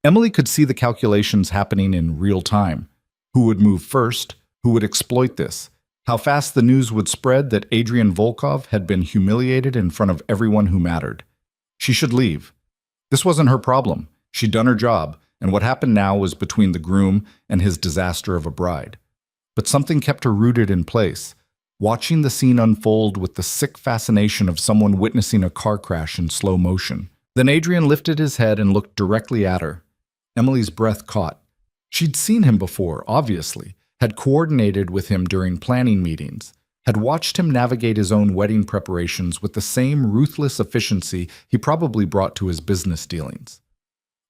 Emily could see the calculations happening in real time. Who would move first? Who would exploit this? How fast the news would spread that Adrian Volkov had been humiliated in front of everyone who mattered. She should leave. This wasn't her problem. She'd done her job, and what happened now was between the groom and his disaster of a bride. But something kept her rooted in place, watching the scene unfold with the sick fascination of someone witnessing a car crash in slow motion. Then Adrian lifted his head and looked directly at her. Emily's breath caught. She'd seen him before, obviously, had coordinated with him during planning meetings, had watched him navigate his own wedding preparations with the same ruthless efficiency he probably brought to his business dealings.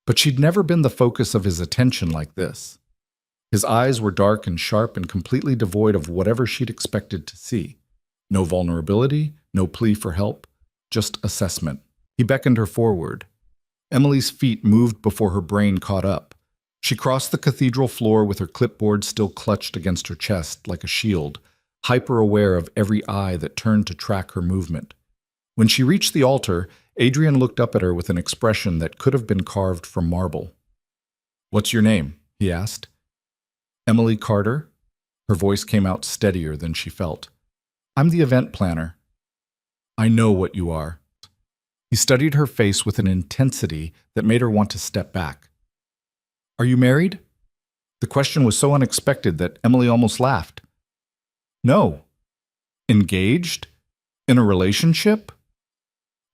But she'd never been the focus of his attention like this. His eyes were dark and sharp and completely devoid of whatever she'd expected to see. No vulnerability, no plea for help, just assessment. He beckoned her forward. Emily's feet moved before her brain caught up. She crossed the cathedral floor with her clipboard still clutched against her chest like a shield, hyper-aware of every eye that turned to track her movement. When she reached the altar, Adrian looked up at her with an expression that could have been carved from marble. "What's your name?" he asked. "Emily Carter?" Her voice came out steadier than she felt. "I'm the event planner." "I know what you are." He studied her face with an intensity that made her want to step back. "Are you married?" The question was so unexpected that Emily almost laughed. "No." "Engaged? In a relationship?"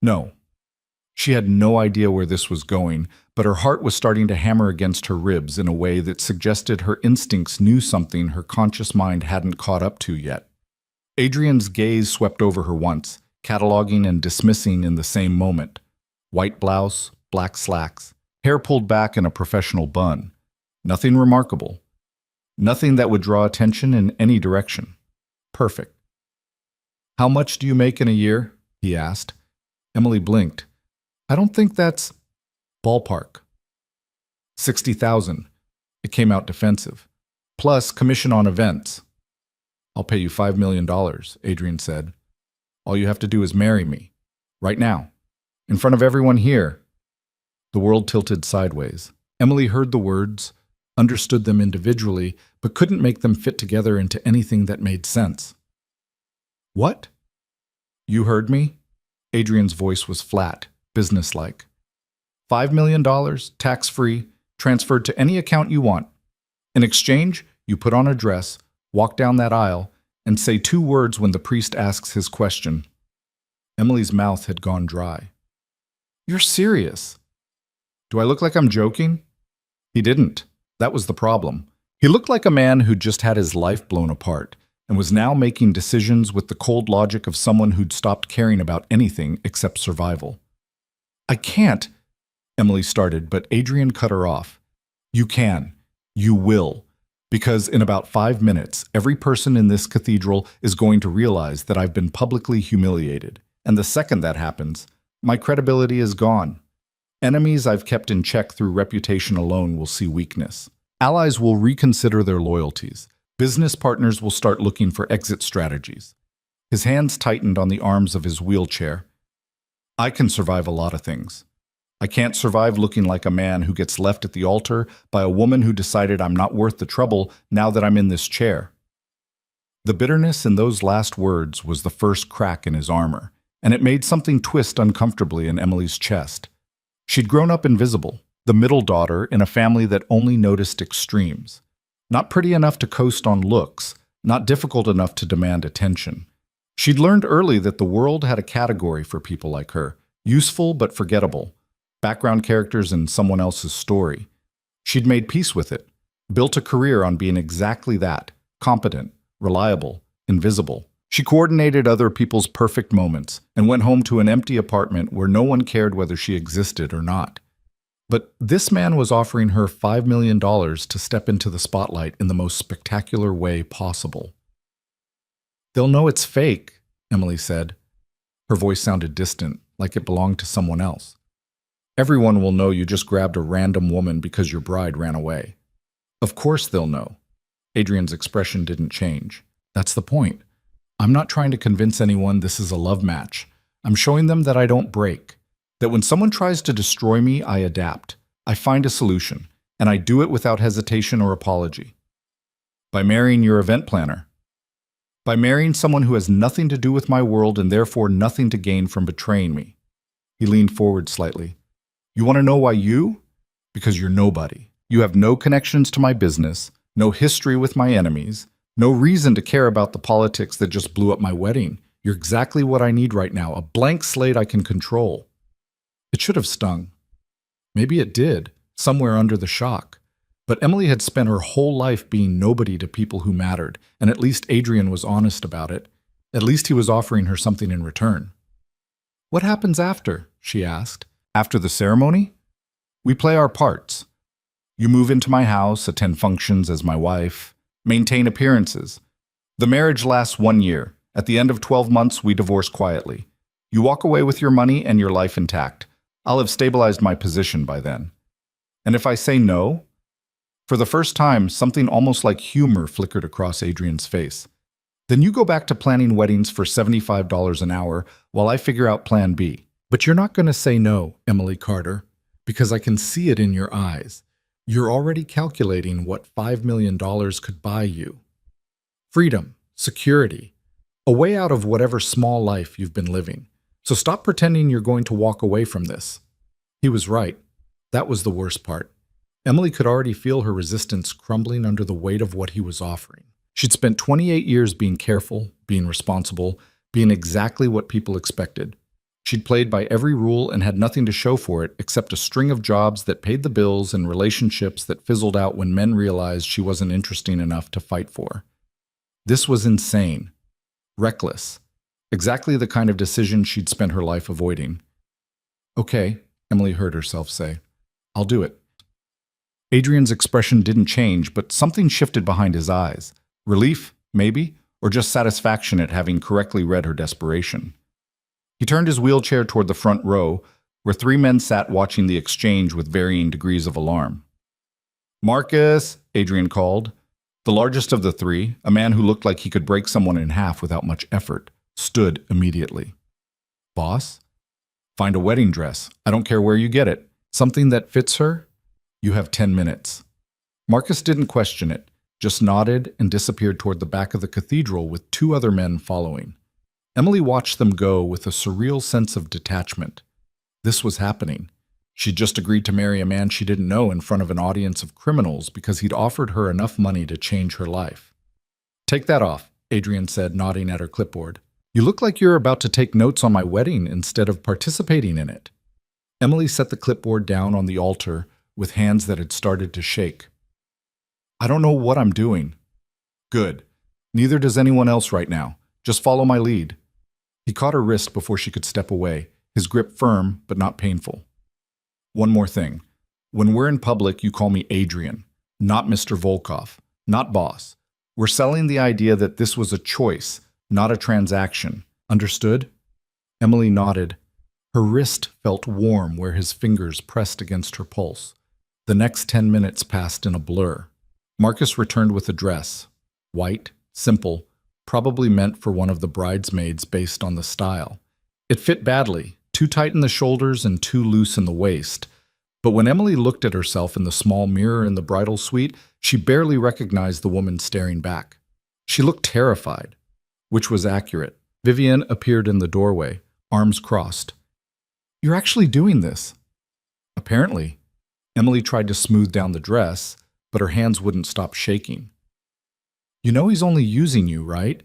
"No." She had no idea where this was going, but her heart was starting to hammer against her ribs in a way that suggested her instincts knew something her conscious mind hadn't caught up to yet. Adrian's gaze swept over her once, cataloging and dismissing in the same moment. White blouse, black slacks, hair pulled back in a professional bun. Nothing remarkable. Nothing that would draw attention in any direction. Perfect. "How much do you make in a year?" he asked. Emily blinked. "I don't think that's ballpark." 60,000. It came out defensive. "Plus commission on events." "I'll pay you $5 million, Adrian said. "All you have to do is marry me. Right now. In front of everyone here." The world tilted sideways. Emily heard the words, understood them individually, but couldn't make them fit together into anything that made sense. "What?" "You heard me?" Adrian's voice was flat, businesslike. $5 million, tax-free, transferred to any account you want. In exchange, you put on a dress, walk down that aisle, and say 2 words when the priest asks his question. Emily's mouth had gone dry. "You're serious?" "Do I look like I'm joking?" He didn't. That was the problem. He looked like a man who'd just had his life blown apart and was now making decisions with the cold logic of someone who'd stopped caring about anything except survival. "I can't," Emily started, but Adrian cut her off. "You can. You will. Because in about 5 minutes, every person in this cathedral is going to realize that I've been publicly humiliated. And the second that happens, my credibility is gone. Enemies I've kept in check through reputation alone will see weakness. Allies will reconsider their loyalties. Business partners will start looking for exit strategies." His hands tightened on the arms of his wheelchair. "I can survive a lot of things. I can't survive looking like a man who gets left at the altar by a woman who decided I'm not worth the trouble now that I'm in this chair." The bitterness in those last words was the first crack in his armor, and it made something twist uncomfortably in Emily's chest. She'd grown up invisible, the middle daughter in a family that only noticed extremes. Not pretty enough to coast on looks, not difficult enough to demand attention. She'd learned early that the world had a category for people like her, useful but forgettable, background characters in someone else's story. She'd made peace with it, built a career on being exactly that, competent, reliable, invisible. She coordinated other people's perfect moments and went home to an empty apartment where no one cared whether she existed or not. But this man was offering her $5 million to step into the spotlight in the most spectacular way possible. "They'll know it's fake," Emily said. Her voice sounded distant, like it belonged to someone else. "Everyone will know you just grabbed a random woman because your bride ran away." "Of course they'll know." Adrian's expression didn't change. "That's the point. I'm not trying to convince anyone this is a love match. I'm showing them that I don't break. That when someone tries to destroy me, I adapt. I find a solution, and I do it without hesitation or apology. By marrying your event planner. By marrying someone who has nothing to do with my world and therefore nothing to gain from betraying me. He leaned forward slightly. You want to know why you? Because you're nobody. You have no connections to my business, no history with my enemies, no reason to care about the politics that just blew up my wedding. You're exactly what I need right now, a blank slate I can control. It should have stung. Maybe it did, somewhere under the shock. But Emily had spent her whole life being nobody to people who mattered, and at least Adrian was honest about it. At least he was offering her something in return. What happens after? She asked. After the ceremony? We play our parts. You move into my house, attend functions as my wife, maintain appearances. The marriage lasts 1 year. At the end of 12 months, we divorce quietly. You walk away with your money and your life intact. I'll have stabilized my position by then. And if I say no? For the first time, something almost like humor flickered across Adrian's face. Then you go back to planning weddings for $75 an hour while I figure out plan B. But you're not going to say no, Emily Carter, because I can see it in your eyes. You're already calculating what $5 million could buy you. Freedom, security, a way out of whatever small life you've been living. So stop pretending you're going to walk away from this. He was right. That was the worst part. Emily could already feel her resistance crumbling under the weight of what he was offering. She'd spent 28 years being careful, being responsible, being exactly what people expected. She'd played by every rule and had nothing to show for it except a string of jobs that paid the bills and relationships that fizzled out when men realized she wasn't interesting enough to fight for. This was insane. Reckless. Exactly the kind of decision she'd spent her life avoiding. Okay, Emily heard herself say. I'll do it. Adrian's expression didn't change, but something shifted behind his eyes. Relief, maybe, or just satisfaction at having correctly read her desperation. He turned his wheelchair toward the front row, where 3 men sat watching the exchange with varying degrees of alarm. Marcus, Adrian called. The largest of the 3, a man who looked like he could break someone in half without much effort, stood immediately. Boss? Find a wedding dress. I don't care where you get it. Something that fits her? You have 10 minutes. Marcus didn't question it, just nodded and disappeared toward the back of the cathedral with 2 other men following. Emily watched them go with a surreal sense of detachment. This was happening. She'd just agreed to marry a man she didn't know in front of an audience of criminals because he'd offered her enough money to change her life. Take that off, Adrian said, nodding at her clipboard. You look like you're about to take notes on my wedding instead of participating in it. Emily set the clipboard down on the altar with hands that had started to shake. I don't know what I'm doing. Good. Neither does anyone else right now. Just follow my lead. He caught her wrist before she could step away, his grip firm but not painful. One more thing. When we're in public, you call me Adrian, not Mr. Volkov, not boss. We're selling the idea that this was a choice, not a transaction. Understood? Emily nodded. Her wrist felt warm where his fingers pressed against her pulse. The next 10 minutes passed in a blur. Marcus returned with a dress. White, simple, probably meant for one of the bridesmaids based on the style. It fit badly, too tight in the shoulders and too loose in the waist. But when Emily looked at herself in the small mirror in the bridal suite, she barely recognized the woman staring back. She looked terrified, which was accurate. Vivian appeared in the doorway, arms crossed. You're actually doing this? Apparently. Emily tried to smooth down the dress, but her hands wouldn't stop shaking. You know he's only using you, right?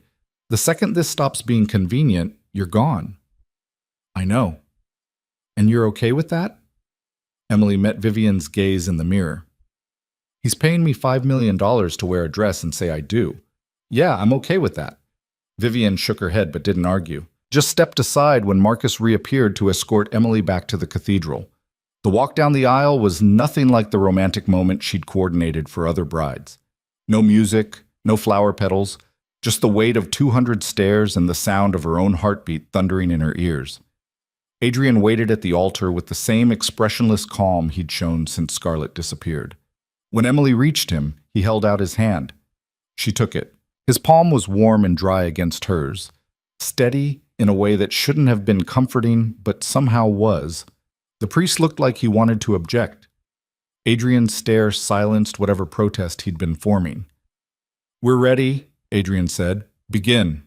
The second this stops being convenient, you're gone. I know. And you're okay with that? Emily met Vivian's gaze in the mirror. He's paying me $5 million to wear a dress and say I do. Yeah, I'm okay with that. Vivian shook her head but didn't argue. Just stepped aside when Marcus reappeared to escort Emily back to the cathedral. The walk down the aisle was nothing like the romantic moment she'd coordinated for other brides. No music, no flower petals, just the weight of 200 stairs and the sound of her own heartbeat thundering in her ears. Adrian waited at the altar with the same expressionless calm he'd shown since Scarlett disappeared. When Emily reached him, he held out his hand. She took it. His palm was warm and dry against hers, steady in a way that shouldn't have been comforting, but somehow was. The priest looked like he wanted to object. Adrian's stare silenced whatever protest he'd been forming. "We're ready," Adrian said. "Begin."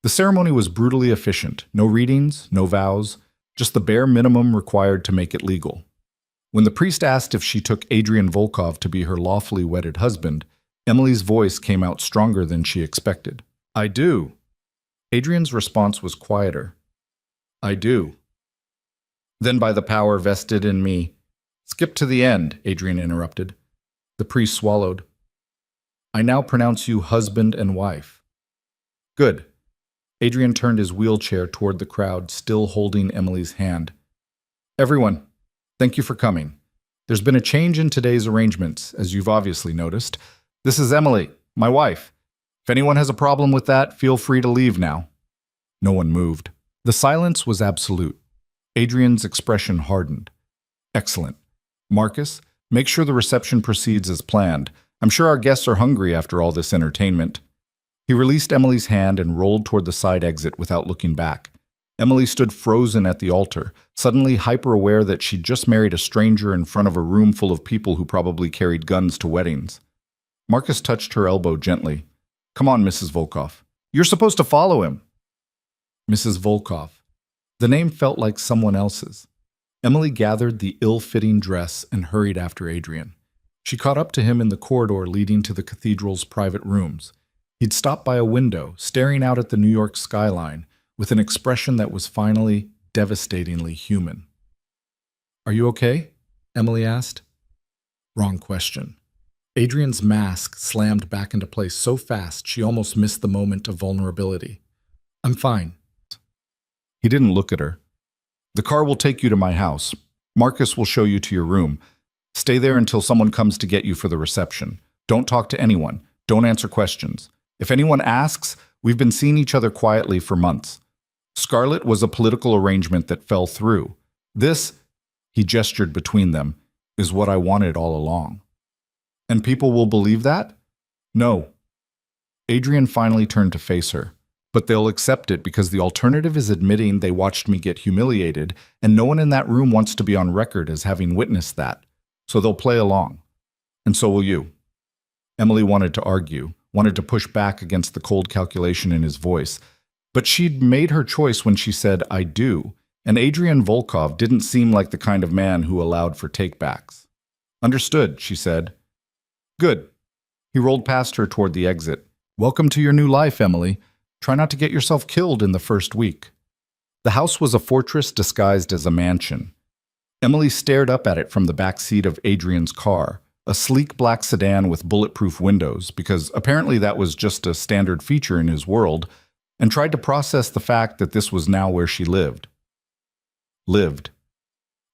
The ceremony was brutally efficient. No readings, no vows, just the bare minimum required to make it legal. When the priest asked if she took Adrian Volkov to be her lawfully wedded husband, Emily's voice came out stronger than she expected. "I do." Adrian's response was quieter. "I do." "Then by the power vested in me—" "Skip to the end," Adrian interrupted. The priest swallowed. "I now pronounce you husband and wife." "Good." Adrian turned his wheelchair toward the crowd, still holding Emily's hand. "Everyone, thank you for coming. There's been a change in today's arrangements, as you've obviously noticed. This is Emily, my wife. If anyone has a problem with that, feel free to leave now." No one moved. The silence was absolute. Adrian's expression hardened. "Excellent. Marcus, make sure the reception proceeds as planned. I'm sure our guests are hungry after all this entertainment." He released Emily's hand and rolled toward the side exit without looking back. Emily stood frozen at the altar, suddenly hyper-aware that she'd just married a stranger in front of a room full of people who probably carried guns to weddings. Marcus touched her elbow gently. "Come on, Mrs. Volkov. You're supposed to follow him." Mrs. Volkov. The name felt like someone else's. Emily gathered the ill-fitting dress and hurried after Adrian. She caught up to him in the corridor leading to the cathedral's private rooms. He'd stopped by a window, staring out at the New York skyline, with an expression that was finally devastatingly human. "Are you okay?" Emily asked. Wrong question. Adrian's mask slammed back into place so fast she almost missed the moment of vulnerability. "I'm fine." He didn't look at her. "The car will take you to my house. Marcus will show you to your room. Stay there until someone comes to get you for the reception. Don't talk to anyone. Don't answer questions. If anyone asks, we've been seeing each other quietly for months. Scarlett was a political arrangement that fell through. This," he gestured between them, "is what I wanted all along." "And people will believe that?" "No." Adrian finally turned to face her. "But they'll accept it because the alternative is admitting they watched me get humiliated, and no one in that room wants to be on record as having witnessed that. So they'll play along. And so will you." Emily wanted to argue, wanted to push back against the cold calculation in his voice, but she'd made her choice when she said, "I do," and Adrian Volkov didn't seem like the kind of man who allowed for takebacks. "Understood," she said. "Good." He rolled past her toward the exit. "Welcome to your new life, Emily. Try not to get yourself killed in the first week." The house was a fortress disguised as a mansion. Emily stared up at it from the back seat of Adrian's car, a sleek black sedan with bulletproof windows, because apparently that was just a standard feature in his world, and tried to process the fact that this was now where she lived. Lived.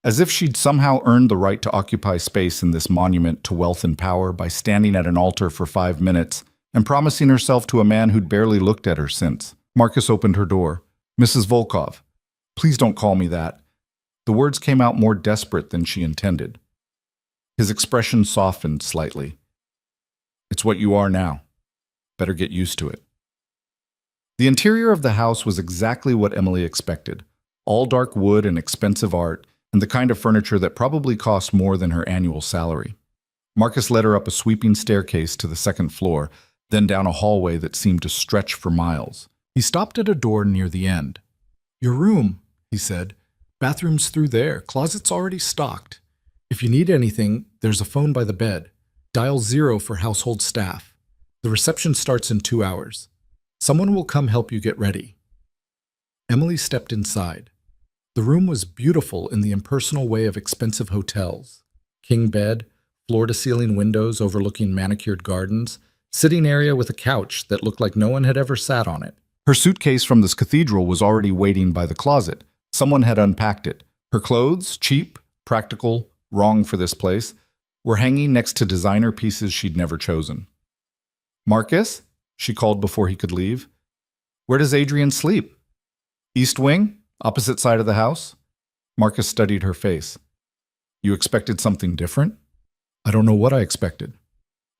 As if she'd somehow earned the right to occupy space in this monument to wealth and power by standing at an altar for 5 minutes and promising herself to a man who'd barely looked at her since. Marcus opened her door. "Mrs. Volkov, please don't call me that." The words came out more desperate than she intended. His expression softened slightly. "It's what you are now. Better get used to it." The interior of the house was exactly what Emily expected. All dark wood and expensive art, and the kind of furniture that probably cost more than her annual salary. Marcus led her up a sweeping staircase to the second floor, then down a hallway that seemed to stretch for miles. He stopped at a door near the end. "Your room," he said. "Bathroom's through there. Closet's already stocked. If you need anything, there's a phone by the bed. Dial 0 for household staff. The reception starts in 2 hours. Someone will come help you get ready." Emily stepped inside. The room was beautiful in the impersonal way of expensive hotels. King bed, floor-to-ceiling windows overlooking manicured gardens, sitting area with a couch that looked like no one had ever sat on it. Her suitcase from this cathedral was already waiting by the closet. Someone had unpacked it. Her clothes, cheap, practical, wrong for this place, were hanging next to designer pieces she'd never chosen. "Marcus?" she called before he could leave. "Where does Adrian sleep?" "East wing? Opposite side of the house?" Marcus studied her face. "You expected something different?" "I don't know what I expected."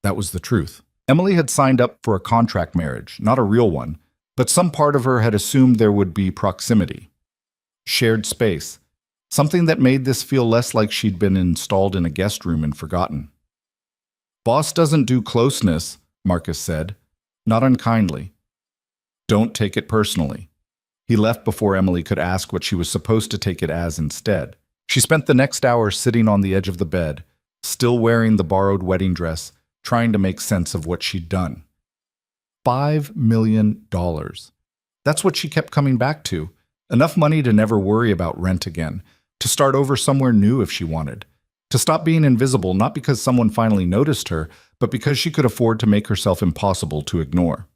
That was the truth. Emily had signed up for a contract marriage, not a real one, but some part of her had assumed there would be proximity. Shared space. something that made this feel less like she'd been installed in a guest room and forgotten. "Boss doesn't do closeness," Marcus said, not unkindly. "Don't take it personally." He left before Emily could ask what she was supposed to take it as instead. She spent the next hour sitting on the edge of the bed, still wearing the borrowed wedding dress, trying to make sense of what she'd done. $5 million. That's what she kept coming back to. Enough money to never worry about rent again, to start over somewhere new if she wanted, to stop being invisible not because someone finally noticed her, but because she could afford to make herself impossible to ignore.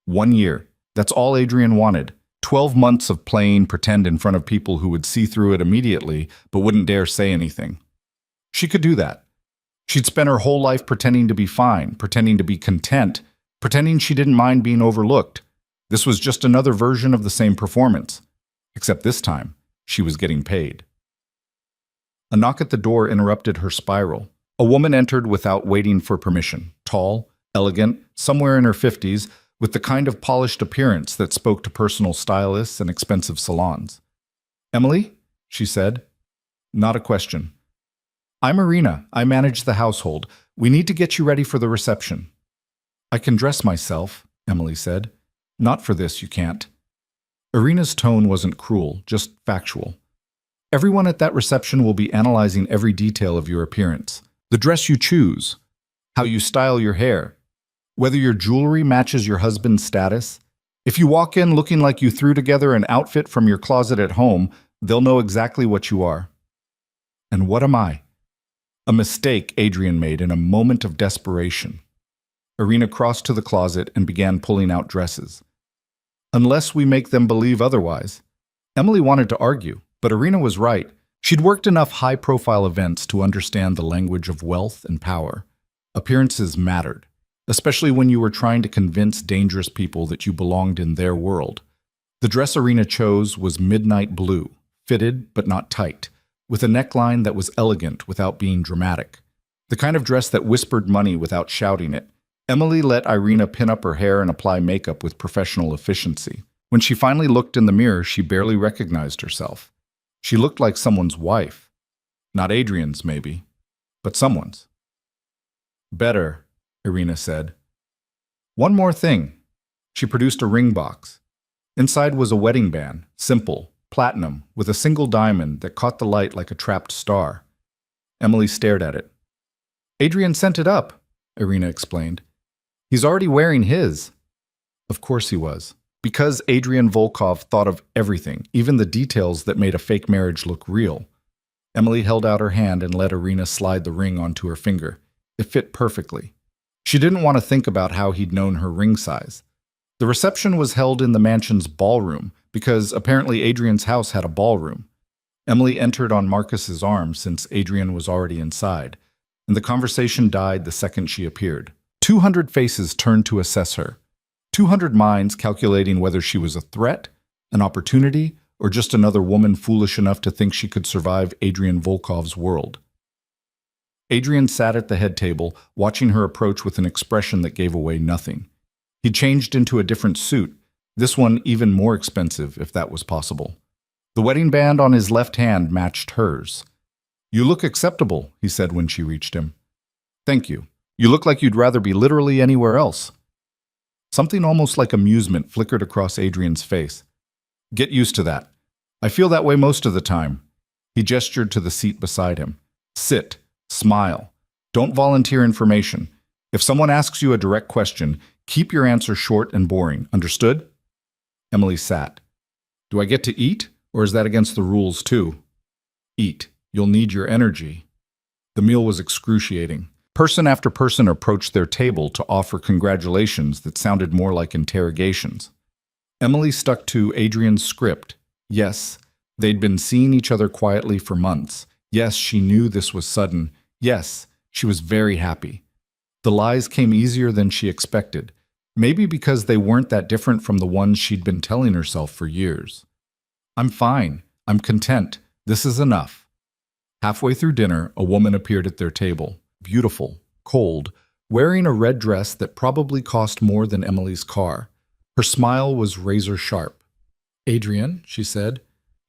1 year. That's all Adrian wanted. 12 months of playing pretend in front of people who would see through it immediately but wouldn't dare say anything. She could do that. She'd spent her whole life pretending to be fine, pretending to be content, pretending she didn't mind being overlooked. This was just another version of the same performance, except this time, she was getting paid. A knock at the door interrupted her spiral. A woman entered without waiting for permission, tall, elegant, somewhere in her 50s, with the kind of polished appearance that spoke to personal stylists and expensive salons. "Emily?" she said. Not a question. "I'm Irina. I manage the household. We need to get you ready for the reception." "I can dress myself," Emily said. "Not for this, you can't." Irina's tone wasn't cruel, just factual. "Everyone at that reception will be analyzing every detail of your appearance. The dress you choose, how you style your hair, whether your jewelry matches your husband's status. If you walk in looking like you threw together an outfit from your closet at home, they'll know exactly what you are." And what am I? A mistake Adrian made in a moment of desperation. Irina crossed to the closet and began pulling out dresses. "Unless we make them believe otherwise." Emily wanted to argue, but Irina was right. She'd worked enough high-profile events to understand the language of wealth and power. Appearances mattered, especially when you were trying to convince dangerous people that you belonged in their world. The dress Irina chose was midnight blue, fitted but not tight, with a neckline that was elegant without being dramatic. The kind of dress that whispered money without shouting it. Emily let Irina pin up her hair and apply makeup with professional efficiency. When she finally looked in the mirror, she barely recognized herself. She looked like someone's wife. Not Adrian's, maybe, but someone's. "Better," Irina said. "One more thing." She produced a ring box. Inside was a wedding band, simple, platinum, with a single diamond that caught the light like a trapped star. Emily stared at it. "Adrian sent it up," Irina explained. "He's already wearing his." Of course he was. Because Adrian Volkov thought of everything, even the details that made a fake marriage look real. Emily held out her hand and let Irina slide the ring onto her finger. It fit perfectly. She didn't want to think about how he'd known her ring size. The reception was held in the mansion's ballroom, because apparently Adrian's house had a ballroom. Emily entered on Marcus's arm since Adrian was already inside, and the conversation died the second she appeared. 200 faces turned to assess her. 200 minds calculating whether she was a threat, an opportunity, or just another woman foolish enough to think she could survive Adrian Volkov's world. Adrian sat at the head table, watching her approach with an expression that gave away nothing. He changed into a different suit, this one even more expensive, if that was possible. The wedding band on his left hand matched hers. "You look acceptable," he said when she reached him. "Thank you. You look like you'd rather be literally anywhere else." Something almost like amusement flickered across Adrian's face. "Get used to that. I feel that way most of the time." He gestured to the seat beside him. "Sit. Smile. Don't volunteer information. If someone asks you a direct question, keep your answer short and boring. Understood?" Emily sat. "Do I get to eat, or is that against the rules too?" "Eat. You'll need your energy." The meal was excruciating. Person after person approached their table to offer congratulations that sounded more like interrogations. Emily stuck to Adrian's script. Yes, they'd been seeing each other quietly for months. Yes, she knew this was sudden. Yes, she was very happy. The lies came easier than she expected, maybe because they weren't that different from the ones she'd been telling herself for years. "I'm fine. I'm content. This is enough." Halfway through dinner, a woman appeared at their table. Beautiful, cold, wearing a red dress that probably cost more than Emily's car. Her smile was razor sharp. "Adrian," she said,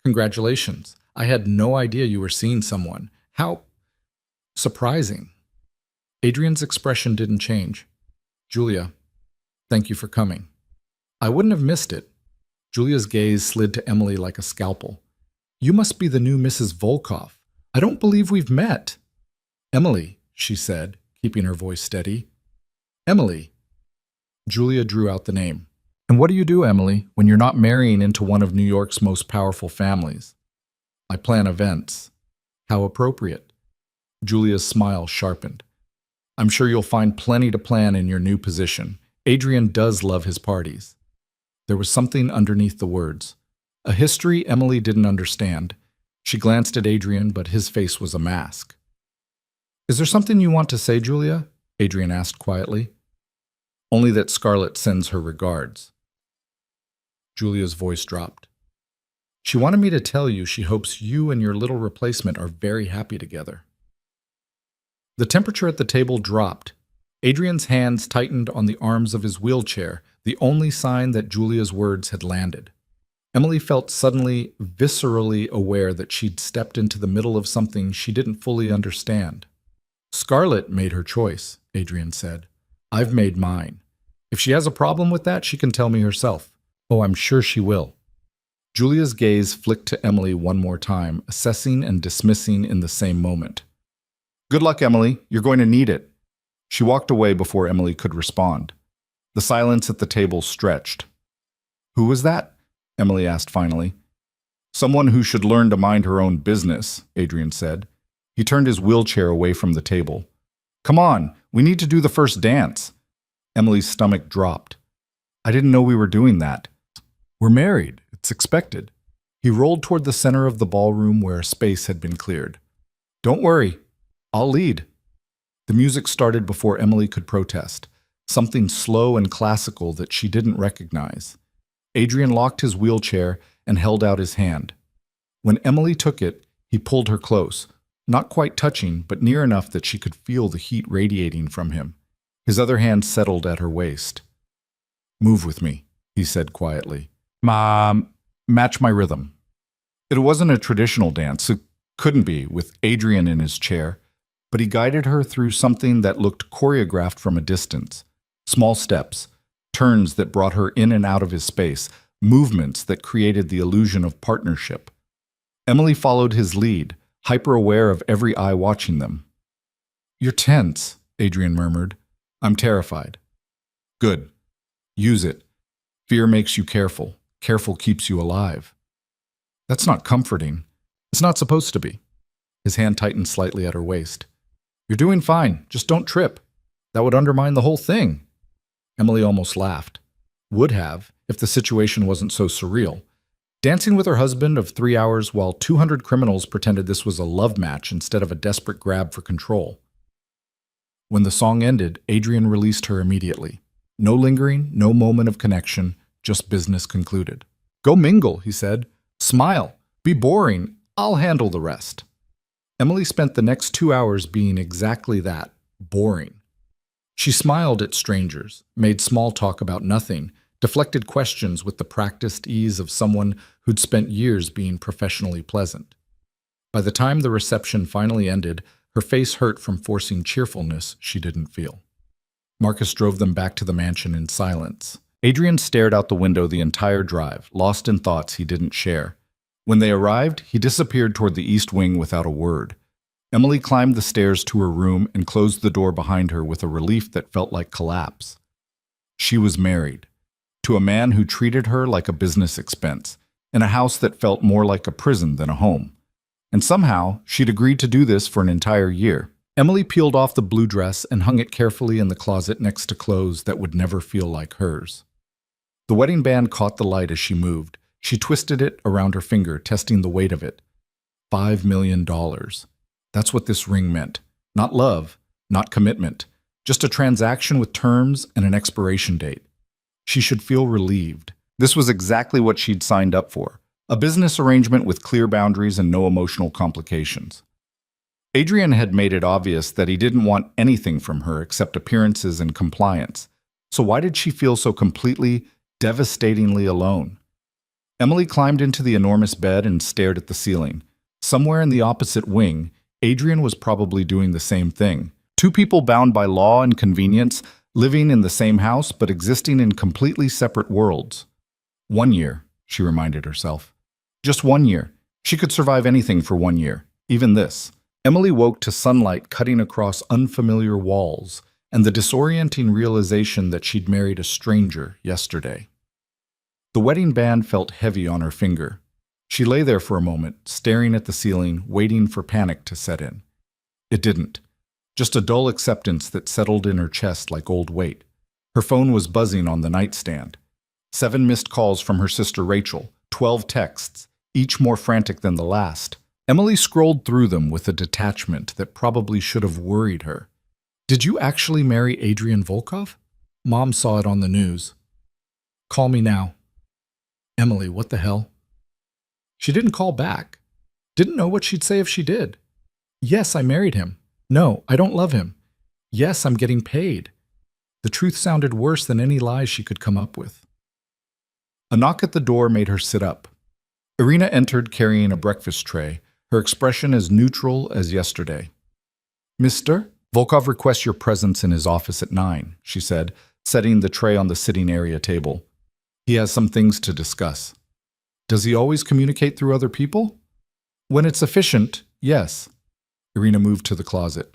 "congratulations. I had no idea you were seeing someone. How surprising. Adrian's expression didn't change. Julia, thank you for coming. I wouldn't have missed it. Julia's gaze slid to Emily like a scalpel. You must be the new Mrs. Volkov. I don't believe we've met. Emily, she said, keeping her voice steady. Emily. Julia drew out the name. And what do you do, Emily, when you're not marrying into one of New York's most powerful families? I plan events. How appropriate. Julia's smile sharpened. I'm sure you'll find plenty to plan in your new position. Adrian does love his parties. There was something underneath the words. A history Emily didn't understand. She glanced at Adrian, but his face was a mask. Is there something you want to say, Julia? Adrian asked quietly. Only that Scarlett sends her regards. Julia's voice dropped. She wanted me to tell you she hopes you and your little replacement are very happy together. The temperature at the table dropped. Adrian's hands tightened on the arms of his wheelchair, the only sign that Julia's words had landed. Emily felt suddenly, viscerally aware that she'd stepped into the middle of something she didn't fully understand. Scarlett made her choice, Adrian said. I've made mine. If she has a problem with that, she can tell me herself. Oh, I'm sure she will. Julia's gaze flicked to Emily one more time, assessing and dismissing in the same moment. Good luck, Emily. You're going to need it. She walked away before Emily could respond. The silence at the table stretched. Who was that? Emily asked finally. Someone who should learn to mind her own business, Adrian said. He turned his wheelchair away from the table. Come on, we need to do the first dance. Emily's stomach dropped. I didn't know we were doing that. We're married. It's expected. He rolled toward the center of the ballroom where a space had been cleared. Don't worry. I'll lead. The music started before Emily could protest, something slow and classical that she didn't recognize. Adrian locked his wheelchair and held out his hand. When Emily took it, he pulled her close, not quite touching, but near enough that she could feel the heat radiating from him. His other hand settled at her waist. Move with me, he said quietly. Match my rhythm. It wasn't a traditional dance. It couldn't be, with Adrian in his chair, but he guided her through something that looked choreographed from a distance. Small steps, turns that brought her in and out of his space, movements that created the illusion of partnership. Emily followed his lead, hyper-aware of every eye watching them. You're tense, Adrian murmured. I'm terrified. Good. Use it. Fear makes you careful. Careful keeps you alive. That's not comforting. It's not supposed to be. His hand tightened slightly at her waist. You're doing fine. Just don't trip. That would undermine the whole thing. Emily almost laughed. Would have, if the situation wasn't so surreal. Dancing with her husband of 3 hours while 200 criminals pretended this was a love match instead of a desperate grab for control. When the song ended, Adrian released her immediately. No lingering, no moment of connection, just business concluded. Go mingle, he said. Smile. Be boring. I'll handle the rest. Emily spent the next 2 hours being exactly that, boring. She smiled at strangers, made small talk about nothing, deflected questions with the practiced ease of someone who'd spent years being professionally pleasant. By the time the reception finally ended, her face hurt from forcing cheerfulness she didn't feel. Marcus drove them back to the mansion in silence. Adrian stared out the window the entire drive, lost in thoughts he didn't share. When they arrived, he disappeared toward the east wing without a word. Emily climbed the stairs to her room and closed the door behind her with a relief that felt like collapse. She was married, to a man who treated her like a business expense, in a house that felt more like a prison than a home. And somehow, she'd agreed to do this for an entire year. Emily peeled off the blue dress and hung it carefully in the closet next to clothes that would never feel like hers. The wedding band caught the light as she moved. She twisted it around her finger, testing the weight of it. $5 million. That's what this ring meant. Not love, not commitment. Just a transaction with terms and an expiration date. She should feel relieved. This was exactly what she'd signed up for. A business arrangement with clear boundaries and no emotional complications. Adrian had made it obvious that he didn't want anything from her except appearances and compliance. So why did she feel so completely, devastatingly alone? Emily climbed into the enormous bed and stared at the ceiling. Somewhere in the opposite wing, Adrian was probably doing the same thing. Two people bound by law and convenience, living in the same house but existing in completely separate worlds. 1 year, she reminded herself. Just 1 year. She could survive anything for 1 year, even this. Emily woke to sunlight cutting across unfamiliar walls and the disorienting realization that she'd married a stranger yesterday. The wedding band felt heavy on her finger. She lay there for a moment, staring at the ceiling, waiting for panic to set in. It didn't. Just a dull acceptance that settled in her chest like old weight. Her phone was buzzing on the nightstand. 7 missed calls from her sister Rachel, 12 texts, each more frantic than the last. Emily scrolled through them with a detachment that probably should have worried her. Did you actually marry Adrian Volkov? Mom saw it on the news. Call me now. Emily, what the hell? She didn't call back. Didn't know what she'd say if she did. Yes, I married him. No, I don't love him. Yes, I'm getting paid. The truth sounded worse than any lies she could come up with. A knock at the door made her sit up. Irina entered carrying a breakfast tray, her expression as neutral as yesterday. Mr. Volkov requests your presence in his office at 9, she said, setting the tray on the sitting area table. He has some things to discuss. Does he always communicate through other people? When it's efficient, yes. Irina moved to the closet.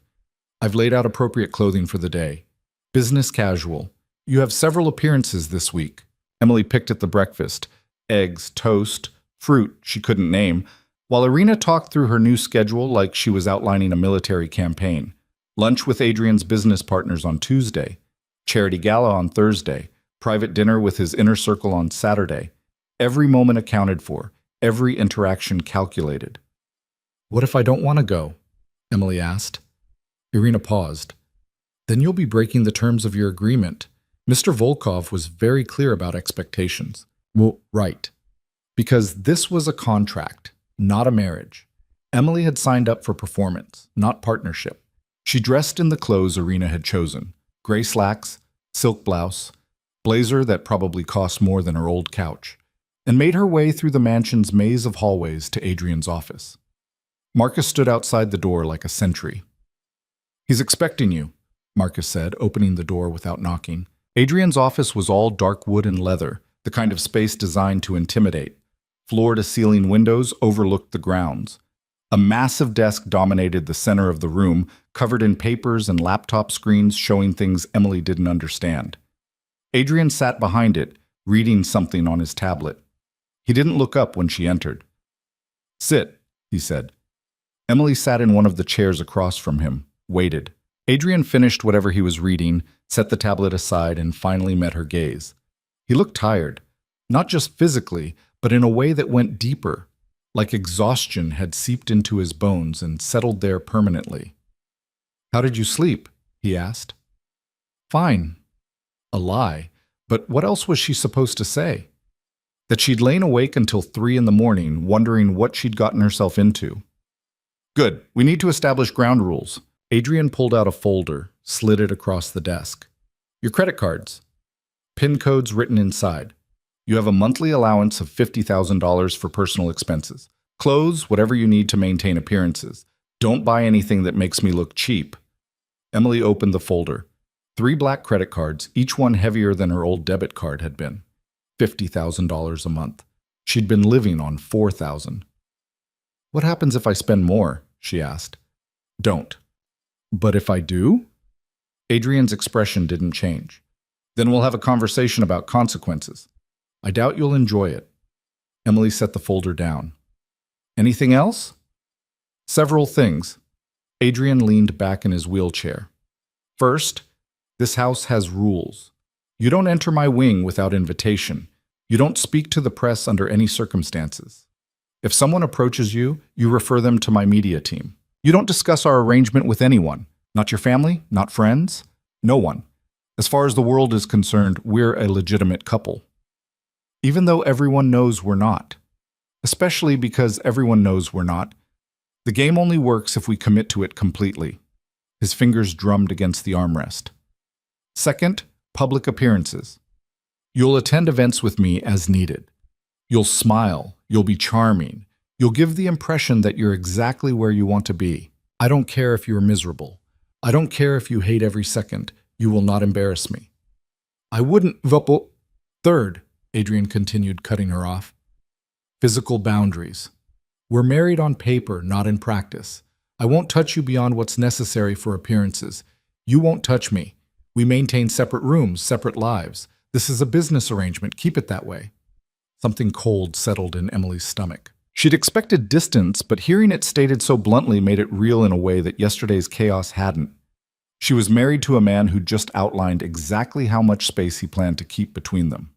I've laid out appropriate clothing for the day. Business casual. You have several appearances this week. Emily picked at the breakfast. Eggs, toast, fruit she couldn't name, while Irina talked through her new schedule like she was outlining a military campaign. Lunch with Adrian's business partners on Tuesday. Charity gala on Thursday. Private dinner with his inner circle on Saturday. Every moment accounted for. Every interaction calculated. What if I don't want to go? Emily asked. Irina paused. Then you'll be breaking the terms of your agreement. Mr. Volkov was very clear about expectations. Well, right. Because this was a contract, not a marriage. Emily had signed up for performance, not partnership. She dressed in the clothes Irina had chosen. Gray slacks, silk blouse, blazer that probably cost more than her old couch, and made her way through the mansion's maze of hallways to Adrian's office. Marcus stood outside the door like a sentry. He's expecting you, Marcus said, opening the door without knocking. Adrian's office was all dark wood and leather, the kind of space designed to intimidate. Floor-to-ceiling windows overlooked the grounds. A massive desk dominated the center of the room, covered in papers and laptop screens showing things Emily didn't understand. Adrian sat behind it, reading something on his tablet. He didn't look up when she entered. Sit, he said. Emily sat in one of the chairs across from him, waited. Adrian finished whatever he was reading, set the tablet aside, and finally met her gaze. He looked tired, not just physically, but in a way that went deeper, like exhaustion had seeped into his bones and settled there permanently. How did you sleep? He asked. Fine. A lie, but what else was she supposed to say? That she'd lain awake until 3 in the morning, wondering what she'd gotten herself into. Good, we need to establish ground rules. Adrian pulled out a folder, slid it across the desk. Your credit cards. PIN codes written inside. You have a monthly allowance of $50,000 for personal expenses. Clothes, whatever you need to maintain appearances. Don't buy anything that makes me look cheap. Emily opened the folder. 3 black credit cards, each one heavier than her old debit card had been. $50,000 a month. She'd been living on $4,000. What happens if I spend more? She asked. Don't. But if I do? Adrian's expression didn't change. Then we'll have a conversation about consequences. I doubt you'll enjoy it. Emily set the folder down. Anything else? Several things. Adrian leaned back in his wheelchair. First, this house has rules. You don't enter my wing without invitation. You don't speak to the press under any circumstances. If someone approaches you, you refer them to my media team. You don't discuss our arrangement with anyone. Not your family, not friends, no one. As far as the world is concerned, we're a legitimate couple. Even though everyone knows we're not. Especially because everyone knows we're not. The game only works if we commit to it completely. His fingers drummed against the armrest. Second, public appearances. You'll attend events with me as needed. You'll smile, you'll be charming, You'll give the impression that you're exactly where you want to be. I don't care if you're miserable. I don't care if you hate every second. You will not embarrass me. I wouldn't vupple. Third, Adrian continued, cutting her off. Physical boundaries. We're married on paper, not in practice. I won't touch you beyond what's necessary for appearances. You won't touch me. We maintain separate rooms, separate lives. This is a business arrangement. Keep it that way. Something cold settled in Emily's stomach. She'd expected distance, but hearing it stated so bluntly made it real in a way that yesterday's chaos hadn't. She was married to a man who'd just outlined exactly how much space he planned to keep between them.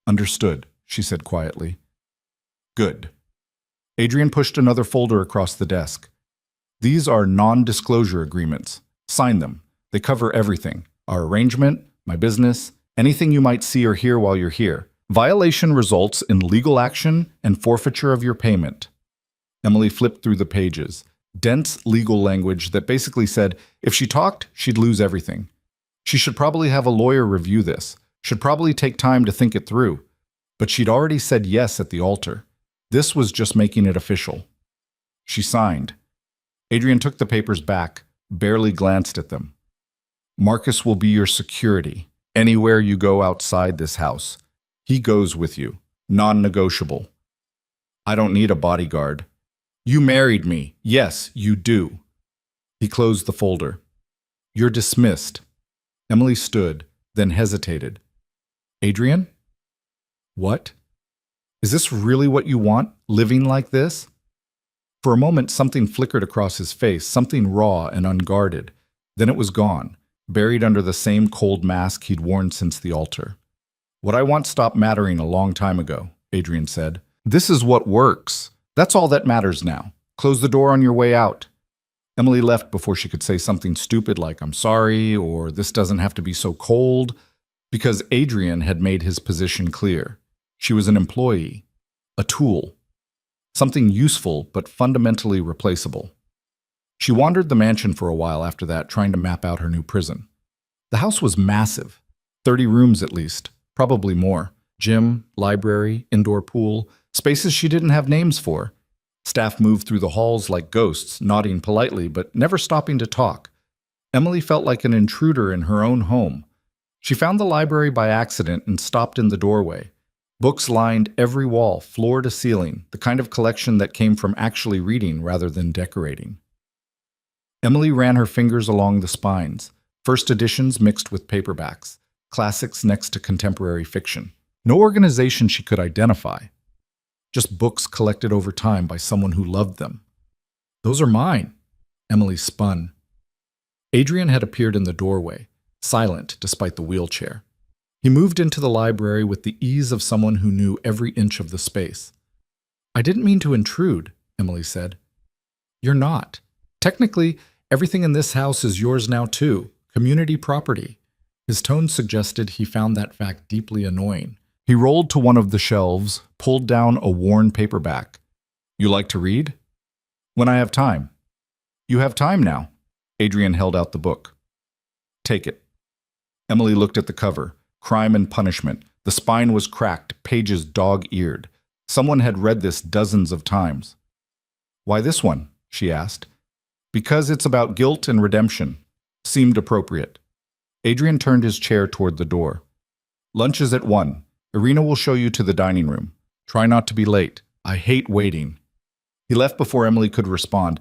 Understood, she said quietly. Good. Adrian pushed another folder across the desk. These are non-disclosure agreements. Sign them. They cover everything. Our arrangement, my business, anything you might see or hear while you're here. Violation results in legal action and forfeiture of your payment. Emily flipped through the pages. Dense legal language that basically said if she talked, she'd lose everything. She should probably have a lawyer review this, should probably take time to think it through. But she'd already said yes at the altar. This was just making it official. She signed. Adrian took the papers back, barely glanced at them. Marcus will be your security, anywhere you go outside this house. He goes with you, non-negotiable. I don't need a bodyguard. You married me. Yes, you do. He closed the folder. You're dismissed. Emily stood, then hesitated. Adrian? What? Is this really what you want, living like this? For a moment, something flickered across his face, something raw and unguarded. Then it was gone, buried under the same cold mask he'd worn since the altar. What I want stopped mattering a long time ago, Adrian said. This is what works. That's all that matters now. Close the door on your way out. Emily left before she could say something stupid like, I'm sorry, or this doesn't have to be so cold, because Adrian had made his position clear. She was an employee, a tool, something useful but fundamentally replaceable. She wandered the mansion for a while after that, trying to map out her new prison. The house was massive, 30 rooms at least, probably more. Gym, library, indoor pool, spaces she didn't have names for. Staff moved through the halls like ghosts, nodding politely but never stopping to talk. Emily felt like an intruder in her own home. She found the library by accident and stopped in the doorway. Books lined every wall, floor to ceiling, the kind of collection that came from actually reading rather than decorating. Emily ran her fingers along the spines, first editions mixed with paperbacks, classics next to contemporary fiction. No organization she could identify. Just books collected over time by someone who loved them. Those are mine, Emily spun. Adrian had appeared in the doorway, silent despite the wheelchair. He moved into the library with the ease of someone who knew every inch of the space. I didn't mean to intrude, Emily said. You're not. Technically, everything in this house is yours now too, community property. His tone suggested he found that fact deeply annoying. He rolled to one of the shelves, pulled down a worn paperback. You like to read? When I have time. You have time now. Adrian held out the book. Take it. Emily looked at the cover. Crime and Punishment. The spine was cracked, pages dog-eared. Someone had read this dozens of times. Why this one? She asked. Because it's about guilt and redemption. Seemed appropriate. Adrian turned his chair toward the door. Lunch is at 1. Irina will show you to the dining room. Try not to be late. I hate waiting. He left before Emily could respond.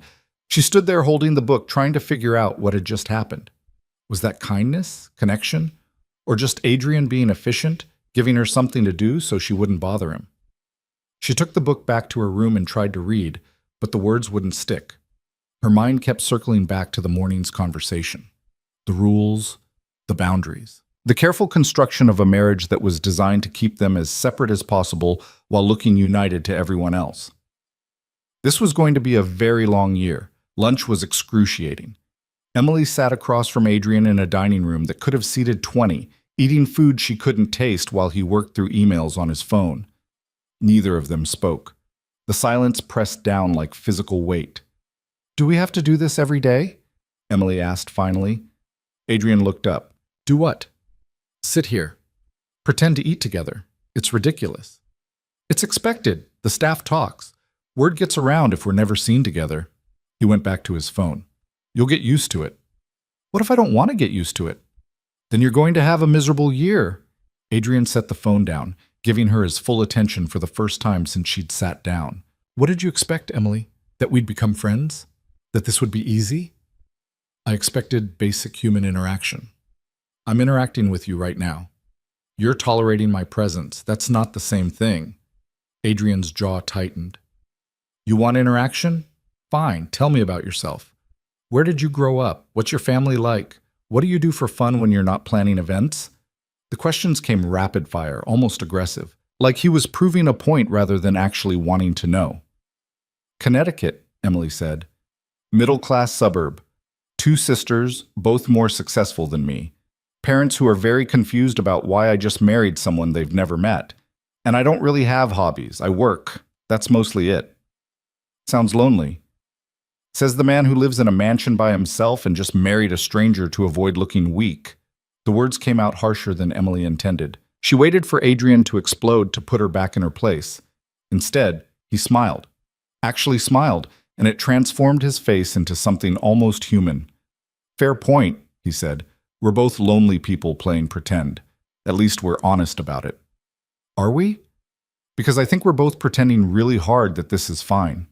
She stood there holding the book, trying to figure out what had just happened. Was that kindness? Connection? Or just Adrian being efficient, giving her something to do so she wouldn't bother him? She took the book back to her room and tried to read, but the words wouldn't stick. Her mind kept circling back to the morning's conversation. The rules, the boundaries. The careful construction of a marriage that was designed to keep them as separate as possible while looking united to everyone else. This was going to be a very long year. Lunch was excruciating. Emily sat across from Adrian in a dining room that could have seated 20, eating food she couldn't taste while he worked through emails on his phone. Neither of them spoke. The silence pressed down like physical weight. Do we have to do this every day? Emily asked finally. Adrian looked up. Do what? Sit here. Pretend to eat together. It's ridiculous. It's expected. The staff talks. Word gets around if we're never seen together. He went back to his phone. You'll get used to it. What if I don't want to get used to it? Then you're going to have a miserable year. Adrian set the phone down, giving her his full attention for the first time since she'd sat down. What did you expect, Emily? That we'd become friends? That this would be easy? I expected basic human interaction. I'm interacting with you right now. You're tolerating my presence. That's not the same thing. Adrian's jaw tightened. You want interaction? Fine, tell me about yourself. Where did you grow up? What's your family like? What do you do for fun when you're not planning events? The questions came rapid fire, almost aggressive, like he was proving a point rather than actually wanting to know. Connecticut, Emily said. Middle-class suburb. 2 sisters, both more successful than me. Parents who are very confused about why I just married someone they've never met. And I don't really have hobbies. I work. That's mostly it. Sounds lonely. Says the man who lives in a mansion by himself and just married a stranger to avoid looking weak. The words came out harsher than Emily intended. She waited for Adrian to explode to put her back in her place. Instead, he smiled. Actually smiled, and it transformed his face into something almost human. Fair point, he said. We're both lonely people playing pretend. At least we're honest about it. Are we? Because I think we're both pretending really hard that this is fine.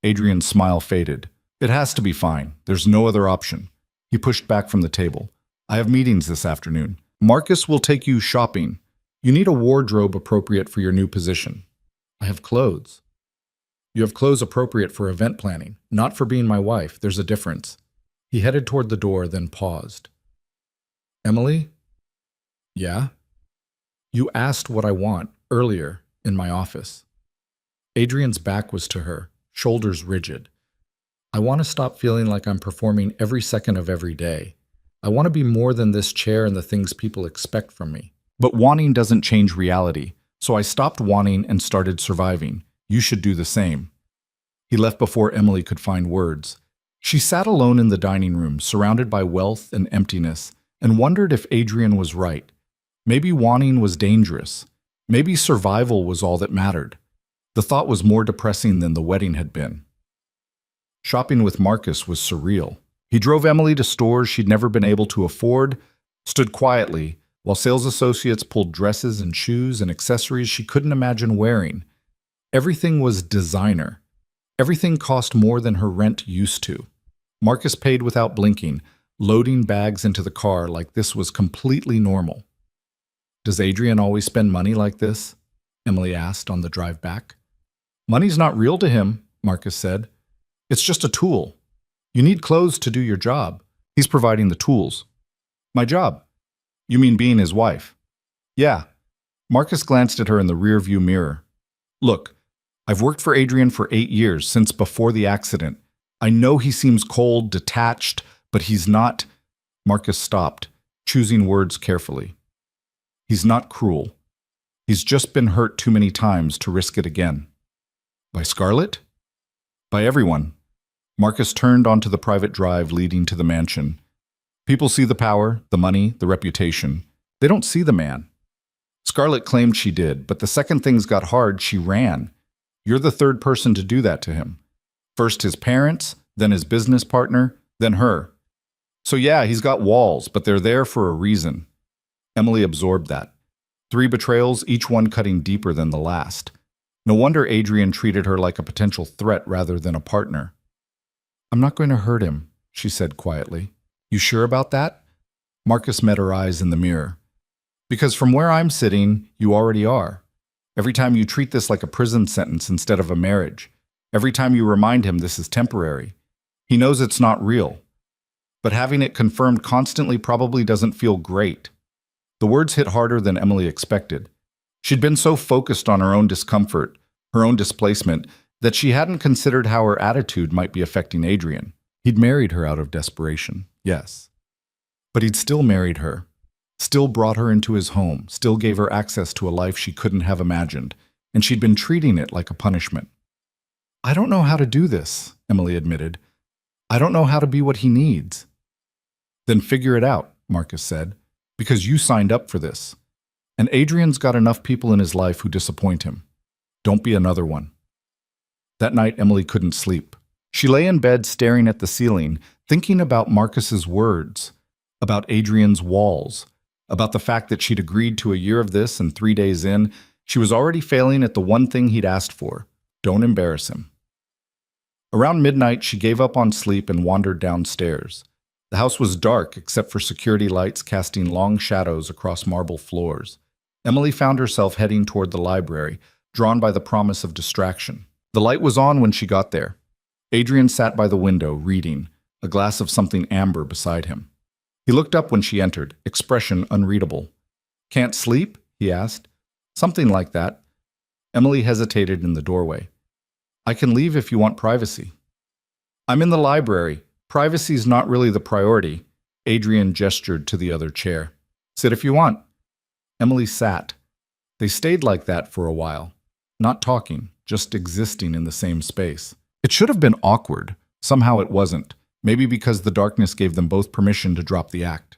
Adrian's smile faded. It has to be fine. There's no other option. He pushed back from the table. I have meetings this afternoon. Marcus will take you shopping. You need a wardrobe appropriate for your new position. I have clothes. You have clothes appropriate for event planning, not for being my wife. There's a difference. He headed toward the door, then paused. Emily? Yeah? You asked what I want earlier in my office. Adrian's back was to her, shoulders rigid. I want to stop feeling like I'm performing every second of every day. I want to be more than this chair and the things people expect from me. But wanting doesn't change reality, so I stopped wanting and started surviving. You should do the same. He left before Emily could find words. She sat alone in the dining room, surrounded by wealth and emptiness, and wondered if Adrian was right. Maybe wanting was dangerous. Maybe survival was all that mattered. The thought was more depressing than the wedding had been. Shopping with Marcus was surreal. He drove Emily to stores she'd never been able to afford, stood quietly, while sales associates pulled dresses and shoes and accessories she couldn't imagine wearing. Everything was designer. Everything cost more than her rent used to. Marcus paid without blinking, loading bags into the car like this was completely normal. Does Adrian always spend money like this? Emily asked on the drive back. Money's not real to him, Marcus said. It's just a tool. You need clothes to do your job. He's providing the tools. My job? You mean being his wife? Yeah. Marcus glanced at her in the rearview mirror. Look, I've worked for Adrian for 8 years, since before the accident. I know he seems cold, detached, but he's not. Marcus stopped, choosing words carefully. He's not cruel. He's just been hurt too many times to risk it again. By Scarlett? By everyone. Marcus turned onto the private drive leading to the mansion. People see the power, the money, the reputation. They don't see the man. Scarlett claimed she did, but the second things got hard, she ran. You're the third person to do that to him. First his parents, then his business partner, then her. So yeah, he's got walls, but they're there for a reason. Emily absorbed that. 3 betrayals, each one cutting deeper than the last. No wonder Adrian treated her like a potential threat rather than a partner. I'm not going to hurt him, she said quietly. You sure about that? Marcus met her eyes in the mirror. Because from where I'm sitting, you already are. Every time you treat this like a prison sentence instead of a marriage. Every time you remind him this is temporary. He knows it's not real. But having it confirmed constantly probably doesn't feel great. The words hit harder than Emily expected. She'd been so focused on her own discomfort, her own displacement, that she hadn't considered how her attitude might be affecting Adrian. He'd married her out of desperation, yes. But he'd still married her, still brought her into his home, still gave her access to a life she couldn't have imagined, and she'd been treating it like a punishment. I don't know how to do this, Emily admitted. I don't know how to be what he needs. Then figure it out, Marcus said, because you signed up for this. And Adrian's got enough people in his life who disappoint him. Don't be another one. That night, Emily couldn't sleep. She lay in bed staring at the ceiling, thinking about Marcus's words, about Adrian's walls, about the fact that she'd agreed to a year of this and 3 days in, she was already failing at the one thing he'd asked for. Don't embarrass him. Around midnight, she gave up on sleep and wandered downstairs. The house was dark except for security lights casting long shadows across marble floors. Emily found herself heading toward the library, drawn by the promise of distraction. The light was on when she got there. Adrian sat by the window, reading, a glass of something amber beside him. He looked up when she entered, expression unreadable. "Can't sleep?" he asked. "Something like that." Emily hesitated in the doorway. "I can leave if you want privacy." "I'm in the library. Privacy's not really the priority." Adrian gestured to the other chair. "Sit if you want." Emily sat. They stayed like that for a while, not talking, just existing in the same space. It should have been awkward. Somehow it wasn't. Maybe because the darkness gave them both permission to drop the act.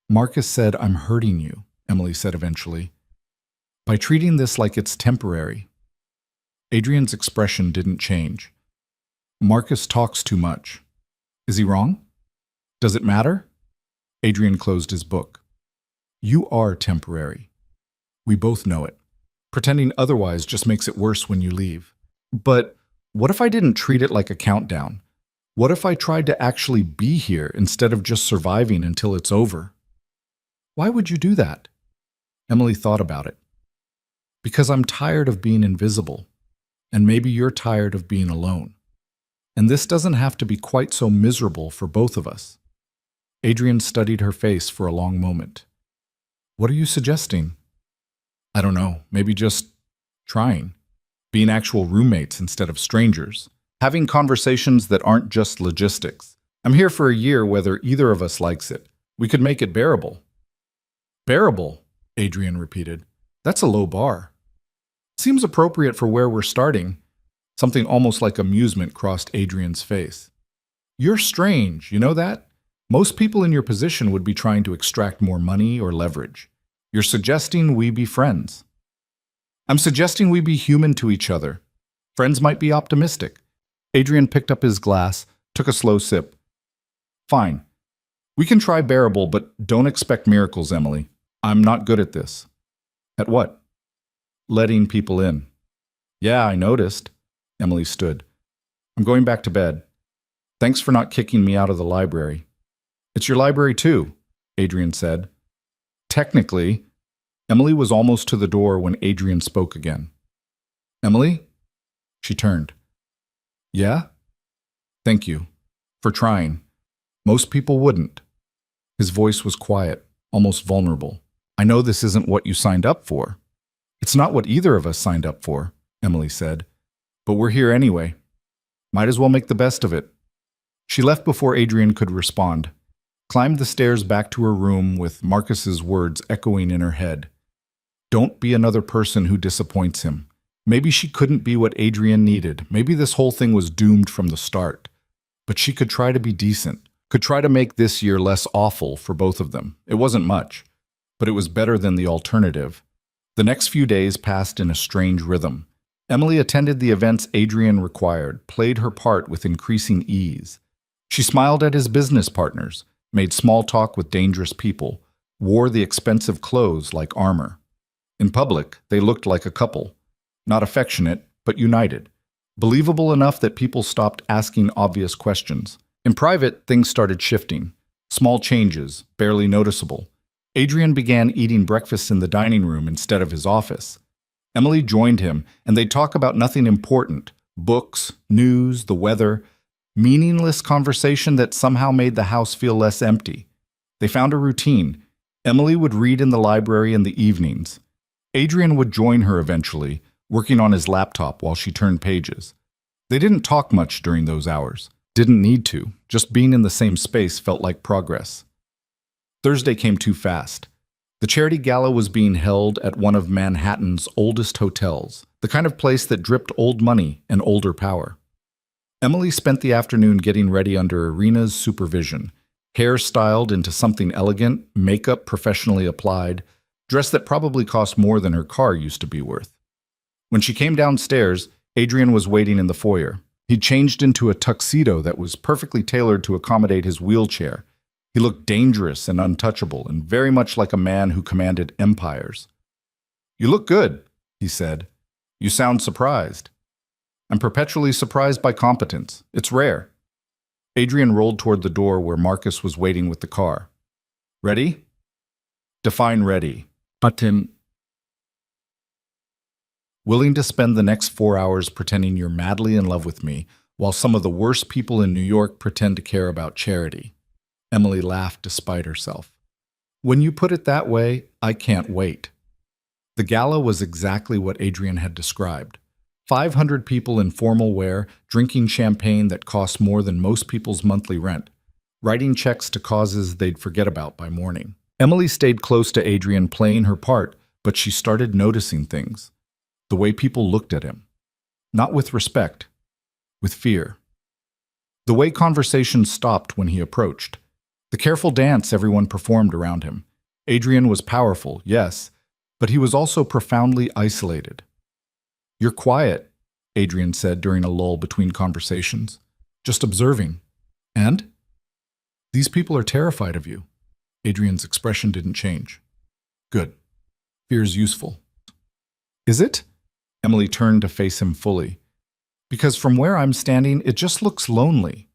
"Marcus said, 'I'm hurting you,'" Emily said eventually, "by treating this like it's temporary." Adrian's expression didn't change. "Marcus talks too much. Is he wrong? Does it matter?" Adrian closed his book. "You are temporary. We both know it. Pretending otherwise just makes it worse when you leave. But what if I didn't treat it like a countdown? What if I tried to actually be here instead of just surviving until it's over?" "Why would you do that?" Emily thought about it. "Because I'm tired of being invisible, and maybe you're tired of being alone. And this doesn't have to be quite so miserable for both of us." Adrian studied her face for a long moment. "What are you suggesting?" "I don't know, maybe just trying. Being actual roommates instead of strangers. Having conversations that aren't just logistics. I'm here for a year whether either of us likes it. We could make it bearable." "Bearable," Adrian repeated. "That's a low bar." "Seems appropriate for where we're starting." Something almost like amusement crossed Adrian's face. "You're strange, you know that? Most people in your position would be trying to extract more money or leverage. You're suggesting we be friends." "I'm suggesting we be human to each other. Friends might be optimistic." Adrian picked up his glass, took a slow sip. "Fine. We can try bearable, but don't expect miracles, Emily. I'm not good at this." "At what?" "Letting people in." "Yeah, I noticed." Emily stood. "I'm going back to bed. Thanks for not kicking me out of the library." "It's your library too," Adrian said. "Technically." Emily was almost to the door when Adrian spoke again. "Emily?" She turned. "Yeah? Thank you. For trying. Most people wouldn't." His voice was quiet, almost vulnerable. "I know this isn't what you signed up for." "It's not what either of us signed up for," Emily said. "But we're here anyway. Might as well make the best of it." She left before Adrian could respond, climbed the stairs back to her room with Marcus's words echoing in her head. Don't be another person who disappoints him. Maybe she couldn't be what Adrian needed. Maybe this whole thing was doomed from the start. But she could try to be decent, could try to make this year less awful for both of them. It wasn't much, but it was better than the alternative. The next few days passed in a strange rhythm. Emily attended the events Adrian required, played her part with increasing ease. She smiled at his business partners, made small talk with dangerous people, wore the expensive clothes like armor. In public, they looked like a couple. Not affectionate, but united. Believable enough that people stopped asking obvious questions. In private, things started shifting. Small changes, barely noticeable. Adrian began eating breakfast in the dining room instead of his office. Emily joined him, and they'd talk about nothing important. Books, news, the weather. Meaningless conversation that somehow made the house feel less empty. They found a routine. Emily would read in the library in the evenings. Adrian would join her eventually, working on his laptop while she turned pages. They didn't talk much during those hours. Didn't need to. Just being in the same space felt like progress. Thursday came too fast. The charity gala was being held at one of Manhattan's oldest hotels, the kind of place that dripped old money and older power. Emily spent the afternoon getting ready under Irina's supervision, hair styled into something elegant, makeup professionally applied, dress that probably cost more than her car used to be worth. When she came downstairs, Adrian was waiting in the foyer. He'd changed into a tuxedo that was perfectly tailored to accommodate his wheelchair. He looked dangerous and untouchable, and very much like a man who commanded empires. "You look good," he said. "You sound surprised." "I'm perpetually surprised by competence. It's rare." Adrian rolled toward the door where Marcus was waiting with the car. "Ready?" "Define ready." "Button." "Willing to spend the next 4 hours pretending you're madly in love with me, while some of the worst people in New York pretend to care about charity." Emily laughed despite herself. "When you put it that way, I can't wait." The gala was exactly what Adrian had described. 500 people in formal wear, drinking champagne that cost more than most people's monthly rent, writing checks to causes they'd forget about by morning. Emily stayed close to Adrian playing her part, but she started noticing things. The way people looked at him. Not with respect, with fear. The way conversation stopped when he approached. The careful dance everyone performed around him. Adrian was powerful, yes, but he was also profoundly isolated. "You're quiet," Adrian said during a lull between conversations. "Just observing." "And?" "These people are terrified of you." Adrian's expression didn't change. "Good. Fear's useful." "Is it?" Emily turned to face him fully. "Because from where I'm standing, it just looks lonely."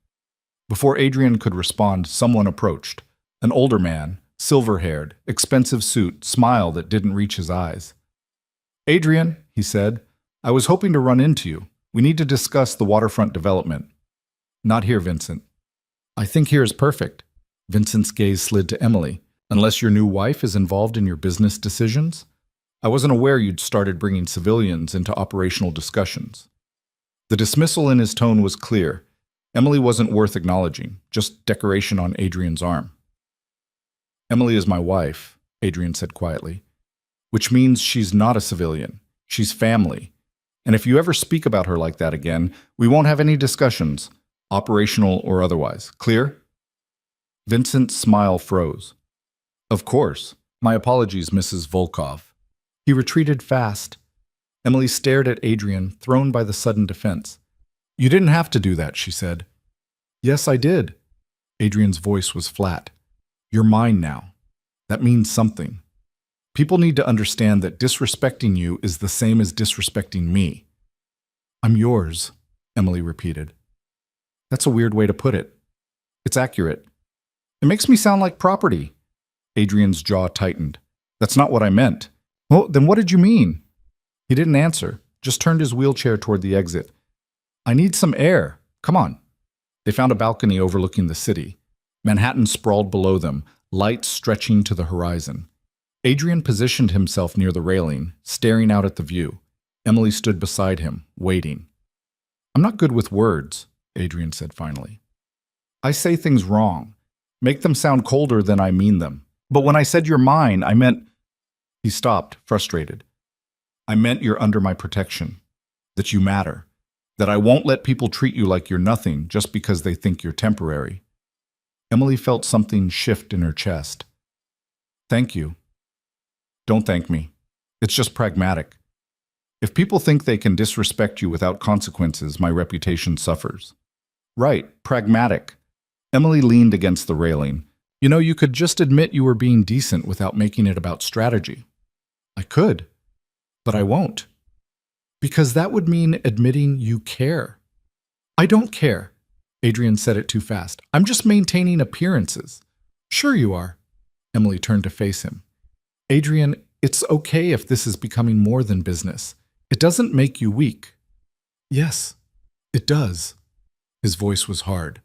Before Adrian could respond, someone approached. An older man, silver-haired, expensive suit, smile that didn't reach his eyes. "Adrian," he said, "I was hoping to run into you. We need to discuss the waterfront development." "Not here, Vincent." "I think here is perfect." Vincent's gaze slid to Emily. "Unless your new wife is involved in your business decisions? I wasn't aware you'd started bringing civilians into operational discussions." The dismissal in his tone was clear. Emily wasn't worth acknowledging, just decoration on Adrian's arm. "Emily is my wife," Adrian said quietly, "which means she's not a civilian. She's family. And if you ever speak about her like that again, we won't have any discussions, operational or otherwise. Clear?" Vincent's smile froze. "Of course. My apologies, Mrs. Volkov." He retreated fast. Emily stared at Adrian, thrown by the sudden defense. "You didn't have to do that," she said. "Yes, I did." Adrian's voice was flat. "You're mine now. That means something. People need to understand that disrespecting you is the same as disrespecting me." "I'm yours," Emily repeated. "That's a weird way to put it." "It's accurate." "It makes me sound like property." Adrian's jaw tightened. "That's not what I meant." "Well, then what did you mean?" He didn't answer, just turned his wheelchair toward the exit. "I need some air. Come on." They found a balcony overlooking the city. Manhattan sprawled below them, lights stretching to the horizon. Adrian positioned himself near the railing, staring out at the view. Emily stood beside him, waiting. "I'm not good with words," Adrian said finally. "I say things wrong, make them sound colder than I mean them. But when I said you're mine, I meant—" He stopped, frustrated. "I meant you're under my protection, that you matter, that I won't let people treat you like you're nothing just because they think you're temporary." Emily felt something shift in her chest. "Thank you." "Don't thank me. It's just pragmatic. If people think they can disrespect you without consequences, my reputation suffers." "Right, pragmatic." Emily leaned against the railing. "You know, you could just admit you were being decent without making it about strategy." "I could, but I won't. Because that would mean admitting you care." "I don't care." Adrian said it too fast. "I'm just maintaining appearances." "Sure you are." Emily turned to face him. "Adrian, it's okay if this is becoming more than business. It doesn't make you weak." "Yes, it does." His voice was hard.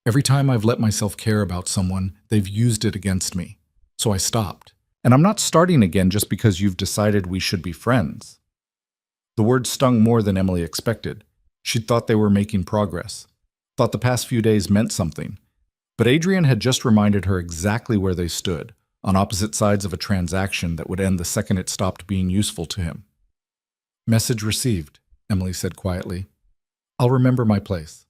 "Every time I've let myself care about someone, they've used it against me. So I stopped. And I'm not starting again just because you've decided we should be friends." The words stung more than Emily expected. She'd thought they were making progress, thought the past few days meant something. But Adrian had just reminded her exactly where they stood, on opposite sides of a transaction that would end the second it stopped being useful to him. "Message received," Emily said quietly. "I'll remember my place."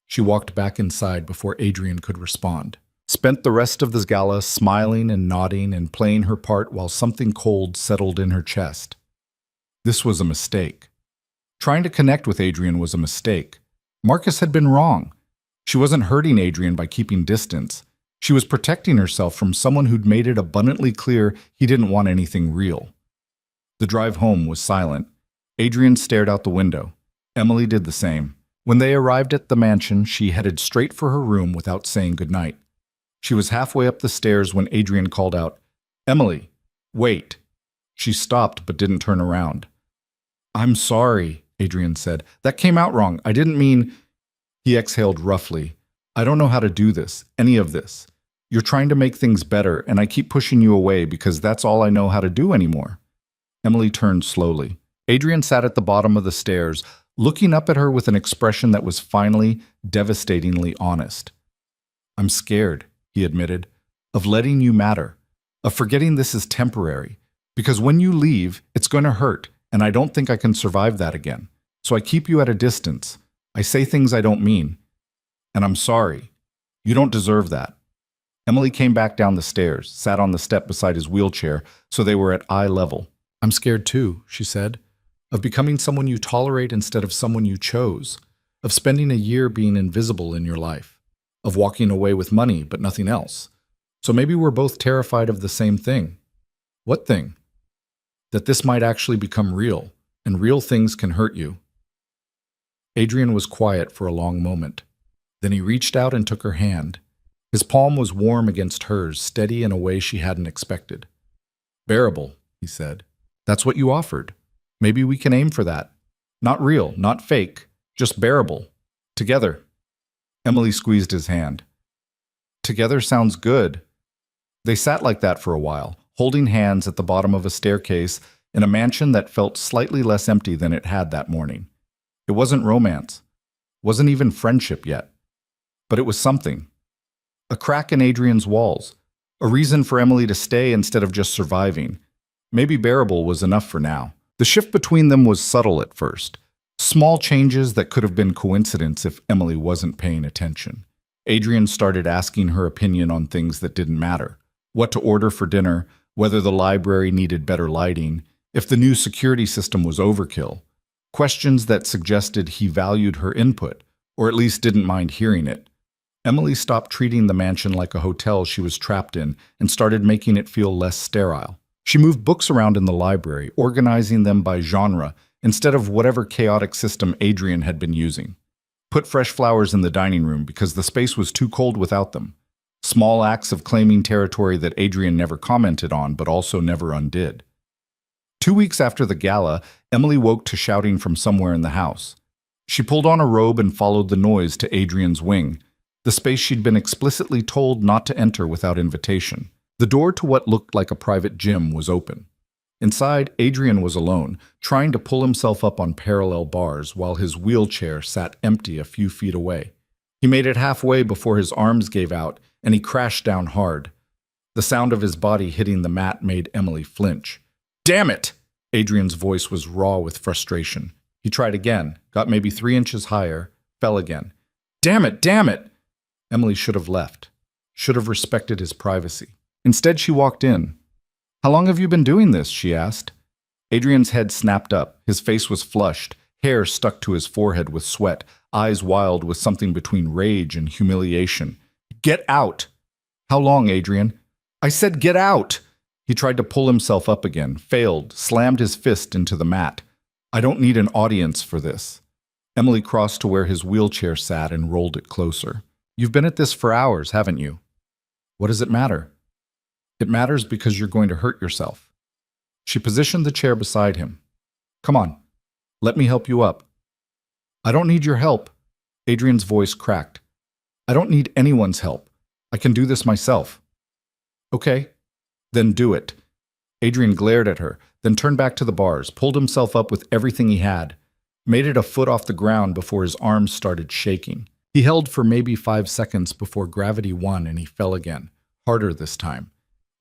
She walked back inside before Adrian could respond. Spent the rest of this gala smiling and nodding and playing her part while something cold settled in her chest. This was a mistake. Trying to connect with Adrian was a mistake. Marcus had been wrong. She wasn't hurting Adrian by keeping distance. She was protecting herself from someone who'd made it abundantly clear he didn't want anything real. The drive home was silent. Adrian stared out the window. Emily did the same. When they arrived at the mansion, she headed straight for her room without saying goodnight. She was halfway up the stairs when Adrian called out, "Emily, wait." She stopped but didn't turn around. "I'm sorry," Adrian said. "That came out wrong. I didn't mean—" He exhaled roughly. "I don't know how to do this, any of this. You're trying to make things better, and I keep pushing you away because that's all I know how to do anymore." Emily turned slowly. Adrian sat at the bottom of the stairs, looking up at her with an expression that was finally devastatingly honest. "I'm scared," he admitted, "of letting you matter, of forgetting this is temporary, because when you leave, it's going to hurt, and I don't think I can survive that again. So I keep you at a distance. I say things I don't mean. And I'm sorry. You don't deserve that." Emily came back down the stairs, sat on the step beside his wheelchair, so they were at eye level. "I'm scared too," she said, "of becoming someone you tolerate instead of someone you chose, of spending a year being invisible in your life, of walking away with money but nothing else. So maybe we're both terrified of the same thing." "What thing?" "That this might actually become real, and real things can hurt you." Adrian was quiet for a long moment. Then he reached out and took her hand. His palm was warm against hers, steady in a way she hadn't expected. "Bearable," he said. "That's what you offered. Maybe we can aim for that. Not real, not fake, just bearable. Together." Emily squeezed his hand. "Together sounds good." They sat like that for a while, holding hands at the bottom of a staircase in a mansion that felt slightly less empty than it had that morning. It wasn't romance. Wasn't even friendship yet. But it was something. A crack in Adrian's walls. A reason for Emily to stay instead of just surviving. Maybe bearable was enough for now. The shift between them was subtle at first. Small changes that could have been coincidence if Emily wasn't paying attention. Adrian started asking her opinion on things that didn't matter. What to order for dinner, whether the library needed better lighting, if the new security system was overkill. Questions that suggested he valued her input, or at least didn't mind hearing it. Emily stopped treating the mansion like a hotel she was trapped in and started making it feel less sterile. She moved books around in the library, organizing them by genre instead of whatever chaotic system Adrian had been using. Put fresh flowers in the dining room because the space was too cold without them. Small acts of claiming territory that Adrian never commented on but also never undid. 2 weeks after the gala, Emily woke to shouting from somewhere in the house. She pulled on a robe and followed the noise to Adrian's wing, the space she'd been explicitly told not to enter without invitation. The door to what looked like a private gym was open. Inside, Adrian was alone, trying to pull himself up on parallel bars while his wheelchair sat empty a few feet away. He made it halfway before his arms gave out, and he crashed down hard. The sound of his body hitting the mat made Emily flinch. "Damn it!" Adrian's voice was raw with frustration. He tried again, got maybe 3 inches higher, fell again. "Damn it, damn it!" Emily should have left, should have respected his privacy. Instead, she walked in. "How long have you been doing this?" she asked. Adrian's head snapped up. His face was flushed, hair stuck to his forehead with sweat, eyes wild with something between rage and humiliation. "Get out!" "How long, Adrian?" "I said get out!" He tried to pull himself up again, failed, slammed his fist into the mat. "I don't need an audience for this." Emily crossed to where his wheelchair sat and rolled it closer. "You've been at this for hours, haven't you?" "What does it matter?" "It matters because you're going to hurt yourself." She positioned the chair beside him. "Come on, let me help you up." "I don't need your help." Adrian's voice cracked. "I don't need anyone's help. I can do this myself." "Okay, then do it." Adrian glared at her, then turned back to the bars, pulled himself up with everything he had, made it a foot off the ground before his arms started shaking. He held for maybe 5 seconds before gravity won and he fell again, harder this time.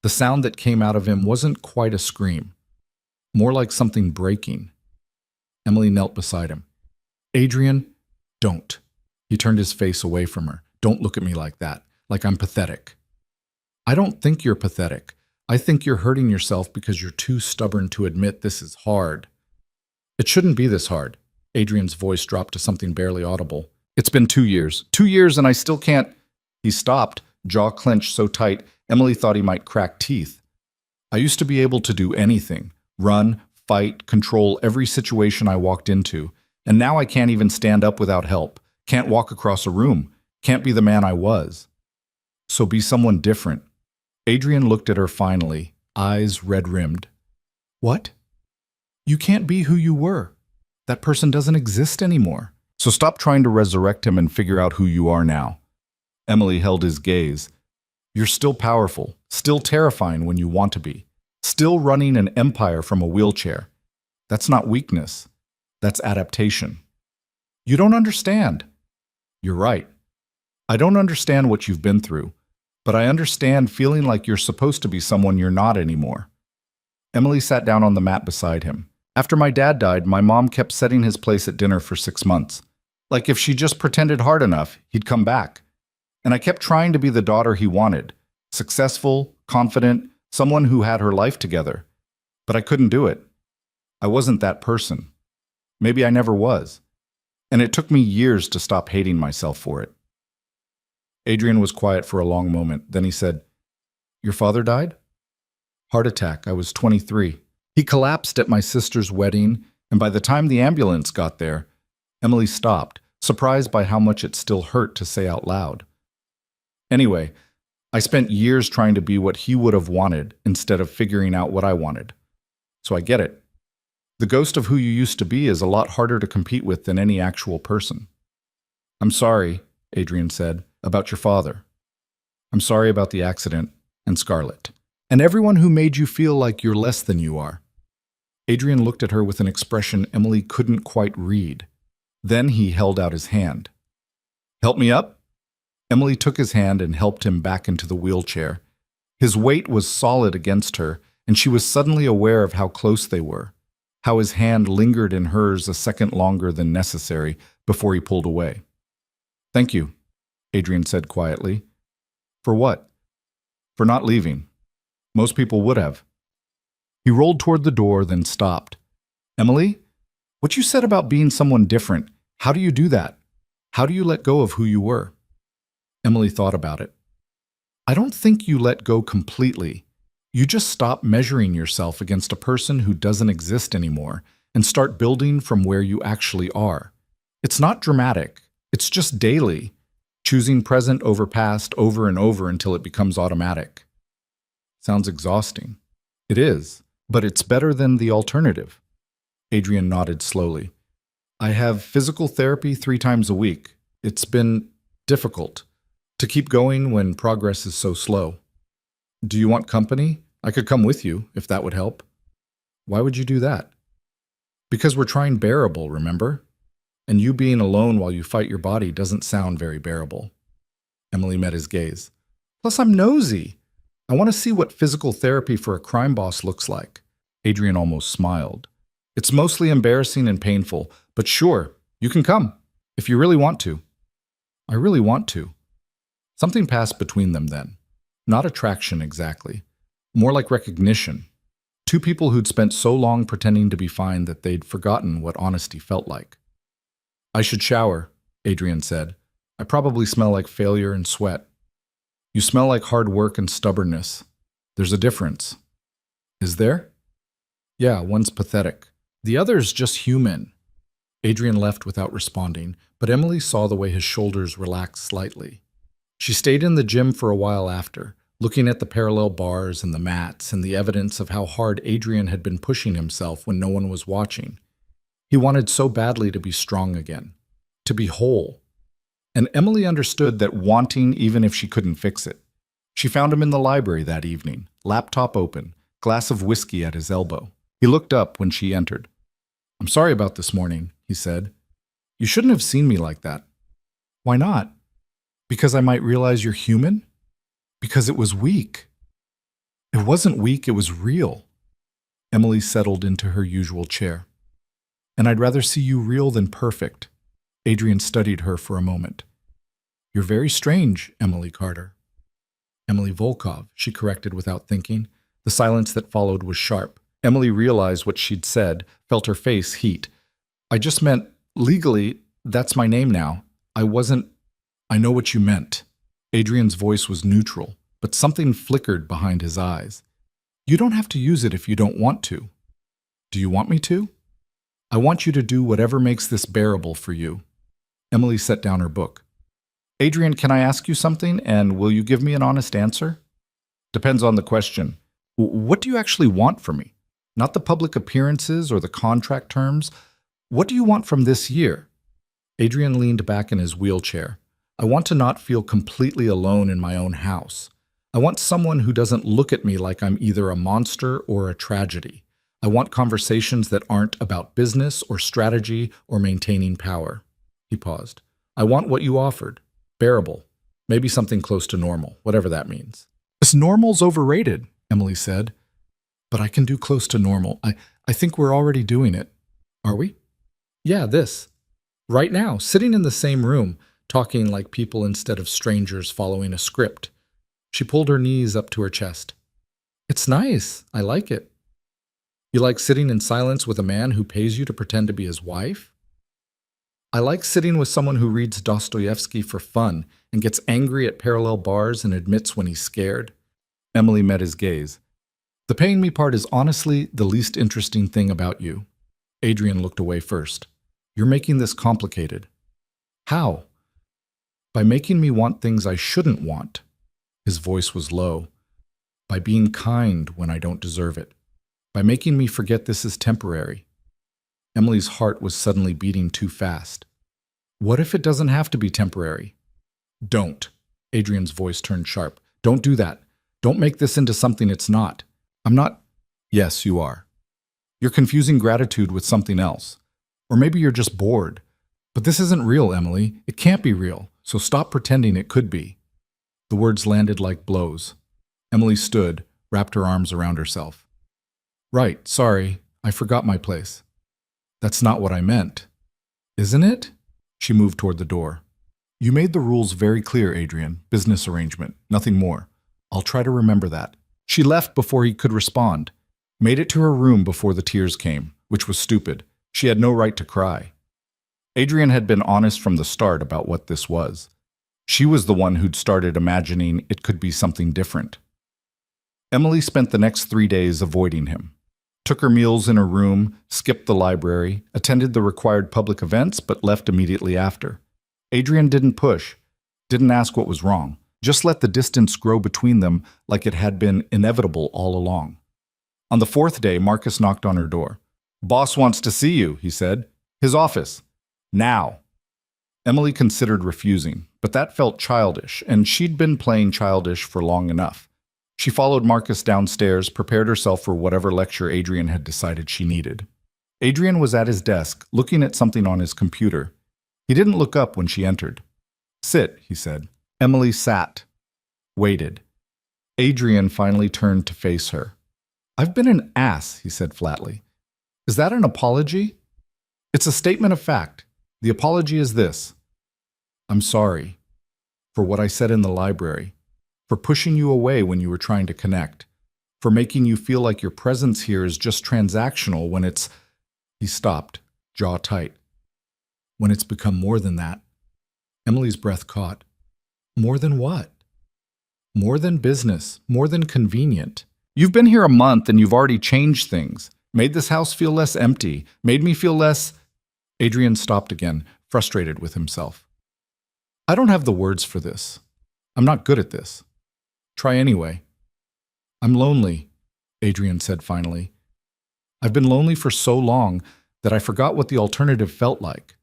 The sound that came out of him wasn't quite a scream, more like something breaking. Emily knelt beside him. "Adrian, don't." He turned his face away from her. "Don't look at me like that, like I'm pathetic." "I don't think you're pathetic. I think you're hurting yourself because you're too stubborn to admit this is hard." "It shouldn't be this hard." Adrian's voice dropped to something barely audible. It's been 2 years. 2 years and I still can't. He stopped, jaw clenched so tight, Emily thought he might crack teeth. I used to be able to do anything. Run, fight, control every situation I walked into. And now I can't even stand up without help. Can't walk across a room. Can't be the man I was. So be someone different. Adrian looked at her finally, eyes red-rimmed. What? You can't be who you were. That person doesn't exist anymore. So stop trying to resurrect him and figure out who you are now. Emily held his gaze. You're still powerful, still terrifying when you want to be, still running an empire from a wheelchair. That's not weakness. That's adaptation. You don't understand. You're right. I don't understand what you've been through, but I understand feeling like you're supposed to be someone you're not anymore. Emily sat down on the mat beside him. After my dad died, my mom kept setting his place at dinner for 6 months. Like if she just pretended hard enough, he'd come back. And I kept trying to be the daughter he wanted. Successful, confident, someone who had her life together. But I couldn't do it. I wasn't that person. Maybe I never was. And it took me years to stop hating myself for it. Adrian was quiet for a long moment. Then he said, Your father died? Heart attack. I was 23. He collapsed at my sister's wedding, and by the time the ambulance got there, Emily stopped, surprised by how much it still hurt to say out loud. Anyway, I spent years trying to be what he would have wanted instead of figuring out what I wanted. So I get it. The ghost of who you used to be is a lot harder to compete with than any actual person. I'm sorry, Adrian said, about your father. I'm sorry about the accident and Scarlett, and everyone who made you feel like you're less than you are. Adrian looked at her with an expression Emily couldn't quite read. Then he held out his hand. Help me up? Emily took his hand and helped him back into the wheelchair. His weight was solid against her, and she was suddenly aware of how close they were, how his hand lingered in hers a second longer than necessary before he pulled away. Thank you, Adrian said quietly. For what? For not leaving. Most people would have. He rolled toward the door, then stopped. Emily, what you said about being someone different, how do you do that? How do you let go of who you were? Emily thought about it. I don't think you let go completely. You just stop measuring yourself against a person who doesn't exist anymore and start building from where you actually are. It's not dramatic. It's just daily, choosing present over past over and over until it becomes automatic. Sounds exhausting. It is, but it's better than the alternative. Adrian nodded slowly. I have physical therapy 3 times a week. It's been difficult to keep going when progress is so slow. Do you want company? I could come with you, if that would help. Why would you do that? Because we're trying bearable, remember? And you being alone while you fight your body doesn't sound very bearable. Emily met his gaze. Plus, I'm nosy. I want to see what physical therapy for a crime boss looks like. Adrian almost smiled. It's mostly embarrassing and painful, but sure, you can come, if you really want to. I really want to. Something passed between them then. Not attraction exactly. More like recognition. 2 people who'd spent so long pretending to be fine that they'd forgotten what honesty felt like. I should shower, Adrian said. I probably smell like failure and sweat. You smell like hard work and stubbornness. There's a difference. Is there? Yeah, one's pathetic. The other's just human. Adrian left without responding, but Emily saw the way his shoulders relaxed slightly. She stayed in the gym for a while after, looking at the parallel bars and the mats and the evidence of how hard Adrian had been pushing himself when no one was watching. He wanted so badly to be strong again, to be whole. And Emily understood that wanting even if she couldn't fix it. She found him in the library that evening, laptop open, glass of whiskey at his elbow. He looked up when she entered. I'm sorry about this morning, he said. You shouldn't have seen me like that. Why not? Because I might realize you're human? Because it was weak. It wasn't weak, it was real. Emily settled into her usual chair. And I'd rather see you real than perfect. Adrian studied her for a moment. You're very strange, Emily Carter. Emily Volkov, she corrected without thinking. The silence that followed was sharp. Emily realized what she'd said, felt her face heat. I just meant Legally, that's my name now. I wasn't. I know what you meant. Adrian's voice was neutral, but something flickered behind his eyes. You don't have to use it if you don't want to. Do you want me to? I want you to do whatever makes this bearable for you. Emily set down her book. Adrian, can I ask you something, and will you give me an honest answer? Depends on the question. What do you actually want from me? Not the public appearances or the contract terms. What do you want from this year? Adrian leaned back in his wheelchair. I want to not feel completely alone in my own house. I want someone who doesn't look at me like I'm either a monster or a tragedy. I want conversations that aren't about business or strategy or maintaining power. He paused. I want what you offered. Bearable. Maybe something close to normal, whatever that means. This normal's overrated, Emily said. But I can do close to normal. I think we're already doing it. Are we? Yeah, this. Right now, sitting in the same room, talking like people instead of strangers following a script. She pulled her knees up to her chest. It's nice. I like it. You like sitting in silence with a man who pays you to pretend to be his wife? I like sitting with someone who reads Dostoevsky for fun and gets angry at parallel bars and admits when he's scared. Emily met his gaze. The paying me part is honestly the least interesting thing about you. Adrian looked away first. You're making this complicated. How? By making me want things I shouldn't want. His voice was low. By being kind when I don't deserve it. By making me forget this is temporary. Emily's heart was suddenly beating too fast. What if it doesn't have to be temporary? Don't. Adrian's voice turned sharp. Don't do that. Don't make this into something it's not. I'm not. Yes, you are. You're confusing gratitude with something else. Or maybe you're just bored. But this isn't real, Emily. It can't be real, so stop pretending it could be. The words landed like blows. Emily stood, wrapped her arms around herself. Right, sorry, I forgot my place. That's not what I meant. Isn't it? She moved toward the door. You made the rules very clear, Adrian. Business arrangement, nothing more. I'll try to remember that. She left before he could respond. Made it to her room before the tears came, which was stupid. She had no right to cry. Adrian had been honest from the start about what this was. She was the one who'd started imagining it could be something different. Emily spent the next 3 days avoiding him. Took her meals in her room, skipped the library, attended the required public events, but left immediately after. Adrian didn't push, didn't ask what was wrong, just let the distance grow between them like it had been inevitable all along. On the 4th day, Marcus knocked on her door. Boss wants to see you, he said. His office. Now. Emily considered refusing, but that felt childish, and she'd been playing childish for long enough. She followed Marcus downstairs, prepared herself for whatever lecture Adrian had decided she needed. Adrian was at his desk, looking at something on his computer. He didn't look up when she entered. Sit, he said. Emily sat. Waited. Adrian finally turned to face her. I've been an ass, he said flatly. Is that an apology? It's a statement of fact. The apology is this. I'm sorry for what I said in the library, for pushing you away when you were trying to connect, for making you feel like your presence here is just transactional when it's... He stopped, jaw tight. When it's become more than that. Emily's breath caught. More than what? More than business, more than convenient. You've been here a month and you've already changed things, made this house feel less empty, made me feel less... Adrian stopped again, frustrated with himself. I don't have the words for this. I'm not good at this. Try anyway. I'm lonely, Adrian said finally. I've been lonely for so long that I forgot what the alternative felt like.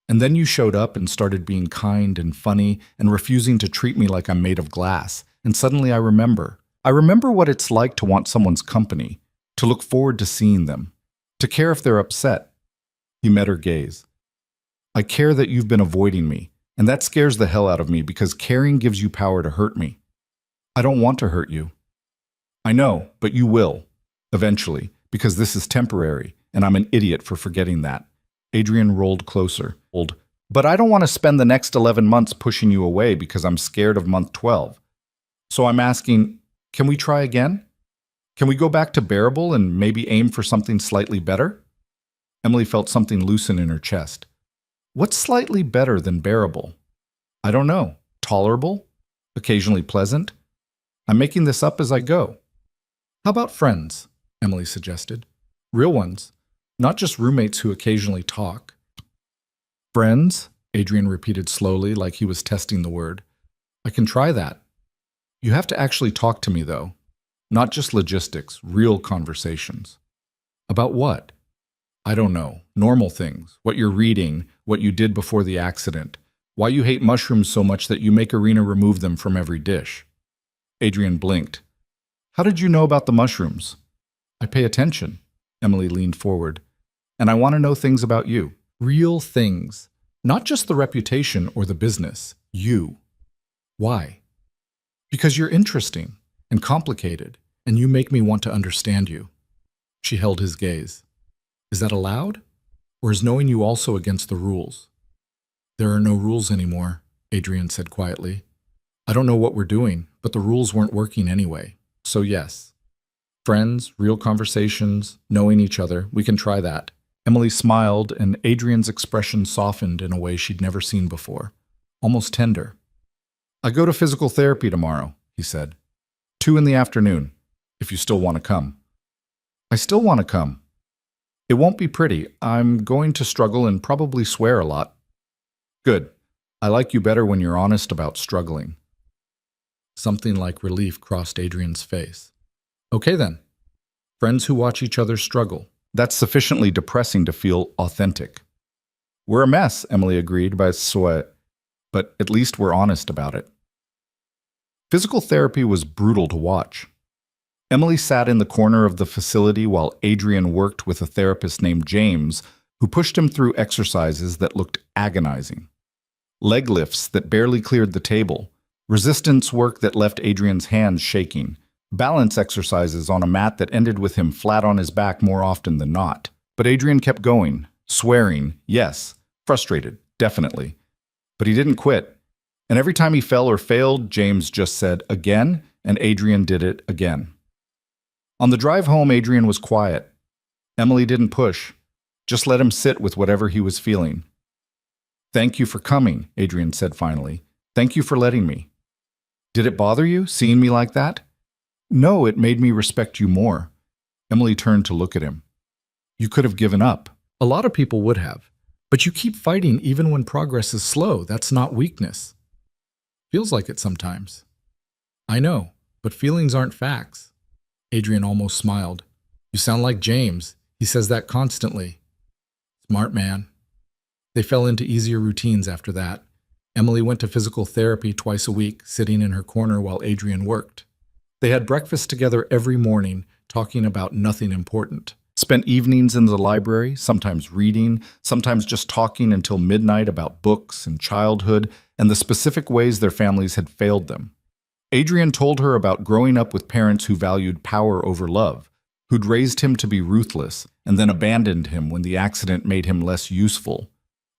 And then you showed up and started being kind and funny and refusing to treat me like I'm made of glass. And suddenly I remember. I remember what it's like to want someone's company, to look forward to seeing them, to care if they're upset. He met her gaze. I care that you've been avoiding me, and that scares the hell out of me because caring gives you power to hurt me. I don't want to hurt you. I know, but you will, eventually, because this is temporary, and I'm an idiot for forgetting that. Adrian rolled closer. But I don't want to spend the next 11 months pushing you away because I'm scared of month 12. So I'm asking, can we try again? Can we go back to bearable and maybe aim for something slightly better? Emily felt something loosen in her chest. What's slightly better than bearable? I don't know. Tolerable? Occasionally pleasant? I'm making this up as I go. How about friends? Emily suggested. Real ones, not just roommates who occasionally talk. Friends? Adrian repeated slowly, like he was testing the word. I can try that. You have to actually talk to me, though. Not just logistics, real conversations. About what? I don't know. Normal things. What you're reading, what you did before the accident, why you hate mushrooms so much that you make Irina remove them from every dish. Adrian blinked. How did you know about the mushrooms? I pay attention. Emily leaned forward. And I want to know things about you. Real things. Not just the reputation or the business. You. Why? Because you're interesting and complicated, and you make me want to understand you. She held his gaze. Is that allowed? Or is knowing you also against the rules? There are no rules anymore, Adrian said quietly. I don't know what we're doing, but the rules weren't working anyway. So yes. Friends, real conversations, knowing each other, we can try that. Emily smiled, and Adrian's expression softened in a way she'd never seen before, almost tender. I go to physical therapy tomorrow, he said. 2 p.m, if you still want to come. I still want to come. It won't be pretty. I'm going to struggle and probably swear a lot. Good. I like you better when you're honest about struggling. Something like relief crossed Adrian's face. Okay then. Friends who watch each other struggle. That's sufficiently depressing to feel authentic. We're a mess, Emily agreed by sweat, but at least we're honest about it. Physical therapy was brutal to watch. Emily sat in the corner of the facility while Adrian worked with a therapist named James, who pushed him through exercises that looked agonizing. Leg lifts that barely cleared the table, resistance work that left Adrian's hands shaking, balance exercises on a mat that ended with him flat on his back more often than not. But Adrian kept going, swearing, yes, frustrated, definitely. But he didn't quit. And every time he fell or failed, James just said, again, and Adrian did it again. On the drive home, Adrian was quiet. Emily didn't push, just let him sit with whatever he was feeling. Thank you for coming, Adrian said finally. Thank you for letting me. Did it bother you, seeing me like that? No, it made me respect you more. Emily turned to look at him. You could have given up. A lot of people would have. But you keep fighting even when progress is slow. That's not weakness. Feels like it sometimes. I know, but feelings aren't facts. Adrian almost smiled. You sound like James. He says that constantly. Smart man. They fell into easier routines after that. Emily went to physical therapy twice a week, sitting in her corner while Adrian worked. They had breakfast together every morning, talking about nothing important. Spent evenings in the library, sometimes reading, sometimes just talking until midnight about books and childhood and the specific ways their families had failed them. Adrian told her about growing up with parents who valued power over love, who'd raised him to be ruthless and then abandoned him when the accident made him less useful.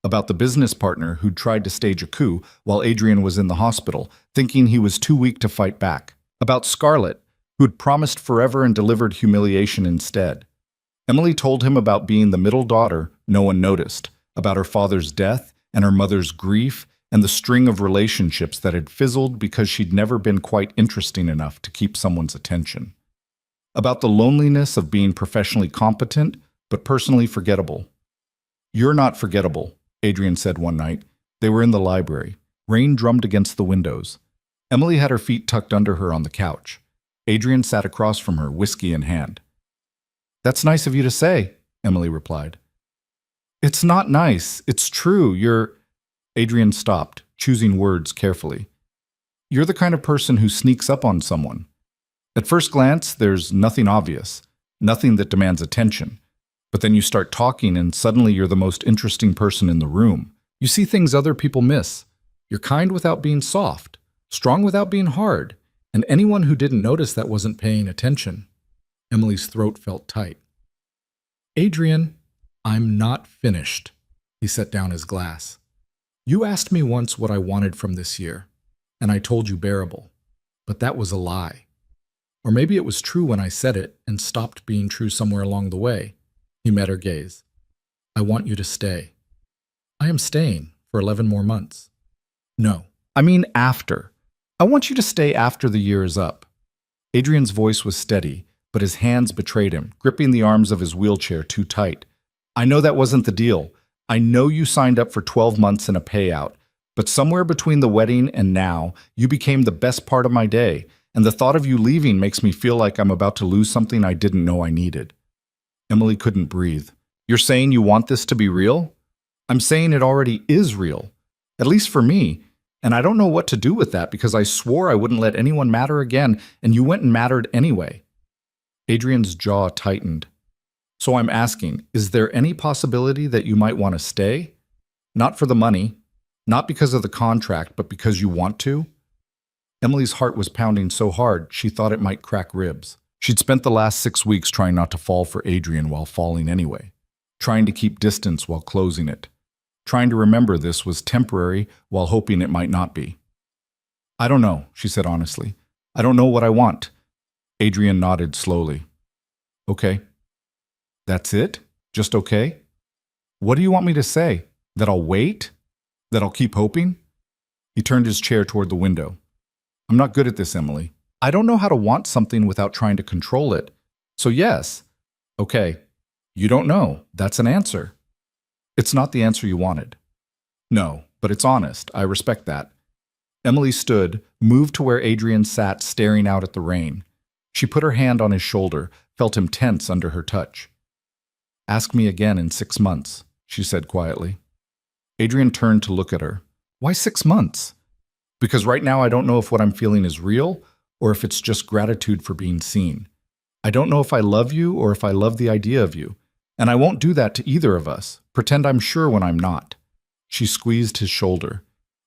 About the business partner who'd tried to stage a coup while Adrian was in the hospital, thinking he was too weak to fight back. About Scarlett, who'd promised forever and delivered humiliation instead. Emily told him about being the middle daughter no one noticed, about her father's death and her mother's grief and the string of relationships that had fizzled because she'd never been quite interesting enough to keep someone's attention. About the loneliness of being professionally competent but personally forgettable. You're not forgettable, Adrian said one night. They were in the library. Rain drummed against the windows. Emily had her feet tucked under her on the couch. Adrian sat across from her, whiskey in hand. That's nice of you to say, Emily replied. It's not nice. It's true. Adrian stopped, choosing words carefully. You're the kind of person who sneaks up on someone. At first glance, there's nothing obvious, nothing that demands attention. But then you start talking and suddenly you're the most interesting person in the room. You see things other people miss. You're kind without being soft, strong without being hard, and anyone who didn't notice that wasn't paying attention. Emily's throat felt tight. Adrian, I'm not finished. He set down his glass. You asked me once what I wanted from this year, and I told you bearable. But that was a lie. Or maybe it was true when I said it and stopped being true somewhere along the way. He met her gaze. I want you to stay. I am staying for 11 more months. No. I mean after. I want you to stay after the year is up. Adrian's voice was steady, but his hands betrayed him, gripping the arms of his wheelchair too tight. I know that wasn't the deal. I know you signed up for 12 months and a payout, but somewhere between the wedding and now, you became the best part of my day, and the thought of you leaving makes me feel like I'm about to lose something I didn't know I needed. Emily couldn't breathe. You're saying you want this to be real? I'm saying it already is real, at least for me, and I don't know what to do with that because I swore I wouldn't let anyone matter again, and you went and mattered anyway. Adrian's jaw tightened. So I'm asking, is there any possibility that you might want to stay? Not for the money, not because of the contract, but because you want to? Emily's heart was pounding so hard she thought it might crack ribs. She'd spent the last 6 weeks trying not to fall for Adrian while falling anyway, trying to keep distance while closing it, trying to remember this was temporary while hoping it might not be. I don't know, she said honestly. I don't know what I want. Adrian nodded slowly. Okay. That's it? Just okay? What do you want me to say? That I'll wait? That I'll keep hoping? He turned his chair toward the window. I'm not good at this, Emily. I don't know how to want something without trying to control it. So yes. Okay. You don't know. That's an answer. It's not the answer you wanted. No, but it's honest. I respect that. Emily stood, moved to where Adrian sat staring out at the rain. She put her hand on his shoulder, felt him tense under her touch. Ask me again in 6 months, she said quietly. Adrian turned to look at her. Why 6 months? Because right now I don't know if what I'm feeling is real or if it's just gratitude for being seen. I don't know if I love you or if I love the idea of you. And I won't do that to either of us. Pretend I'm sure when I'm not. She squeezed his shoulder.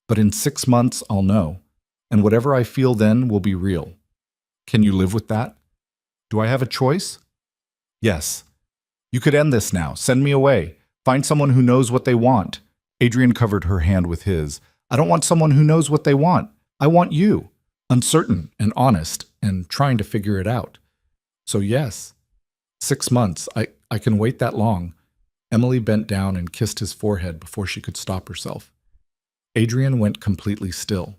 But in 6 months, I'll know. And whatever I feel then will be real. Can you live with that? Do I have a choice? Yes. You could end this now. Send me away. Find someone who knows what they want. Adrian covered her hand with his. I don't want someone who knows what they want. I want you. Uncertain and honest and trying to figure it out. So yes. 6 months. I can wait that long. Emily bent down and kissed his forehead before she could stop herself. Adrian went completely still.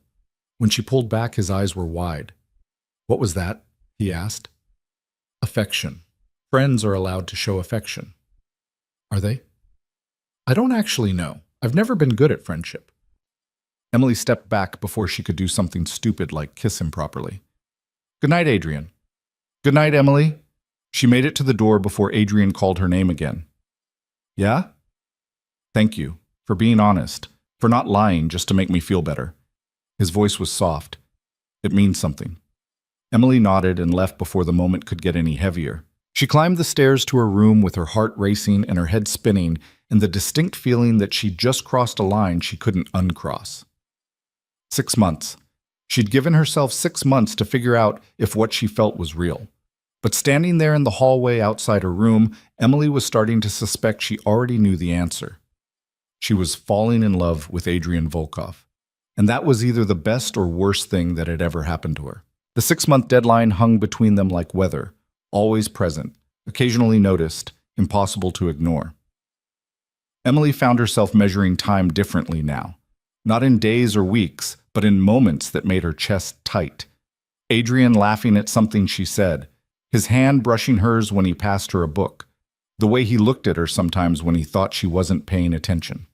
When she pulled back, his eyes were wide. What was that? He asked. Affection. Friends are allowed to show affection. Are they? I don't actually know. I've never been good at friendship. Emily stepped back before she could do something stupid like kiss him properly. Good night, Adrian. Good night, Emily. She made it to the door before Adrian called her name again. Yeah? Thank you for being honest, for not lying just to make me feel better. His voice was soft. It means something. Emily nodded and left before the moment could get any heavier. She climbed the stairs to her room with her heart racing and her head spinning and the distinct feeling that she'd just crossed a line she couldn't uncross. 6 months. She'd given herself 6 months to figure out if what she felt was real. But standing there in the hallway outside her room, Emily was starting to suspect she already knew the answer. She was falling in love with Adrian Volkov. And that was either the best or worst thing that had ever happened to her. The 6-month deadline hung between them like weather, always present, occasionally noticed, impossible to ignore. Emily found herself measuring time differently now. Not in days or weeks, but in moments that made her chest tight. Adrian laughing at something she said, his hand brushing hers when he passed her a book, the way he looked at her sometimes when he thought she wasn't paying attention.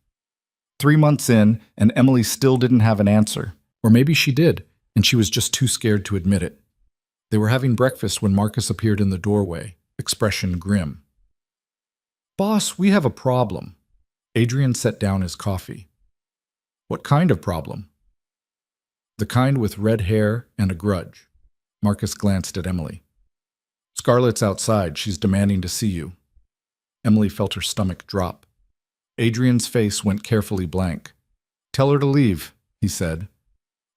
3 months in, and Emily still didn't have an answer. Or maybe she did, and she was just too scared to admit it. They were having breakfast when Marcus appeared in the doorway, expression grim. Boss, we have a problem. Adrian set down his coffee. What kind of problem? The kind with red hair and a grudge. Marcus glanced at Emily. Scarlett's outside. She's demanding to see you. Emily felt her stomach drop. Adrian's face went carefully blank. Tell her to leave, he said.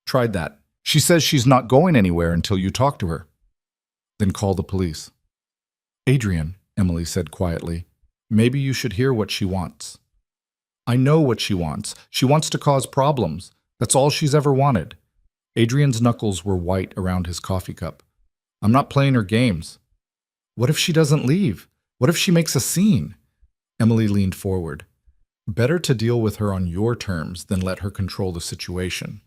Tried that. She says she's not going anywhere until you talk to her. Then call the police. Adrian, Emily said quietly, maybe you should hear what she wants. I know what she wants. She wants to cause problems. That's all she's ever wanted. Adrian's knuckles were white around his coffee cup. I'm not playing her games. What if she doesn't leave? What if she makes a scene? Emily leaned forward. Better to deal with her on your terms than let her control the situation.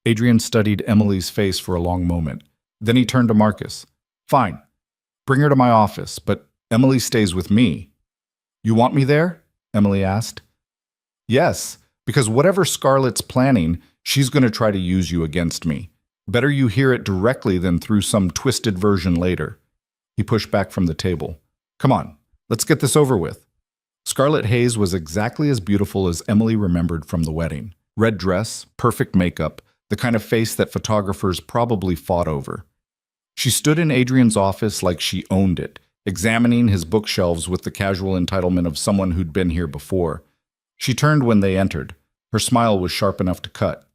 Adrian studied Emily's face for a long moment. Then he turned to Marcus. Fine. Bring her to my office, but Emily stays with me. You want me there? Emily asked. Yes, because whatever Scarlett's planning, she's going to try to use you against me. Better you hear it directly than through some twisted version later. He pushed back from the table. Come on, let's get this over with. Scarlett Hayes was exactly as beautiful as Emily remembered from the wedding. Red dress, perfect makeup, the kind of face that photographers probably fought over. She stood in Adrian's office like she owned it, examining his bookshelves with the casual entitlement of someone who'd been here before. She turned when they entered. Her smile was sharp enough to cut.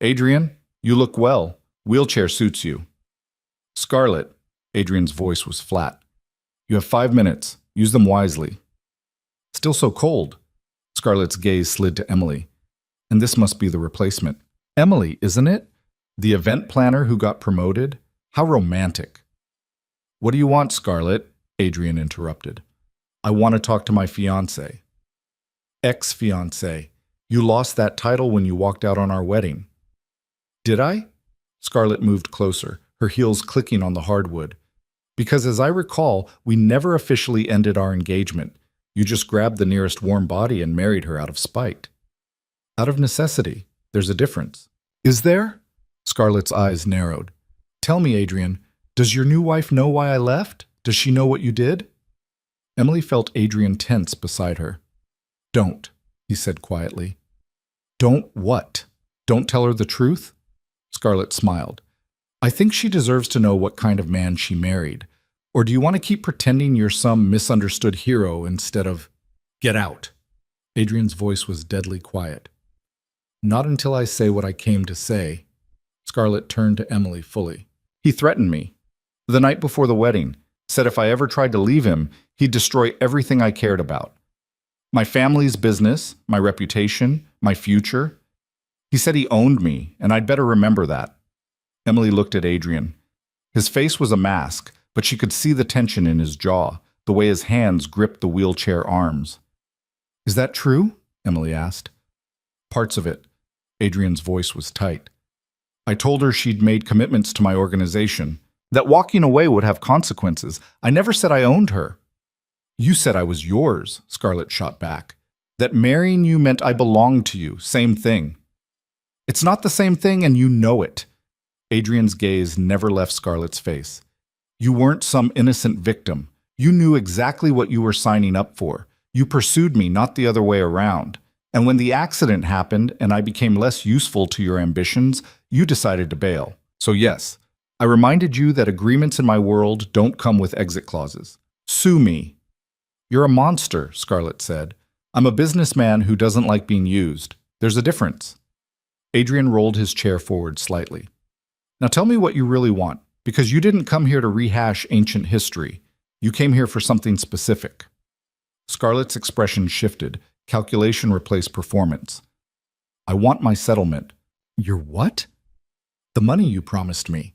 Adrian, you look well. Wheelchair suits you. Scarlett, Adrian's voice was flat. You have 5 minutes. Use them wisely. Still so cold. Scarlett's gaze slid to Emily. And this must be the replacement. Emily, isn't it? The event planner who got promoted? How romantic. What do you want, Scarlett? Adrian interrupted. I want to talk to my fiancé. Ex-fiancé. You lost that title when you walked out on our wedding. Did I? Scarlett moved closer, her heels clicking on the hardwood. Because as I recall, we never officially ended our engagement. You just grabbed the nearest warm body and married her out of spite. Out of necessity. There's a difference. Is there? Scarlett's eyes narrowed. Tell me, Adrian, does your new wife know why I left? Does she know what you did? Emily felt Adrian tense beside her. Don't, he said quietly. Don't what? Don't tell her the truth? Scarlett smiled. I think she deserves to know what kind of man she married. Or do you want to keep pretending you're some misunderstood hero instead of... Get out. Adrian's voice was deadly quiet. Not until I say what I came to say. Scarlett turned to Emily fully. He threatened me. The night before the wedding, said if I ever tried to leave him, he'd destroy everything I cared about. My family's business, my reputation, my future. He said he owned me, and I'd better remember that. Emily looked at Adrian. His face was a mask, but she could see the tension in his jaw, the way his hands gripped the wheelchair arms. Is that true? Emily asked. Parts of it. Adrian's voice was tight. I told her she'd made commitments to my organization, that walking away would have consequences. I never said I owned her. You said I was yours, Scarlett shot back. That marrying you meant I belonged to you. Same thing. It's not the same thing, and you know it. Adrian's gaze never left Scarlett's face. You weren't some innocent victim. You knew exactly what you were signing up for. You pursued me, not the other way around. And when the accident happened and I became less useful to your ambitions, you decided to bail. So yes, I reminded you that agreements in my world don't come with exit clauses. Sue me. You're a monster, Scarlett said. I'm a businessman who doesn't like being used. There's a difference. Adrian rolled his chair forward slightly. Now tell me what you really want, because you didn't come here to rehash ancient history. You came here for something specific. Scarlett's expression shifted. Calculation replaced performance. I want my settlement. Your what? The money you promised me.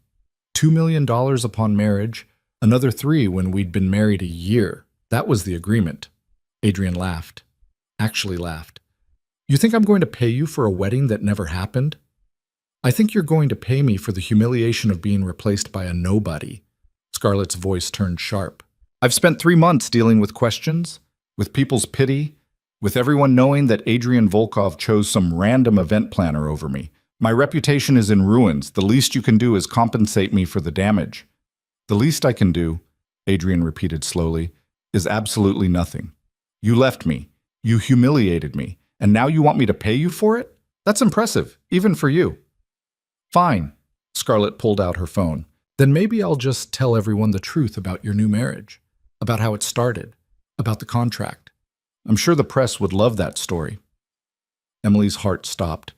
$2 million upon marriage, another $3 million when we'd been married a year. That was the agreement. Adrian laughed. Actually laughed. You think I'm going to pay you for a wedding that never happened? I think you're going to pay me for the humiliation of being replaced by a nobody. Scarlett's voice turned sharp. I've spent 3 months dealing with questions, with people's pity, with everyone knowing that Adrian Volkov chose some random event planner over me. My reputation is in ruins. The least you can do is compensate me for the damage. The least I can do, Adrian repeated slowly, is absolutely nothing. You left me. You humiliated me. And now you want me to pay you for it? That's impressive, even for you. Fine. Scarlett pulled out her phone. Then maybe I'll just tell everyone the truth about your new marriage, about how it started, about the contract. I'm sure the press would love that story. Emily's heart stopped.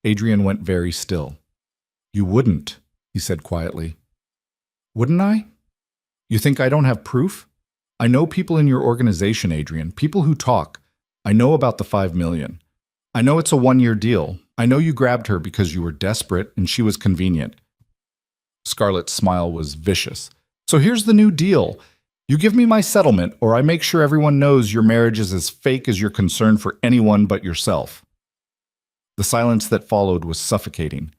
Adrian went very still. You wouldn't, he said quietly. Wouldn't I? You think I don't have proof? I know people in your organization, Adrian, people who talk. I know about the $5 million. I know it's a 1-year deal. I know you grabbed her because you were desperate and she was convenient. Scarlett's smile was vicious. So here's the new deal. You give me my settlement, or I make sure everyone knows your marriage is as fake as your concern for anyone but yourself." The silence that followed was suffocating.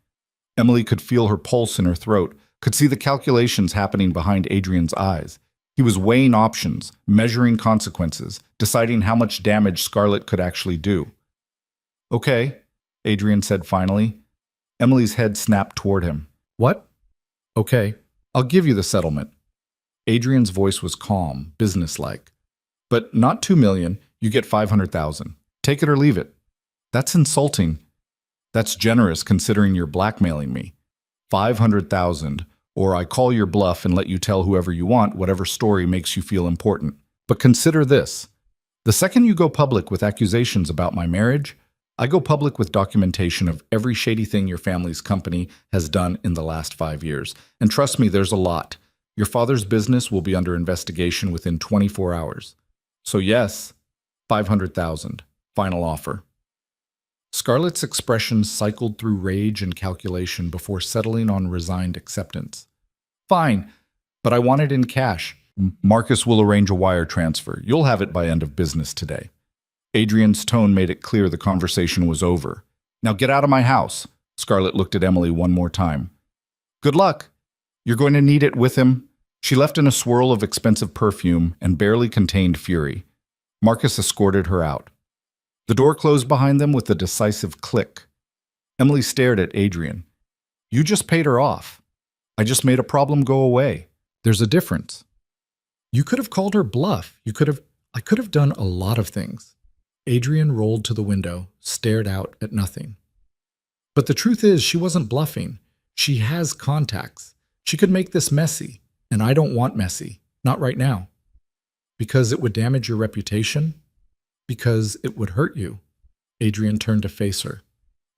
Emily could feel her pulse in her throat, could see the calculations happening behind Adrian's eyes. He was weighing options, measuring consequences, deciding how much damage Scarlett could actually do. "Okay," Adrian said finally. Emily's head snapped toward him. "What?" "Okay, I'll give you the settlement." Adrian's voice was calm, businesslike. "But not 2 million, you get 500,000. Take it or leave it." "That's insulting." "That's generous considering you're blackmailing me. 500,000, or I call your bluff and let you tell whoever you want whatever story makes you feel important. But consider this. The second you go public with accusations about my marriage, I go public with documentation of every shady thing your family's company has done in the last 5 years. And trust me, there's a lot. Your father's business will be under investigation within 24 hours. So yes, 500,000. Final offer." Scarlett's expression cycled through rage and calculation before settling on resigned acceptance. "Fine, but I want it in cash. Marcus will arrange a wire transfer. You'll have it by end of business today." Adrian's tone made it clear the conversation was over. "Now get out of my house." Scarlett looked at Emily one more time. "Good luck. You're going to need it with him." She left in a swirl of expensive perfume and barely contained fury. Marcus escorted her out. The door closed behind them with a decisive click. Emily stared at Adrian. "You just paid her off. I just made a problem go away. There's a difference." "You could have called her bluff. I could have done a lot of things." Adrian rolled to the window, stared out at nothing. "But the truth is, she wasn't bluffing. She has contacts. She could make this messy, and I don't want messy. Not right now. Because it would damage your reputation? Because it would hurt you." Adrian turned to face her.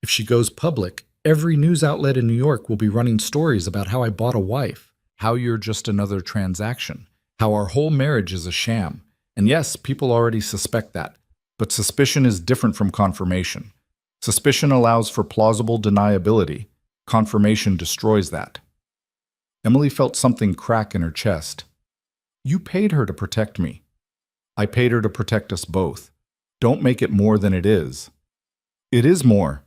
"If she goes public, every news outlet in New York will be running stories about how I bought a wife, how you're just another transaction, how our whole marriage is a sham. And yes, people already suspect that. But suspicion is different from confirmation. Suspicion allows for plausible deniability. Confirmation destroys that." Emily felt something crack in her chest. "You paid her to protect me. I paid her to protect us both. Don't make it more than it is." "It is more.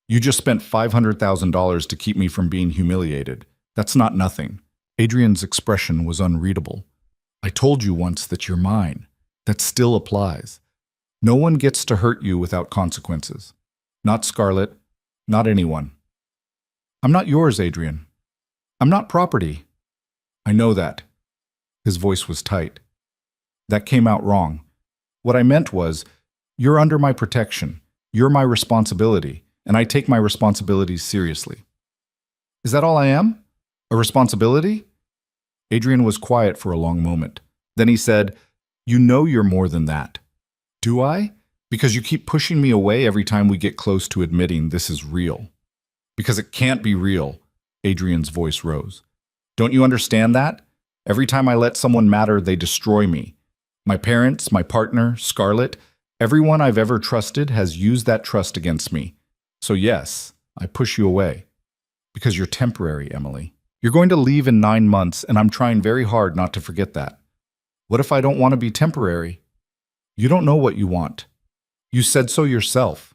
You just spent $500,000 to keep me from being humiliated. That's not nothing." Adrian's expression was unreadable. "I told you once that you're mine. That still applies. No one gets to hurt you without consequences. Not Scarlett, not anyone." "I'm not yours, Adrian. I'm not property." "I know that." His voice was tight. "That came out wrong. What I meant was, you're under my protection. You're my responsibility, and I take my responsibilities seriously." "Is that all I am? A responsibility?" Adrian was quiet for a long moment. Then he said, "You know you're more than that." "Do I? Because you keep pushing me away every time we get close to admitting this is real." "Because it can't be real." Adrian's voice rose. "Don't you understand that? Every time I let someone matter, they destroy me. My parents, my partner, Scarlett, everyone I've ever trusted has used that trust against me. So yes, I push you away. Because you're temporary, Emily. You're going to leave in 9 months, and I'm trying very hard not to forget that. What if I don't want to be temporary? You don't know what you want. You said so yourself."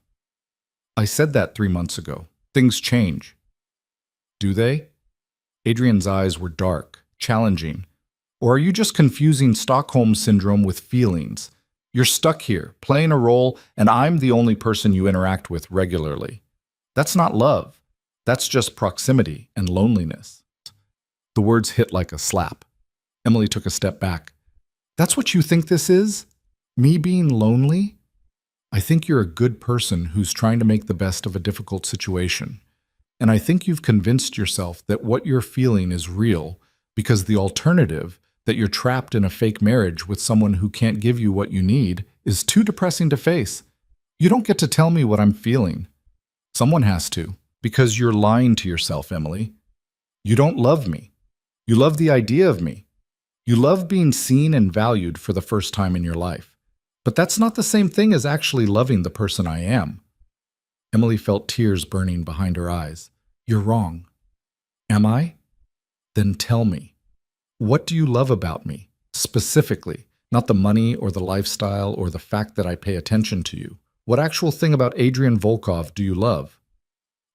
"I said that 3 months ago. Things change." "Do they?" Adrian's eyes were dark, challenging. "Or are you just confusing Stockholm Syndrome with feelings? You're stuck here, playing a role, and I'm the only person you interact with regularly. That's not love. That's just proximity and loneliness." The words hit like a slap. Emily took a step back. "That's what you think this is? Me being lonely?" "I think you're a good person who's trying to make the best of a difficult situation. And I think you've convinced yourself that what you're feeling is real because the alternative, that you're trapped in a fake marriage with someone who can't give you what you need, is too depressing to face. You don't get to tell me what I'm feeling. Someone has to, because you're lying to yourself, Emily. You don't love me. You love the idea of me. You love being seen and valued for the first time in your life. But that's not the same thing as actually loving the person I am." Emily felt tears burning behind her eyes. "You're wrong." "Am I? Then tell me. What do you love about me? Specifically, not the money or the lifestyle or the fact that I pay attention to you. What actual thing about Adrian Volkov do you love?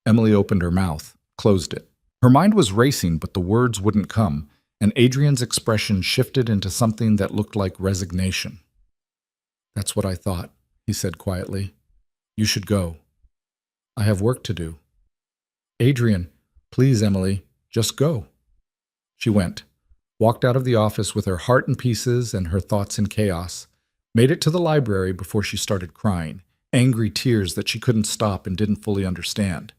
Emily opened her mouth, closed it. Her mind was racing, but the words wouldn't come, and Adrian's expression shifted into something that looked like resignation. That's what I thought, he said quietly. You should go. I have work to do. Adrian, please, Emily, just go. She went, walked out of the office with her heart in pieces and her thoughts in chaos, made it to the library before she started crying, angry tears that she couldn't stop and didn't fully understand.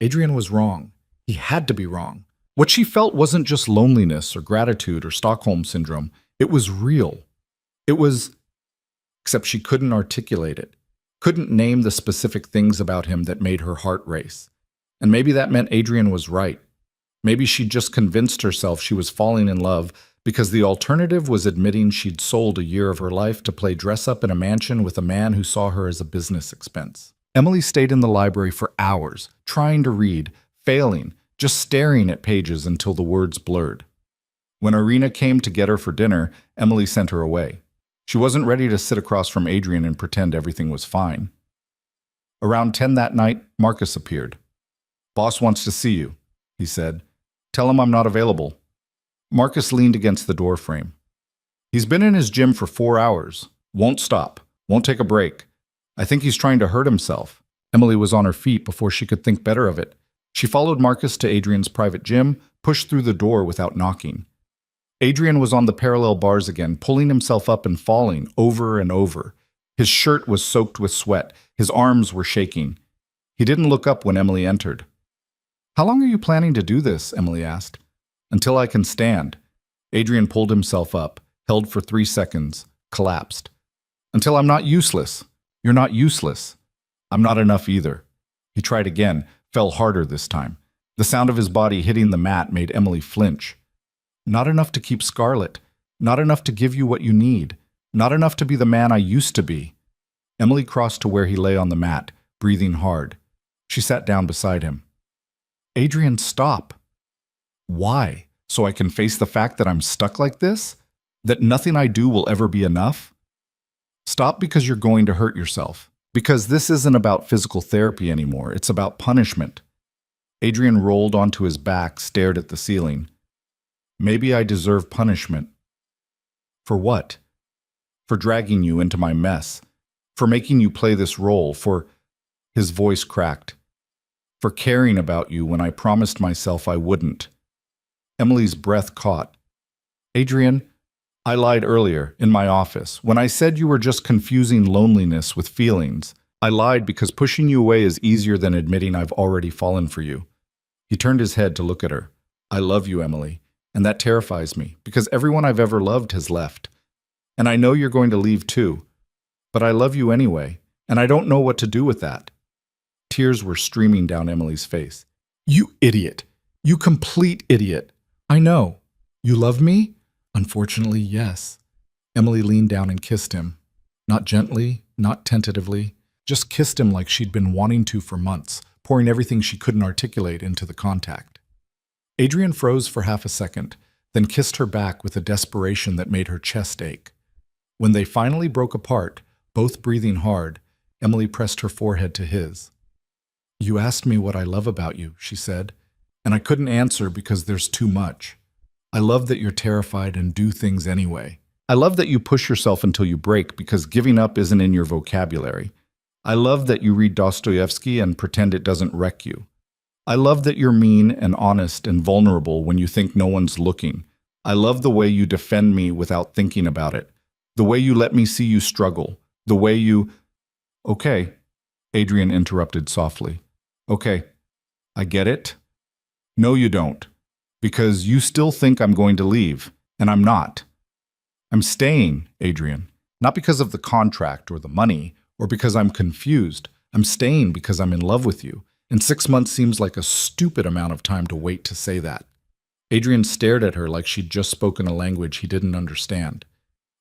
Adrian was wrong. He had to be wrong. What she felt wasn't just loneliness or gratitude or Stockholm syndrome. It was real. It was, except she couldn't articulate it, couldn't name the specific things about him that made her heart race. And maybe that meant Adrian was right. Maybe she'd just convinced herself she was falling in love because the alternative was admitting she'd sold a year of her life to play dress-up in a mansion with a man who saw her as a business expense. Emily stayed in the library for hours, trying to read, failing, just staring at pages until the words blurred. When Irina came to get her for dinner, Emily sent her away. She wasn't ready to sit across from Adrian and pretend everything was fine. Around 10 that night, Marcus appeared. "Boss wants to see you," he said. "Tell him I'm not available." Marcus leaned against the doorframe. "He's been in his gym for 4 hours. Won't stop. Won't take a break. I think he's trying to hurt himself." Emily was on her feet before she could think better of it. She followed Marcus to Adrian's private gym, pushed through the door without knocking. Adrian was on the parallel bars again, pulling himself up and falling over and over. His shirt was soaked with sweat. His arms were shaking. He didn't look up when Emily entered. "How long are you planning to do this?" Emily asked. "Until I can stand." Adrian pulled himself up, held for 3 seconds, collapsed. "Until I'm not useless." "You're not useless." "I'm not enough either." He tried again, fell harder this time. The sound of his body hitting the mat made Emily flinch. "Not enough to keep Scarlett. Not enough to give you what you need. Not enough to be the man I used to be." Emily crossed to where he lay on the mat, breathing hard. She sat down beside him. "Adrian, stop." "Why? So I can face the fact that I'm stuck like this? That nothing I do will ever be enough?" "Stop because you're going to hurt yourself. Because this isn't about physical therapy anymore. It's about punishment." Adrian rolled onto his back, stared at the ceiling. "Maybe I deserve punishment." "For what?" "For dragging you into my mess. For making you play this role. For—" His voice cracked. "For caring about you when I promised myself I wouldn't." Emily's breath caught. "Adrian, I lied earlier, in my office, when I said you were just confusing loneliness with feelings. I lied because pushing you away is easier than admitting I've already fallen for you." He turned his head to look at her. "I love you, Emily, and that terrifies me, because everyone I've ever loved has left. And I know you're going to leave too. But I love you anyway, and I don't know what to do with that." Tears were streaming down Emily's face. "You idiot! You complete idiot! I know. You love me?" "Unfortunately, yes." Emily leaned down and kissed him. Not gently, not tentatively, just kissed him like she'd been wanting to for months, pouring everything she couldn't articulate into the contact. Adrian froze for half a second, then kissed her back with a desperation that made her chest ache. When they finally broke apart, both breathing hard, Emily pressed her forehead to his. "You asked me what I love about you," she said, "and I couldn't answer because there's too much. I love that you're terrified and do things anyway. I love that you push yourself until you break because giving up isn't in your vocabulary. I love that you read Dostoevsky and pretend it doesn't wreck you. I love that you're mean and honest and vulnerable when you think no one's looking. I love the way you defend me without thinking about it. The way you let me see you struggle. The way you—" "Okay," Adrian interrupted softly. "Okay, I get it. No, you don't. Because you still think I'm going to leave, and I'm not. I'm staying, Adrian, not because of the contract or the money or because I'm confused. I'm staying because I'm in love with you, and 6 months seems like a stupid amount of time to wait to say that." Adrian stared at her like she'd just spoken a language he didn't understand.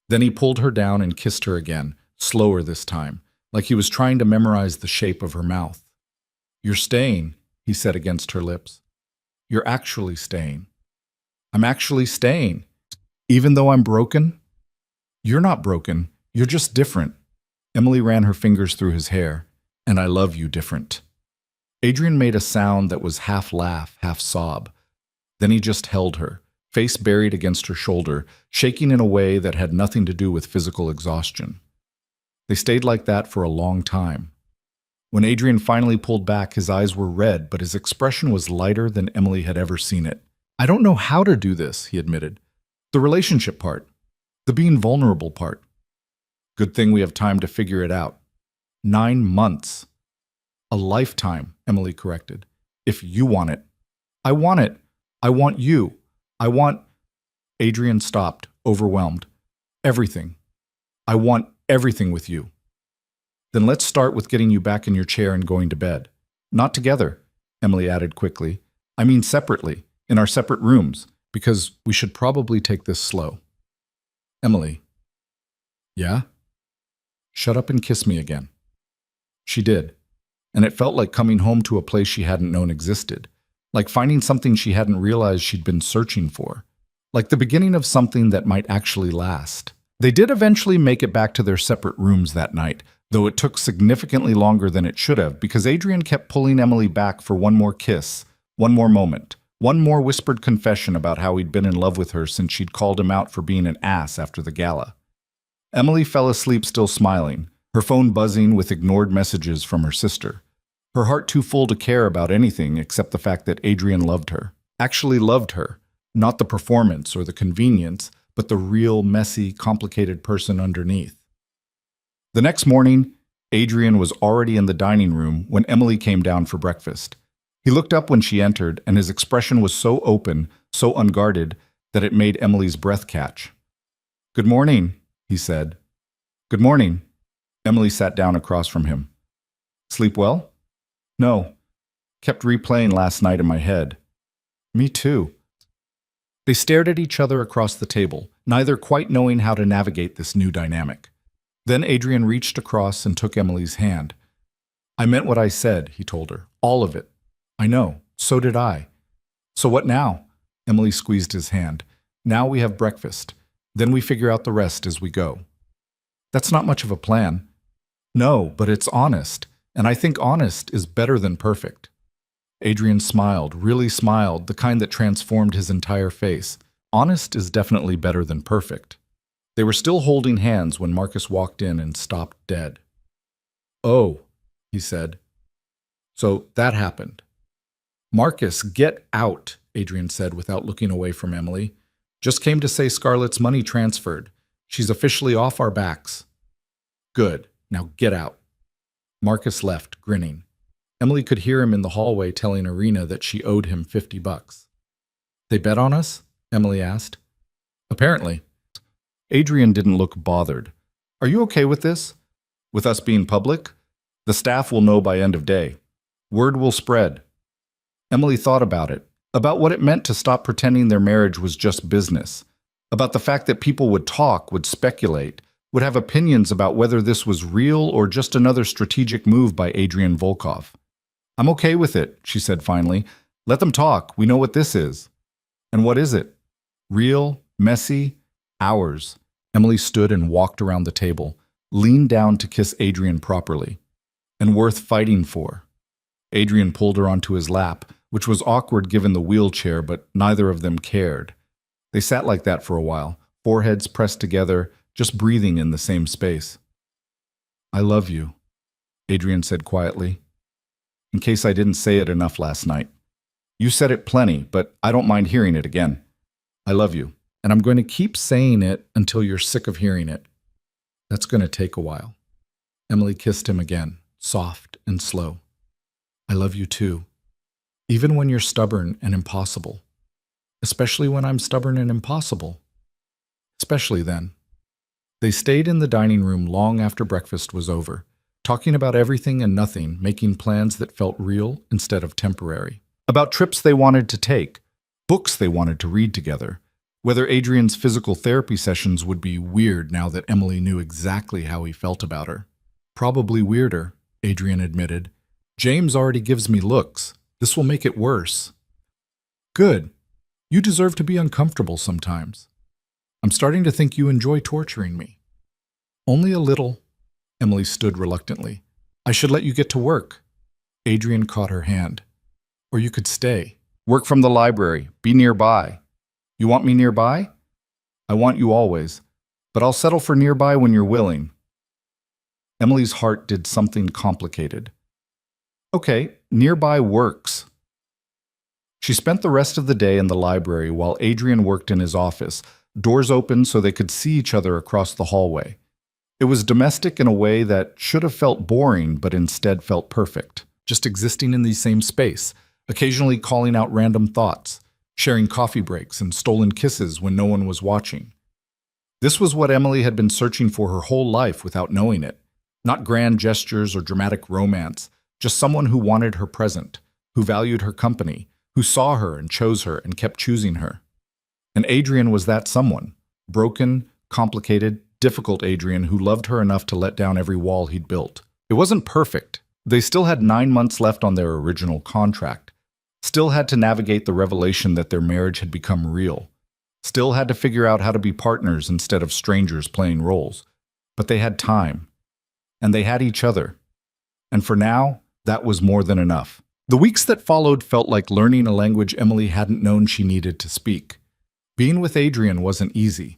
Then he pulled her down and kissed her again, slower this time, like he was trying to memorize the shape of her mouth. "You're staying," he said against her lips. "You're actually staying." "I'm actually staying. Even though I'm broken?" You're not broken. You're just different. Emily ran her fingers through his hair. And I love you different. Adrian made a sound that was half laugh, half sob. Then he just held her, face buried against her shoulder, shaking in a way that had nothing to do with physical exhaustion. They stayed like that for a long time. When Adrian finally pulled back, his eyes were red, but his expression was lighter than Emily had ever seen it. I don't know how to do this, he admitted. The relationship part. The being vulnerable part. Good thing we have time to figure it out. 9 months. A lifetime, Emily corrected. If you want it. I want it. I want you. I want... Adrian stopped, overwhelmed. Everything. I want everything with you. Then let's start with getting you back in your chair and going to bed. Not together, Emily added quickly. I mean separately, in our separate rooms, because we should probably take this slow. Emily. Yeah? Shut up and kiss me again. She did, and it felt like coming home to a place she hadn't known existed, like finding something she hadn't realized she'd been searching for, like the beginning of something that might actually last. They did eventually make it back to their separate rooms that night, though it took significantly longer than it should have because Adrian kept pulling Emily back for one more kiss, one more moment, one more whispered confession about how he'd been in love with her since she'd called him out for being an ass after the gala. Emily fell asleep still smiling, her phone buzzing with ignored messages from her sister, her heart too full to care about anything except the fact that Adrian loved her, actually loved her, not the performance or the convenience, but the real, messy, complicated person underneath. The next morning, Adrian was already in the dining room when Emily came down for breakfast. He looked up when she entered, and his expression was so open, so unguarded, that it made Emily's breath catch. "Good morning," he said. "Good morning." Emily sat down across from him. "Sleep well?" "No. Kept replaying last night in my head." "Me too." They stared at each other across the table, neither quite knowing how to navigate this new dynamic. Then Adrian reached across and took Emily's hand. "I meant what I said," he told her. "All of it." "I know. So did I." "So what now?" Emily squeezed his hand. "Now we have breakfast. Then we figure out the rest as we go." "That's not much of a plan." "No, but it's honest, and I think honest is better than perfect." Adrian smiled, really smiled, the kind that transformed his entire face. Honest is definitely better than perfect. They were still holding hands when Marcus walked in and stopped dead. "Oh," he said. "So that happened." "Marcus, get out," Adrian said without looking away from Emily. "Just came to say Scarlett's money transferred. She's officially off our backs." "Good. Now get out." Marcus left, grinning. Emily could hear him in the hallway telling Irina that she owed him $50. "They bet on us?" Emily asked. "Apparently." Adrian didn't look bothered. "Are you okay with this? With us being public? The staff will know by end of day. Word will spread." Emily thought about it, about what it meant to stop pretending their marriage was just business, about the fact that people would talk, would speculate, would have opinions about whether this was real or just another strategic move by Adrian Volkov. "I'm okay with it," she said finally. "Let them talk. We know what this is." "And what is it?" "Real, messy, ours." Emily stood and walked around the table, leaned down to kiss Adrian properly. "And worth fighting for." Adrian pulled her onto his lap, which was awkward given the wheelchair, but neither of them cared. They sat like that for a while, foreheads pressed together, just breathing in the same space. "I love you," Adrian said quietly. "In case I didn't say it enough last night. You said it plenty, but I don't mind hearing it again. I love you, and I'm going to keep saying it until you're sick of hearing it. That's going to take a while." Emily kissed him again, soft and slow. "I love you too, even when you're stubborn and impossible. Especially when I'm stubborn and impossible. Especially then." They stayed in the dining room long after breakfast was over, talking about everything and nothing, making plans that felt real instead of temporary. About trips they wanted to take, books they wanted to read together, whether Adrian's physical therapy sessions would be weird now that Emily knew exactly how he felt about her. "Probably weirder," Adrian admitted. "James already gives me looks. This will make it worse." "Good. You deserve to be uncomfortable sometimes." I'm starting to think you enjoy torturing me. Only a little. Emily stood reluctantly. I should let you get to work. Adrian caught her hand. Or you could stay. Work from the library. Be nearby. You want me nearby? I want you always, but I'll settle for nearby when you're willing. Emily's heart did something complicated. Okay, nearby works. She spent the rest of the day in the library while Adrian worked in his office, doors open so they could see each other across the hallway. It was domestic in a way that should have felt boring, but instead felt perfect. Just existing in the same space, occasionally calling out random thoughts, sharing coffee breaks and stolen kisses when no one was watching. This was what Emily had been searching for her whole life without knowing it. Not grand gestures or dramatic romance, just someone who wanted her present, who valued her company, who saw her and chose her and kept choosing her. And Adrian was that someone. Broken, complicated, difficult Adrian who loved her enough to let down every wall he'd built. It wasn't perfect. They still had 9 months left on their original contract. Still had to navigate the revelation that their marriage had become real. Still had to figure out how to be partners instead of strangers playing roles. But they had time. And they had each other. And for now, that was more than enough. The weeks that followed felt like learning a language Emily hadn't known she needed to speak. Being with Adrian wasn't easy.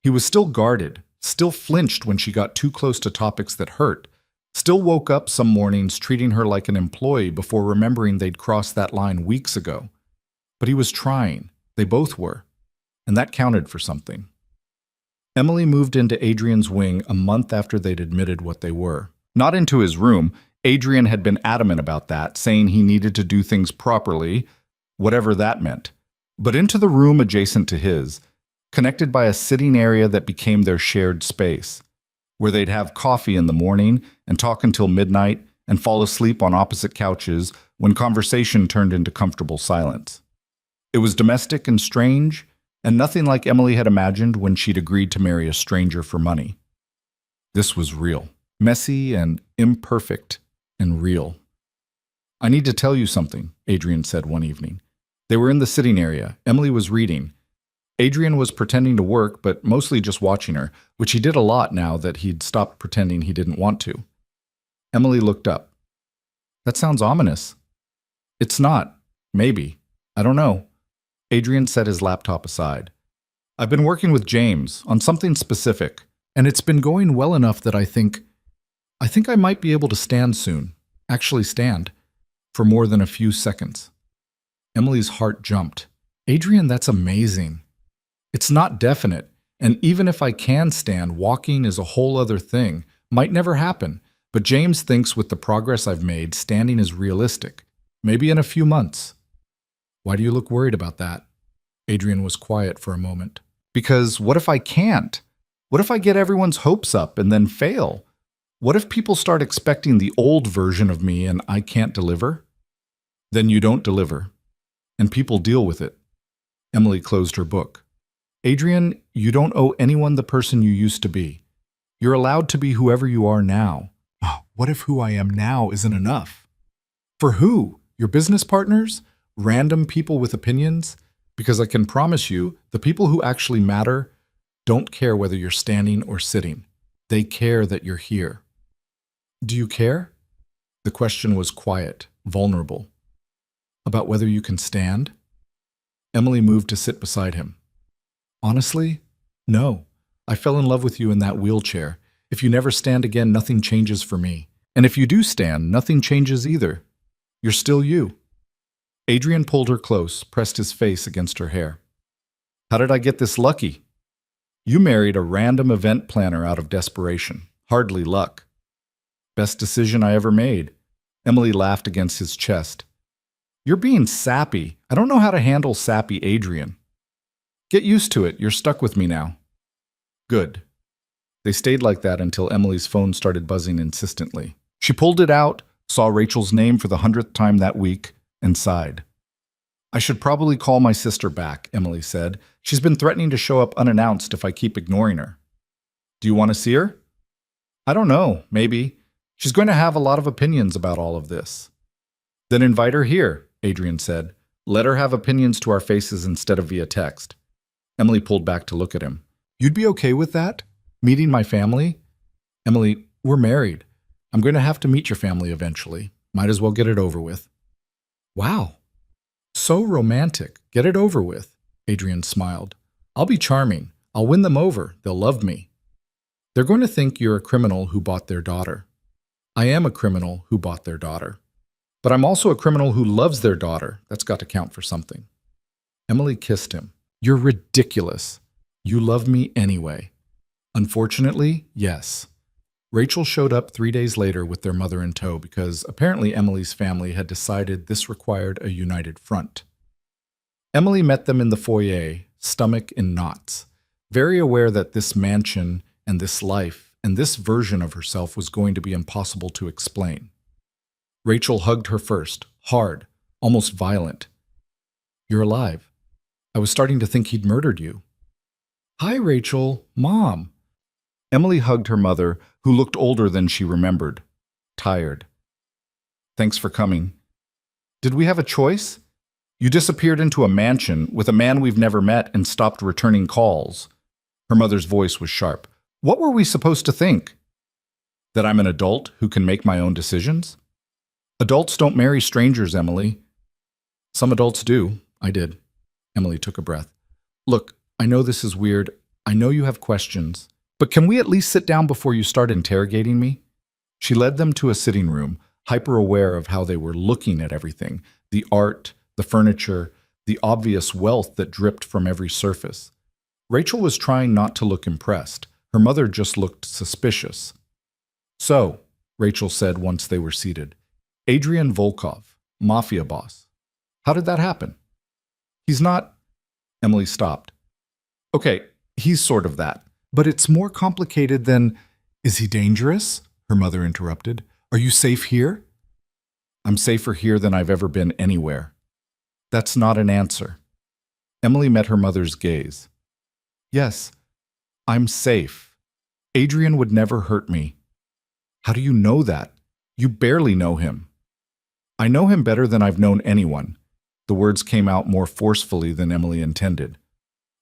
He was still guarded, still flinched when she got too close to topics that hurt, still woke up some mornings treating her like an employee before remembering they'd crossed that line weeks ago. But he was trying. They both were. And that counted for something. Emily moved into Adrian's wing a month after they'd admitted what they were. Not into his room. Adrian had been adamant about that, saying he needed to do things properly, whatever that meant. But into the room adjacent to his, connected by a sitting area that became their shared space, where they'd have coffee in the morning and talk until midnight and fall asleep on opposite couches when conversation turned into comfortable silence. It was domestic and strange, and nothing like Emily had imagined when she'd agreed to marry a stranger for money. This was real, messy and imperfect and real. I need to tell you something, Adrian said one evening. They were in the sitting area. Emily was reading. Adrian was pretending to work, but mostly just watching her, which he did a lot now that he'd stopped pretending he didn't want to. Emily looked up. That sounds ominous. It's not. Maybe. I don't know. Adrian set his laptop aside. I've been working with James on something specific, and it's been going well enough that I think I might be able to stand soon. Actually stand. For more than a few seconds. Emily's heart jumped. Adrian, that's amazing. It's not definite, and even if I can stand, walking is a whole other thing. Might never happen, but James thinks with the progress I've made, standing is realistic. Maybe in a few months. Why do you look worried about that? Adrian was quiet for a moment. Because what if I can't? What if I get everyone's hopes up and then fail? What if people start expecting the old version of me and I can't deliver? Then you don't deliver, and people deal with it. Emily closed her book. Adrian, you don't owe anyone the person you used to be. You're allowed to be whoever you are now. Oh, what if who I am now isn't enough? For who? Your business partners? Random people with opinions? Because I can promise you, the people who actually matter don't care whether you're standing or sitting. They care that you're here. Do you care? The question was quiet, vulnerable. About whether you can stand? Emily moved to sit beside him. Honestly, no. I fell in love with you in that wheelchair. If you never stand again, nothing changes for me. And if you do stand, nothing changes either. You're still you. Adrian pulled her close, pressed his face against her hair. How did I get this lucky? You married a random event planner out of desperation. Hardly luck. Best decision I ever made. Emily laughed against his chest. You're being sappy. I don't know how to handle sappy Adrian. Get used to it. You're stuck with me now. Good. They stayed like that until Emily's phone started buzzing insistently. She pulled it out, saw Rachel's name for the 100th time that week, and sighed. I should probably call my sister back, Emily said. She's been threatening to show up unannounced if I keep ignoring her. Do you want to see her? I don't know, maybe. She's going to have a lot of opinions about all of this. Then invite her here, Adrian said. Let her have opinions to our faces instead of via text. Emily pulled back to look at him. You'd be okay with that? Meeting my family? Emily, we're married. I'm going to have to meet your family eventually. Might as well get it over with. Wow. So romantic. Get it over with. Adrian smiled. I'll be charming. I'll win them over. They'll love me. They're going to think you're a criminal who bought their daughter. I am a criminal who bought their daughter. But I'm also a criminal who loves their daughter. That's got to count for something. Emily kissed him. You're ridiculous. You love me anyway. Unfortunately, yes. Rachel showed up 3 days later with their mother in tow because apparently Emily's family had decided this required a united front. Emily met them in the foyer, stomach in knots, very aware that this mansion and this life and this version of herself was going to be impossible to explain. Rachel hugged her first, hard, almost violent. You're alive. I was starting to think he'd murdered you. Hi, Rachel. Mom. Emily hugged her mother, who looked older than she remembered. Tired. Thanks for coming. Did we have a choice? You disappeared into a mansion with a man we've never met and stopped returning calls. Her mother's voice was sharp. What were we supposed to think? That I'm an adult who can make my own decisions? Adults don't marry strangers, Emily. Some adults do. I did. Emily took a breath. Look, I know this is weird. I know you have questions. But can we at least sit down before you start interrogating me? She led them to a sitting room, hyper-aware of how they were looking at everything, the art, the furniture, the obvious wealth that dripped from every surface. Rachel was trying not to look impressed. Her mother just looked suspicious. So, Rachel said once they were seated, Adrian Volkov, mafia boss. How did that happen? He's not... Emily stopped. Okay, he's sort of that. But it's more complicated than... Is he dangerous? Her mother interrupted. Are you safe here? I'm safer here than I've ever been anywhere. That's not an answer. Emily met her mother's gaze. Yes, I'm safe. Adrian would never hurt me. How do you know that? You barely know him. I know him better than I've known anyone. The words came out more forcefully than Emily intended.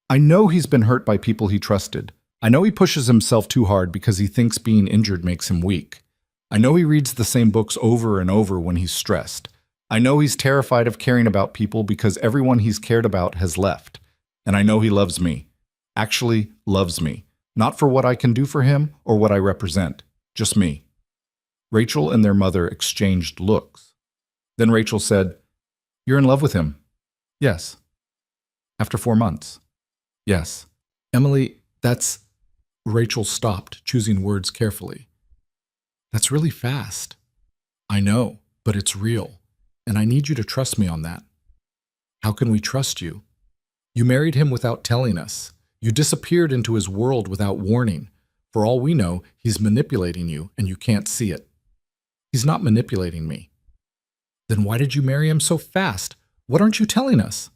I know he's been hurt by people he trusted. I know he pushes himself too hard because he thinks being injured makes him weak. I know he reads the same books over and over when he's stressed. I know he's terrified of caring about people because everyone he's cared about has left. And I know he loves me. Actually loves me. Not for what I can do for him or what I represent. Just me. Rachel and their mother exchanged looks. Then Rachel said, You're in love with him? Yes. After 4 months? Yes. Emily, that's... Rachel stopped, choosing words carefully. That's really fast. I know, but it's real, and I need you to trust me on that. How can we trust you? You married him without telling us. You disappeared into his world without warning. For all we know, he's manipulating you, and you can't see it. He's not manipulating me. Then why did you marry him so fast? What aren't you telling us?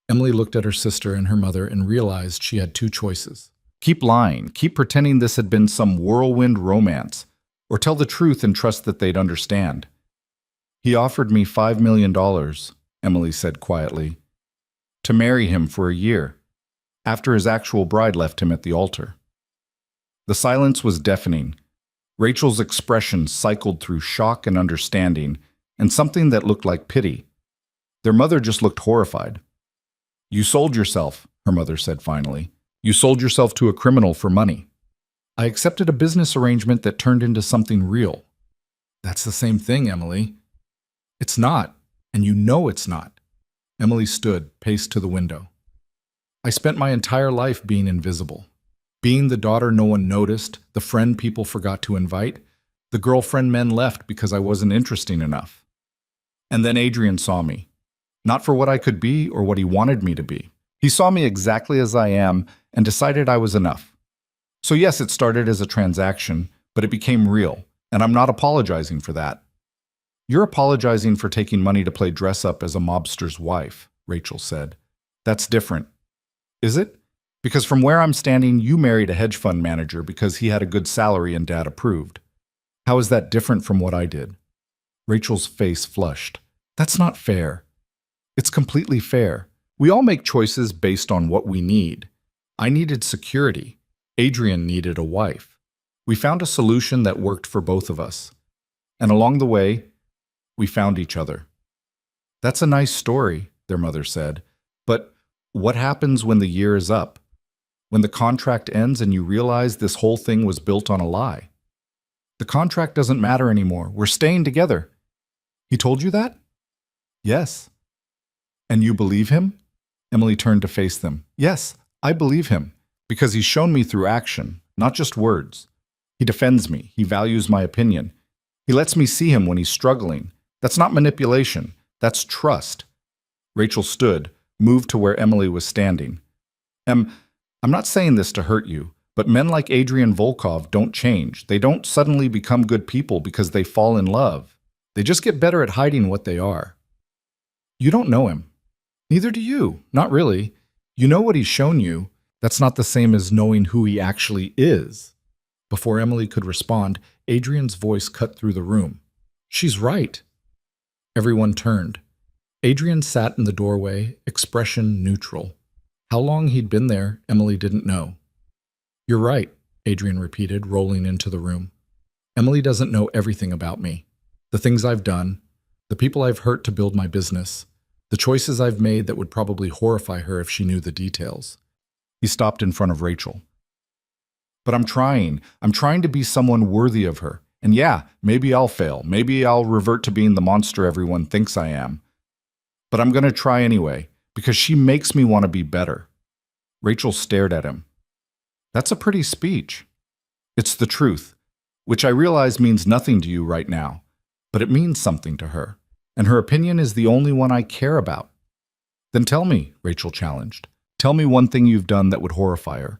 Emily looked at her sister and her mother and realized she had 2 choices. Keep lying, keep pretending this had been some whirlwind romance, or tell the truth and trust that they'd understand. He offered me $5 million, Emily said quietly, to marry him for a year, after his actual bride left him at the altar. The silence was deafening. Rachel's expression cycled through shock and understanding, and something that looked like pity. Their mother just looked horrified. You sold yourself, her mother said finally. You sold yourself to a criminal for money. I accepted a business arrangement that turned into something real. That's the same thing, Emily. It's not, and you know it's not. Emily stood, paced to the window. I spent my entire life being invisible. Being the daughter no one noticed, the friend people forgot to invite, the girlfriend men left because I wasn't interesting enough. And then Adrian saw me. Not for what I could be or what he wanted me to be. He saw me exactly as I am and decided I was enough. So yes, it started as a transaction, but it became real, and I'm not apologizing for that. You're apologizing for taking money to play dress-up as a mobster's wife, Rachel said. That's different. Is it? Because from where I'm standing, you married a hedge fund manager because he had a good salary and Dad approved. How is that different from what I did? Rachel's face flushed. That's not fair. It's completely fair. We all make choices based on what we need. I needed security. Adrian needed a wife. We found a solution that worked for both of us. And along the way, we found each other. That's a nice story, their mother said. But what happens when the year is up? When the contract ends and you realize this whole thing was built on a lie? The contract doesn't matter anymore. We're staying together. He told you that? Yes. And you believe him? Emily turned to face them. Yes, I believe him, because he's shown me through action, not just words. He defends me. He values my opinion. He lets me see him when he's struggling. That's not manipulation. That's trust. Rachel stood, moved to where Emily was standing. I'm not saying this to hurt you, but men like Adrian Volkov don't change. They don't suddenly become good people because they fall in love. They just get better at hiding what they are. You don't know him. Neither do you. Not really. You know what he's shown you. That's not the same as knowing who he actually is. Before Emily could respond, Adrian's voice cut through the room. She's right. Everyone turned. Adrian sat in the doorway, expression neutral. How long he'd been there, Emily didn't know. You're right, Adrian repeated, rolling into the room. Emily doesn't know everything about me. The things I've done, the people I've hurt to build my business, the choices I've made that would probably horrify her if she knew the details. He stopped in front of Rachel. But I'm trying to be someone worthy of her. And yeah, maybe I'll fail. Maybe I'll revert to being the monster everyone thinks I am. But I'm going to try anyway, because she makes me want to be better. Rachel stared at him. That's a pretty speech. It's the truth, which I realize means nothing to you right now, but it means something to her, and her opinion is the only one I care about. Then tell me, Rachel challenged. Tell me one thing you've done that would horrify her.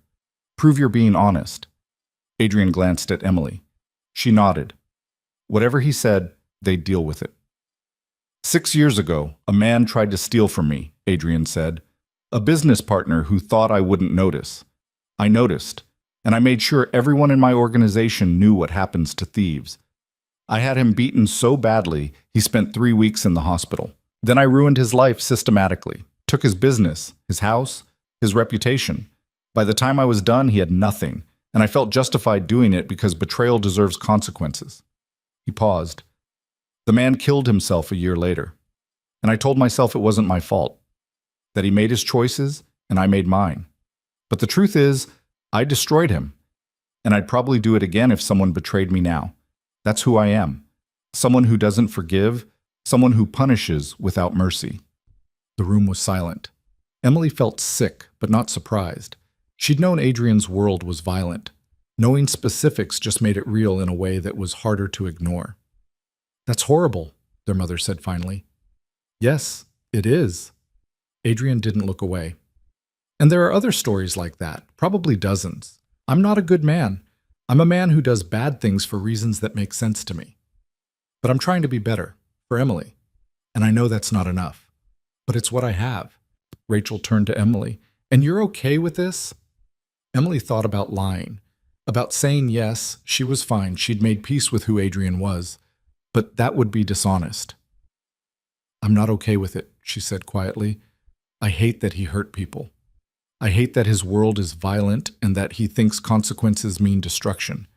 Prove you're being honest. Adrian glanced at Emily. She nodded. Whatever he said, they'd deal with it. 6 years ago, a man tried to steal from me, Adrian said. A business partner who thought I wouldn't notice. I noticed, and I made sure everyone in my organization knew what happens to thieves. I had him beaten so badly, he spent 3 weeks in the hospital. Then I ruined his life systematically, took his business, his house, his reputation. By the time I was done, he had nothing, and I felt justified doing it because betrayal deserves consequences. He paused. The man killed himself a year later, and I told myself it wasn't my fault, that he made his choices and I made mine. But the truth is, I destroyed him, and I'd probably do it again if someone betrayed me now. That's who I am. Someone who doesn't forgive, someone who punishes without mercy. The room was silent. Emily felt sick, but not surprised. She'd known Adrian's world was violent. Knowing specifics just made it real in a way that was harder to ignore. That's horrible, their mother said finally. Yes, it is. Adrian didn't look away. And there are other stories like that, probably dozens. I'm not a good man. I'm a man who does bad things for reasons that make sense to me. But I'm trying to be better, for Emily. And I know that's not enough. But it's what I have. Rachel turned to Emily. And you're okay with this? Emily thought about lying. About saying yes, she was fine. She'd made peace with who Adrian was. But that would be dishonest. I'm not okay with it, she said quietly. I hate that he hurt people. I hate that his world is violent and that he thinks consequences mean destruction.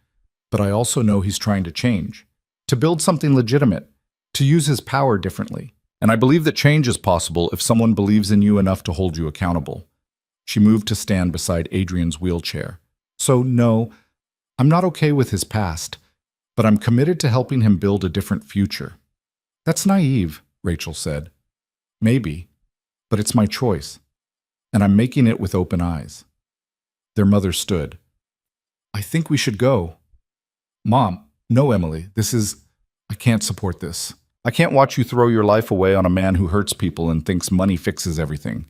But I also know he's trying to change, to build something legitimate, to use his power differently. And I believe that change is possible if someone believes in you enough to hold you accountable. She moved to stand beside Adrian's wheelchair. So no, I'm not okay with his past, but I'm committed to helping him build a different future. That's naive, Rachel said. Maybe, but it's my choice. And I'm making it with open eyes. Their mother stood. I think we should go. Mom, no, Emily, I can't support this. I can't watch you throw your life away on a man who hurts people and thinks money fixes everything.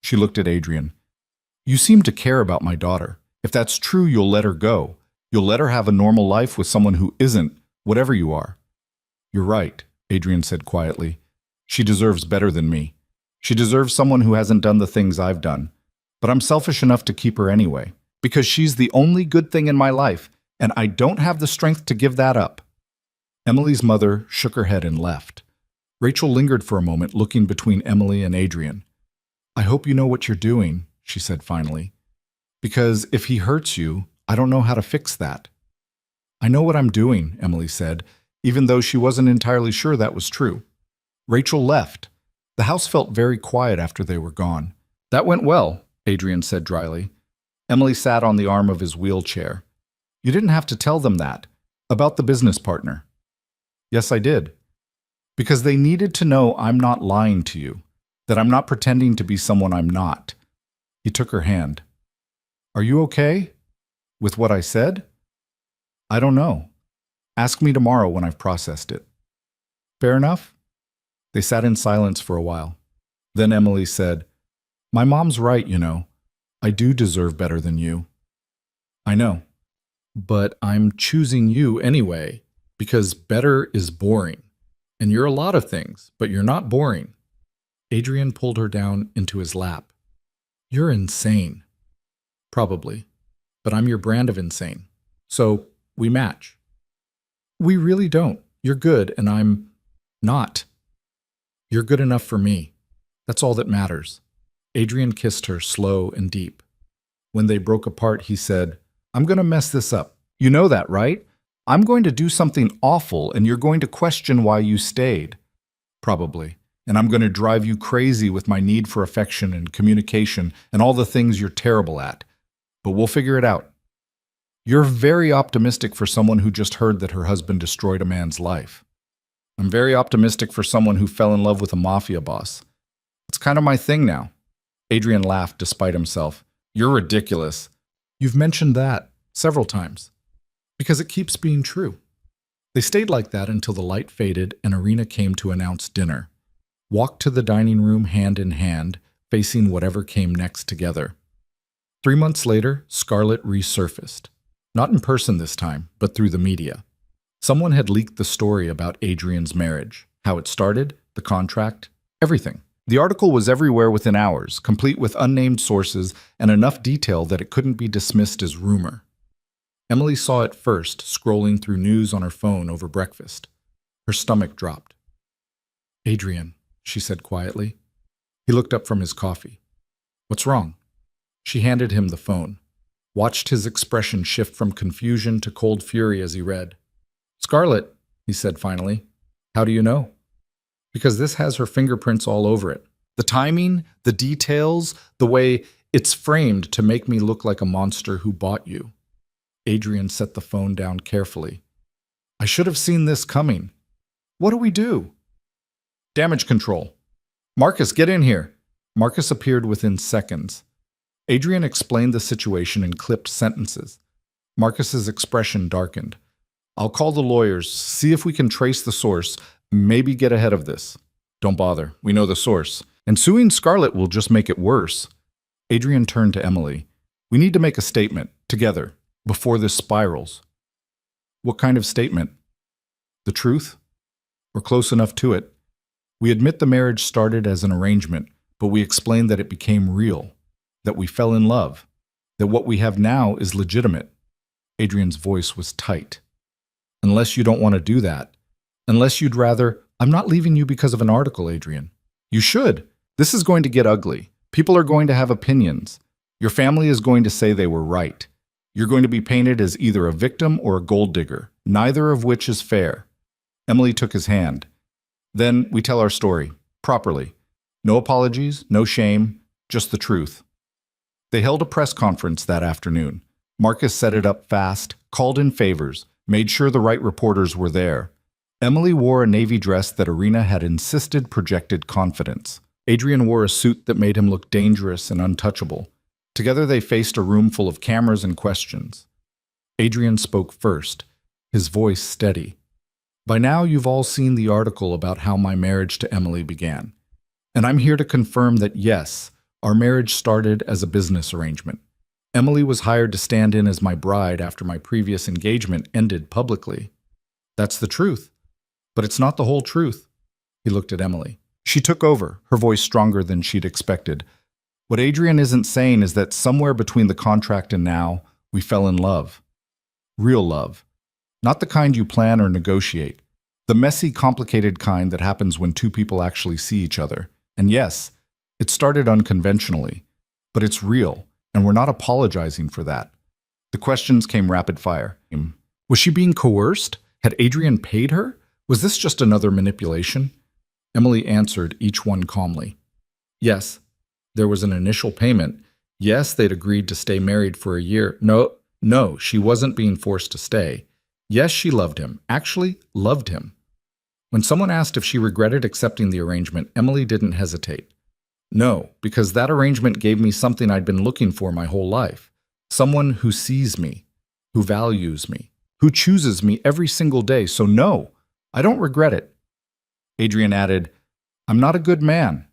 She looked at Adrian. You seem to care about my daughter. If that's true, you'll let her go. You'll let her have a normal life with someone who isn't, whatever you are. You're right, Adrian said quietly. She deserves better than me. She deserves someone who hasn't done the things I've done. But I'm selfish enough to keep her anyway, because she's the only good thing in my life, and I don't have the strength to give that up. Emily's mother shook her head and left. Rachel lingered for a moment, looking between Emily and Adrian. I hope you know what you're doing, she said finally. Because if he hurts you, I don't know how to fix that. I know what I'm doing, Emily said, even though she wasn't entirely sure that was true. Rachel left. The house felt very quiet after they were gone. That went well, Adrian said dryly. Emily sat on the arm of his wheelchair. You didn't have to tell them that. About the business partner. Yes, I did. Because they needed to know I'm not lying to you, that I'm not pretending to be someone I'm not. He took her hand. Are you okay? With what I said? I don't know. Ask me tomorrow when I've processed it. Fair enough? They sat in silence for a while. Then Emily said, My mom's right, you know. I do deserve better than you. I know. But I'm choosing you anyway, because better is boring. And you're a lot of things, but you're not boring. Adrian pulled her down into his lap. You're insane. Probably. But I'm your brand of insane. So we match. We really don't. You're good, and I'm not. You're good enough for me. That's all that matters. Adrian kissed her slow and deep. When they broke apart, he said, I'm going to mess this up. You know that, right? I'm going to do something awful, and you're going to question why you stayed. Probably. And I'm going to drive you crazy with my need for affection and communication and all the things you're terrible at. But we'll figure it out. You're very optimistic for someone who just heard that her husband destroyed a man's life. I'm very optimistic for someone who fell in love with a mafia boss. It's kind of my thing now. Adrian laughed despite himself. You're ridiculous. You've mentioned that several times. Because it keeps being true. They stayed like that until the light faded and Irina came to announce dinner. Walked to the dining room hand in hand, facing whatever came next together. 3 months later, Scarlett resurfaced. Not in person this time, but through the media. Someone had leaked the story about Adrian's marriage, how it started, the contract, everything. The article was everywhere within hours, complete with unnamed sources and enough detail that it couldn't be dismissed as rumor. Emily saw it first, scrolling through news on her phone over breakfast. Her stomach dropped. Adrian, she said quietly. He looked up from his coffee. What's wrong? She handed him the phone, watched his expression shift from confusion to cold fury as he read. Scarlett, he said finally. How do you know? Because this has her fingerprints all over it. The timing, the details, the way it's framed to make me look like a monster who bought you. Adrian set the phone down carefully. I should have seen this coming. What do we do? Damage control. Marcus, get in here. Marcus appeared within seconds. Adrian explained the situation in clipped sentences. Marcus's expression darkened. I'll call the lawyers, see if we can trace the source, maybe get ahead of this. Don't bother, we know the source. And suing Scarlett will just make it worse. Adrian turned to Emily. We need to make a statement, together, before this spirals. What kind of statement? The truth? We're close enough to it. We admit the marriage started as an arrangement, but we explain that it became real, that we fell in love, that what we have now is legitimate. Adrian's voice was tight. Unless you don't want to do that, unless you'd rather, I'm not leaving you because of an article, Adrian. You should. This is going to get ugly. People are going to have opinions. Your family is going to say they were right. You're going to be painted as either a victim or a gold digger, neither of which is fair. Emily took his hand. Then we tell our story, properly. No apologies, no shame, just the truth. They held a press conference that afternoon. Marcus set it up fast, called in favors, made sure the right reporters were there. Emily wore a navy dress that Irina had insisted projected confidence. Adrian wore a suit that made him look dangerous and untouchable. Together they faced a room full of cameras and questions. Adrian spoke first, his voice steady. By now you've all seen the article about how my marriage to Emily began. And I'm here to confirm that yes, our marriage started as a business arrangement. Emily was hired to stand in as my bride after my previous engagement ended publicly. That's the truth. But it's not the whole truth. He looked at Emily. She took over, her voice stronger than she'd expected. What Adrian isn't saying is that somewhere between the contract and now, we fell in love. Real love. Not the kind you plan or negotiate. The messy, complicated kind that happens when two people actually see each other. And yes, it started unconventionally. But it's real. and we're not apologizing for that. The questions came rapid fire. Was she being coerced? Had Adrian paid her? Was this just another manipulation? Emily answered each one calmly. Yes, there was an initial payment. Yes, they'd agreed to stay married for a year. No, she wasn't being forced to stay. Yes, she loved him. Actually, loved him. When someone asked if she regretted accepting the arrangement, Emily didn't hesitate. No, because that arrangement gave me something I'd been looking for my whole life. Someone who sees me, who values me, who chooses me every single day. So no, I don't regret it. Adrian added, I'm not a good man.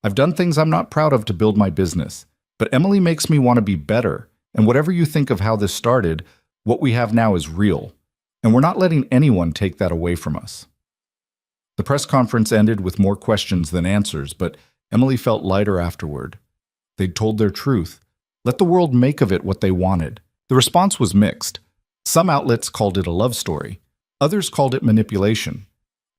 I've done things I'm not proud of to build my business, but Emily makes me want to be better. And whatever you think of how this started, what we have now is real. And we're not letting anyone take that away from us. The press conference ended with more questions than answers, but Emily felt lighter afterward. They'd told their truth. Let the world make of it what they wanted. The response was mixed. Some outlets called it a love story. Others called it manipulation.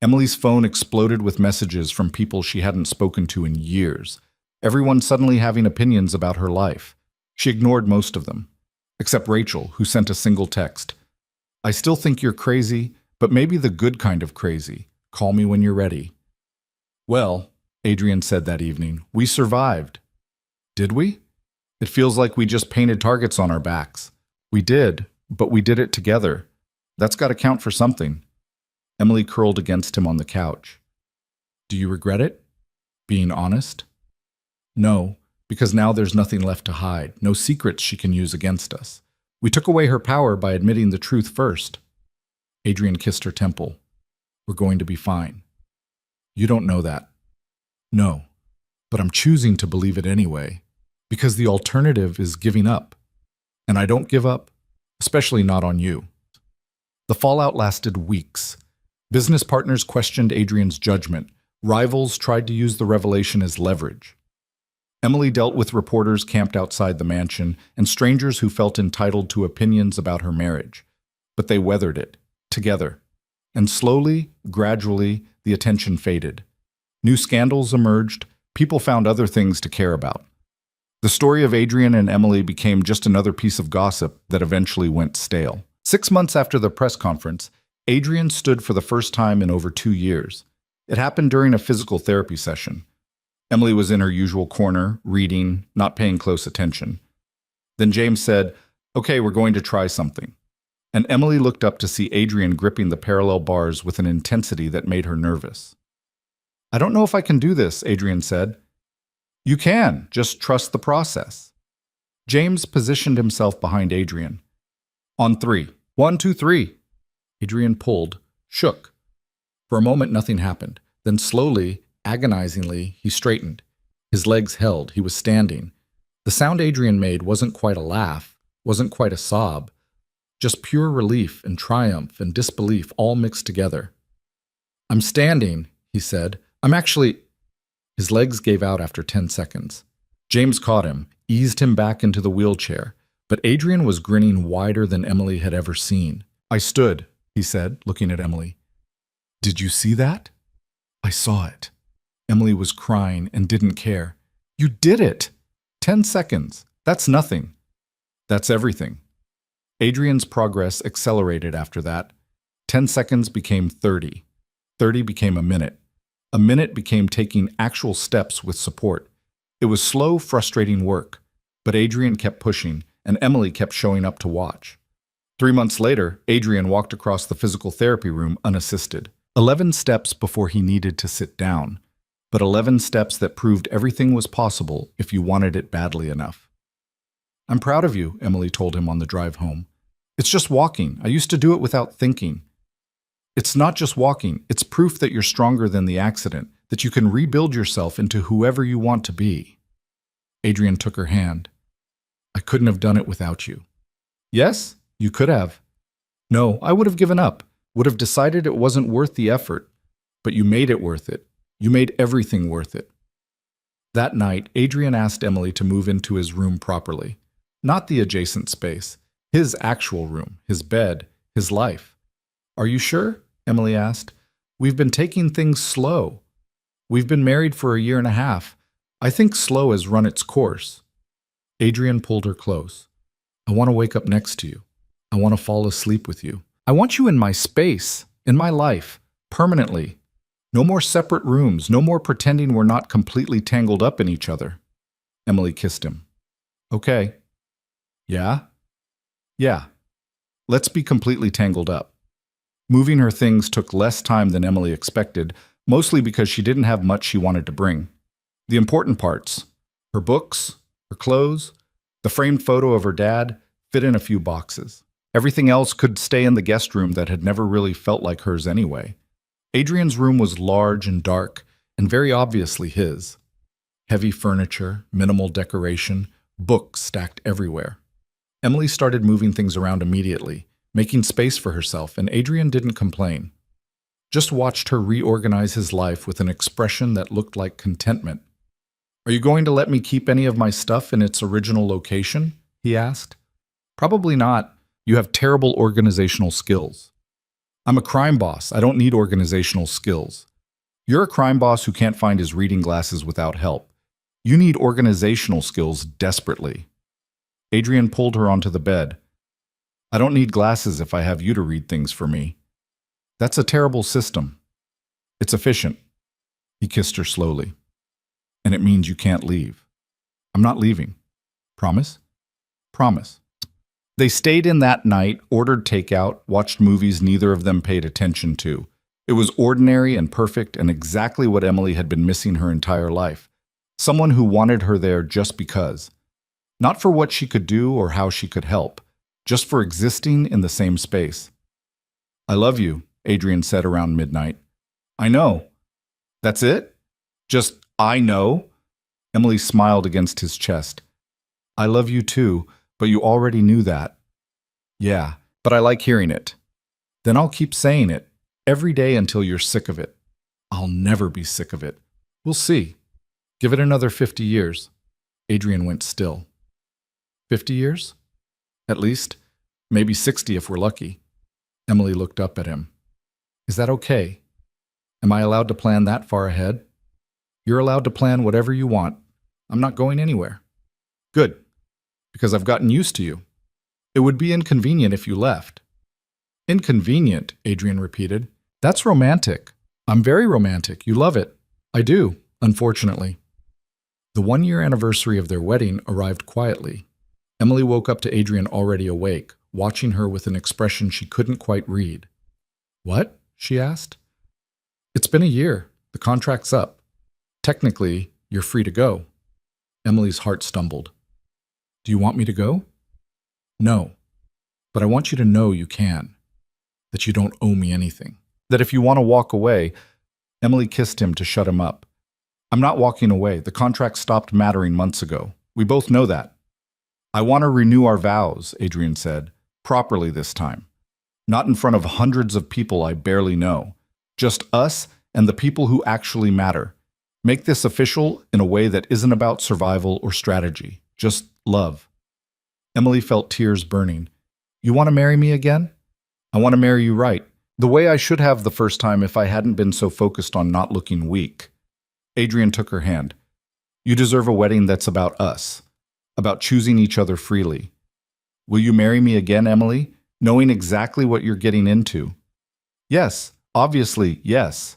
Emily's phone exploded with messages from people she hadn't spoken to in years, everyone suddenly having opinions about her life. She ignored most of them, except Rachel, who sent a single text. I still think you're crazy, but maybe the good kind of crazy. Call me when you're ready. Well, Adrian said that evening, we survived. Did we? It feels like we just painted targets on our backs. We did, but we did it together. That's got to count for something. Emily curled against him on the couch. Do you regret it? Being honest? No, because now there's nothing left to hide, no secrets she can use against us. We took away her power by admitting the truth first. Adrian kissed her temple. We're going to be fine. You don't know that. No, but I'm choosing to believe it anyway, because the alternative is giving up. And I don't give up, especially not on you. The fallout lasted weeks. Business partners questioned Adrian's judgment. Rivals tried to use the revelation as leverage. Emily dealt with reporters camped outside the mansion and strangers who felt entitled to opinions about her marriage. But they weathered it, together. And slowly, gradually, the attention faded. New scandals emerged. People found other things to care about. The story of Adrian and Emily became just another piece of gossip that eventually went stale. 6 months after the press conference, Adrian stood for the first time in over 2 years. It happened during a physical therapy session. Emily was in her usual corner, reading, not paying close attention. Then James said, "Okay, we're going to try something." And Emily looked up to see Adrian gripping the parallel bars with an intensity that made her nervous. "I don't know if I can do this," Adrian said. "You can, just trust the process." James positioned himself behind Adrian. On 3. 1, 2, 3. Adrian pulled, shook. For a moment, nothing happened. Then slowly, agonizingly, he straightened. His legs held. He was standing. The sound Adrian made wasn't quite a laugh, wasn't quite a sob. Just pure relief and triumph and disbelief all mixed together. "I'm standing," he said. "I'm actually—" His legs gave out after 10 seconds. James caught him, eased him back into the wheelchair, but Adrian was grinning wider than Emily had ever seen. "I stood," he said, looking at Emily. "Did you see that?" "I saw it." Emily was crying and didn't care. "You did it! 10 seconds. That's nothing. That's everything." Adrian's progress accelerated after that. 10 seconds became 30. 30 became a minute. A minute became taking actual steps with support. It was slow, frustrating work, but Adrian kept pushing, and Emily kept showing up to watch. 3 months later, Adrian walked across the physical therapy room unassisted. 11 steps before he needed to sit down, but 11 steps that proved everything was possible if you wanted it badly enough. "I'm proud of you," Emily told him on the drive home. "It's just walking. I used to do it without thinking." "It's not just walking. It's proof that you're stronger than the accident, that you can rebuild yourself into whoever you want to be." Adrian took her hand. "I couldn't have done it without you." "Yes, you could have." "No, I would have given up, would have decided it wasn't worth the effort. But you made it worth it. You made everything worth it." That night, Adrian asked Emily to move into his room properly. Not the adjacent space. His actual room, his bed, his life. "Are you sure?" Emily asked. "We've been taking things slow. We've been married for a year and a half. I think slow has run its course." Adrian pulled her close. I want to wake up next to you. I want to fall asleep with you. I want you in my space, in my life, permanently. No more separate rooms, no more pretending we're not completely tangled up in each other. Emily kissed him. Okay. Yeah? Yeah. Let's be completely tangled up. Moving her things took less time than Emily expected, mostly because she didn't have much she wanted to bring. The important parts, her books, her clothes, the framed photo of her dad, fit in a few boxes. Everything else could stay in the guest room that had never really felt like hers anyway. Adrian's room was large and dark, and very obviously his. Heavy furniture, minimal decoration, books stacked everywhere. Emily started moving things around immediately, making space for herself, and Adrian didn't complain. Just watched her reorganize his life with an expression that looked like contentment. Are you going to let me keep any of my stuff in its original location? He asked. Probably not. You have terrible organizational skills. I'm a crime boss. I don't need organizational skills. You're a crime boss who can't find his reading glasses without help. You need organizational skills desperately. Adrian pulled her onto the bed. I don't need glasses if I have you to read things for me. That's a terrible system. It's efficient. He kissed her slowly. And it means you can't leave. I'm not leaving. Promise? Promise. They stayed in that night, ordered takeout, watched movies neither of them paid attention to. It was ordinary and perfect and exactly what Emily had been missing her entire life. Someone who wanted her there just because. Not for what she could do or how she could help, just for existing in the same space. I love you, Adrian said around midnight. I know. That's it? Just, I know? Emily smiled against his chest. I love you too, but you already knew that. Yeah, but I like hearing it. Then I'll keep saying it, every day until you're sick of it. I'll never be sick of it. We'll see. Give it another 50 years. Adrian went still. 50 years? At least. Maybe 60 if we're lucky. Emily looked up at him. Is that okay? Am I allowed to plan that far ahead? You're allowed to plan whatever you want. I'm not going anywhere. Good. Because I've gotten used to you. It would be inconvenient if you left. Inconvenient, Adrian repeated. That's romantic. I'm very romantic. You love it. I do, unfortunately. The 1-year anniversary of their wedding arrived quietly. Emily woke up to Adrian already awake, watching her with an expression she couldn't quite read. What? She asked. It's been a year. The contract's up. Technically, you're free to go. Emily's heart stumbled. Do you want me to go? No. But I want you to know you can. That you don't owe me anything. That if you want to walk away, Emily kissed him to shut him up. I'm not walking away. The contract stopped mattering months ago. We both know that. I want to renew our vows, Adrian said, properly this time. Not in front of hundreds of people I barely know. Just us and the people who actually matter. Make this official in a way that isn't about survival or strategy. Just love. Emily felt tears burning. You want to marry me again? I want to marry you right. The way I should have the first time if I hadn't been so focused on not looking weak. Adrian took her hand. You deserve a wedding that's about us. About choosing each other freely. Will you marry me again, Emily? Knowing exactly what you're getting into. Yes, obviously, yes.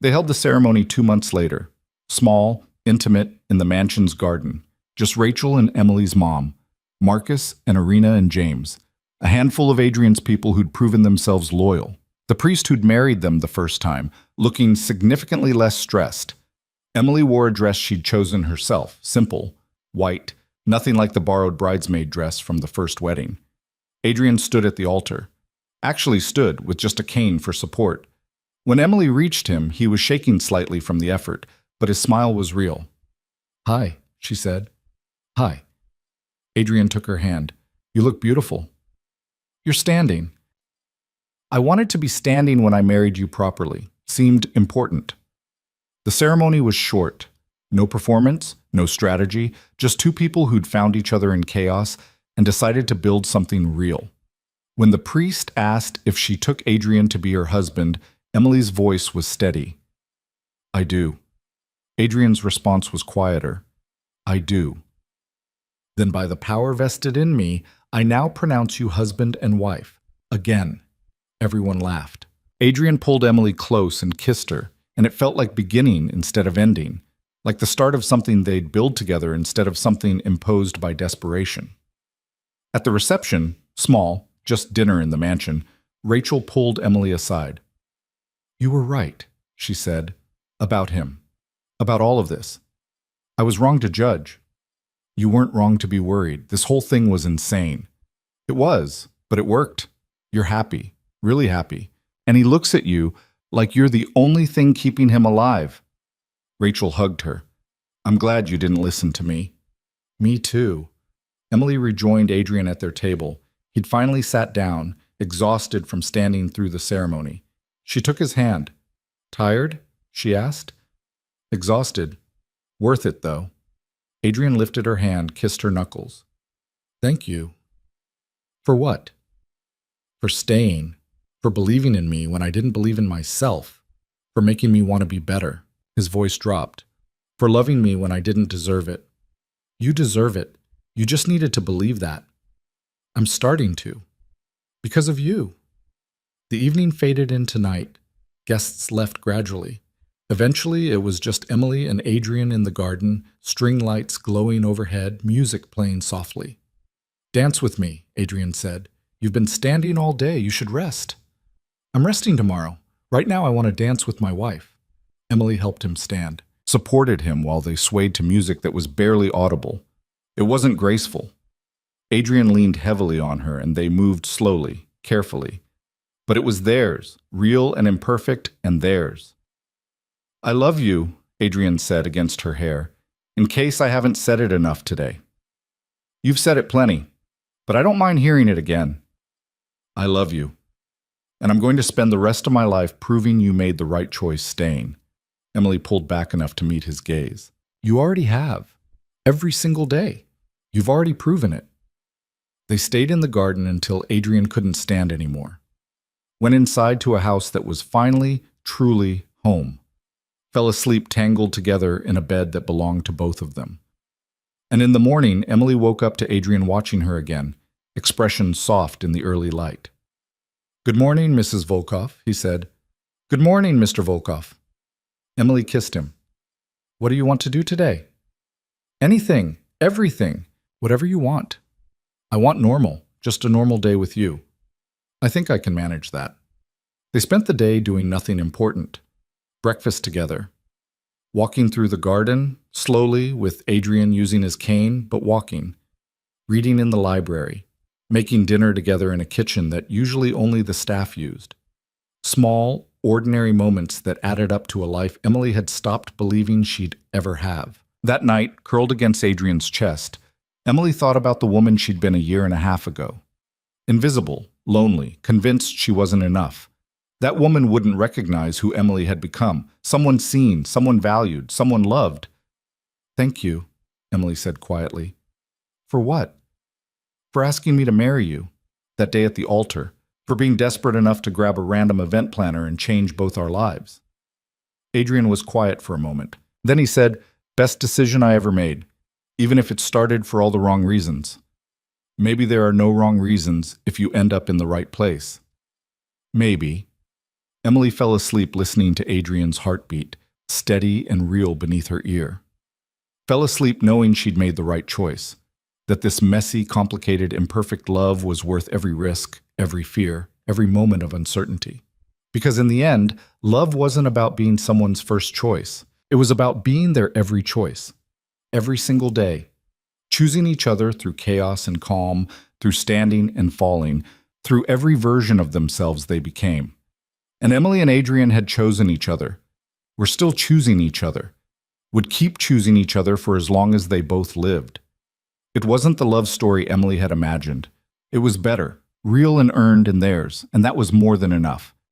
They held the ceremony 2 months later. Small, intimate, in the mansion's garden. Just Rachel and Emily's mom. Marcus and Irina and James. A handful of Adrian's people who'd proven themselves loyal. The priest who'd married them the first time, looking significantly less stressed. Emily wore a dress she'd chosen herself, simple, white, nothing like the borrowed bridesmaid dress from the first wedding. Adrian stood at the altar. Actually stood, with just a cane for support. When Emily reached him, he was shaking slightly from the effort, but his smile was real. Hi, she said. Hi. Adrian took her hand. You look beautiful. You're standing. I wanted to be standing when I married you properly. Seemed important. The ceremony was short. No performance, no strategy, just two people who'd found each other in chaos and decided to build something real. When the priest asked if she took Adrian to be her husband, Emily's voice was steady. I do. Adrian's response was quieter. I do. Then by the power vested in me, I now pronounce you husband and wife. Again. Everyone laughed. Adrian pulled Emily close and kissed her, and it felt like beginning instead of ending, like the start of something they'd build together instead of something imposed by desperation. At the reception, small, just dinner in the mansion, Rachel pulled Emily aside. "You were right," she said, "about him. About all of this. I was wrong to judge. You weren't wrong to be worried. This whole thing was insane." "It was, but it worked. You're happy, really happy. And he looks at you like you're the only thing keeping him alive." Rachel hugged her. "I'm glad you didn't listen to me." "Me too." Emily rejoined Adrian at their table. He'd finally sat down, exhausted from standing through the ceremony. She took his hand. "Tired?" she asked. "Exhausted. Worth it, though." Adrian lifted her hand, kissed her knuckles. "Thank you." "For what?" "For staying. For believing in me when I didn't believe in myself. For making me want to be better." His voice dropped. "For loving me when I didn't deserve it." "You deserve it. You just needed to believe that." "I'm starting to. Because of you." The evening faded into night. Guests left gradually. Eventually, it was just Emily and Adrian in the garden, string lights glowing overhead, music playing softly. "Dance with me," Adrian said. "You've been standing all day. You should rest." "I'm resting tomorrow. Right now I want to dance with my wife." Emily helped him stand, supported him while they swayed to music that was barely audible. It wasn't graceful. Adrian leaned heavily on her, and they moved slowly, carefully. But it was theirs, real and imperfect, and theirs. "I love you," Adrian said against her hair, "in case I haven't said it enough today." "You've said it plenty, but I don't mind hearing it again." "I love you. And I'm going to spend the rest of my life proving you made the right choice staying." Emily pulled back enough to meet his gaze. "You already have. Every single day. You've already proven it." They stayed in the garden until Adrian couldn't stand anymore. Went inside to a house that was finally, truly home. Fell asleep tangled together in a bed that belonged to both of them. And in the morning, Emily woke up to Adrian watching her again, expression soft in the early light. "Good morning, Mrs. Volkov," he said. "Good morning, Mr. Volkov." Emily kissed him. "What do you want to do today?" "Anything, everything, whatever you want." "I want normal, just a normal day with you." "I think I can manage that." They spent the day doing nothing important. Breakfast together. Walking through the garden, slowly, with Adrian using his cane, but walking. Reading in the library. Making dinner together in a kitchen that usually only the staff used. Small, ordinary moments that added up to a life Emily had stopped believing she'd ever have. That night, curled against Adrian's chest, Emily thought about the woman she'd been a year and a half ago. Invisible, lonely, convinced she wasn't enough. That woman wouldn't recognize who Emily had become. Someone seen, someone valued, someone loved. "Thank you," Emily said quietly. "For what?" "For asking me to marry you, that day at the altar. For being desperate enough to grab a random event planner and change both our lives." Adrian was quiet for a moment. Then he said, "Best decision I ever made, even if it started for all the wrong reasons. Maybe there are no wrong reasons if you end up in the right place." "Maybe." Emily fell asleep listening to Adrian's heartbeat, steady and real beneath her ear. Fell asleep knowing she'd made the right choice, that this messy, complicated, imperfect love was worth every risk, every fear, every moment of uncertainty. Because in the end, love wasn't about being someone's first choice. It was about being their every choice, every single day, choosing each other through chaos and calm, through standing and falling, through every version of themselves they became. And Emily and Adrian had chosen each other, were still choosing each other, would keep choosing each other for as long as they both lived. It wasn't the love story Emily had imagined. It was better, real and earned in theirs, and that was more than enough.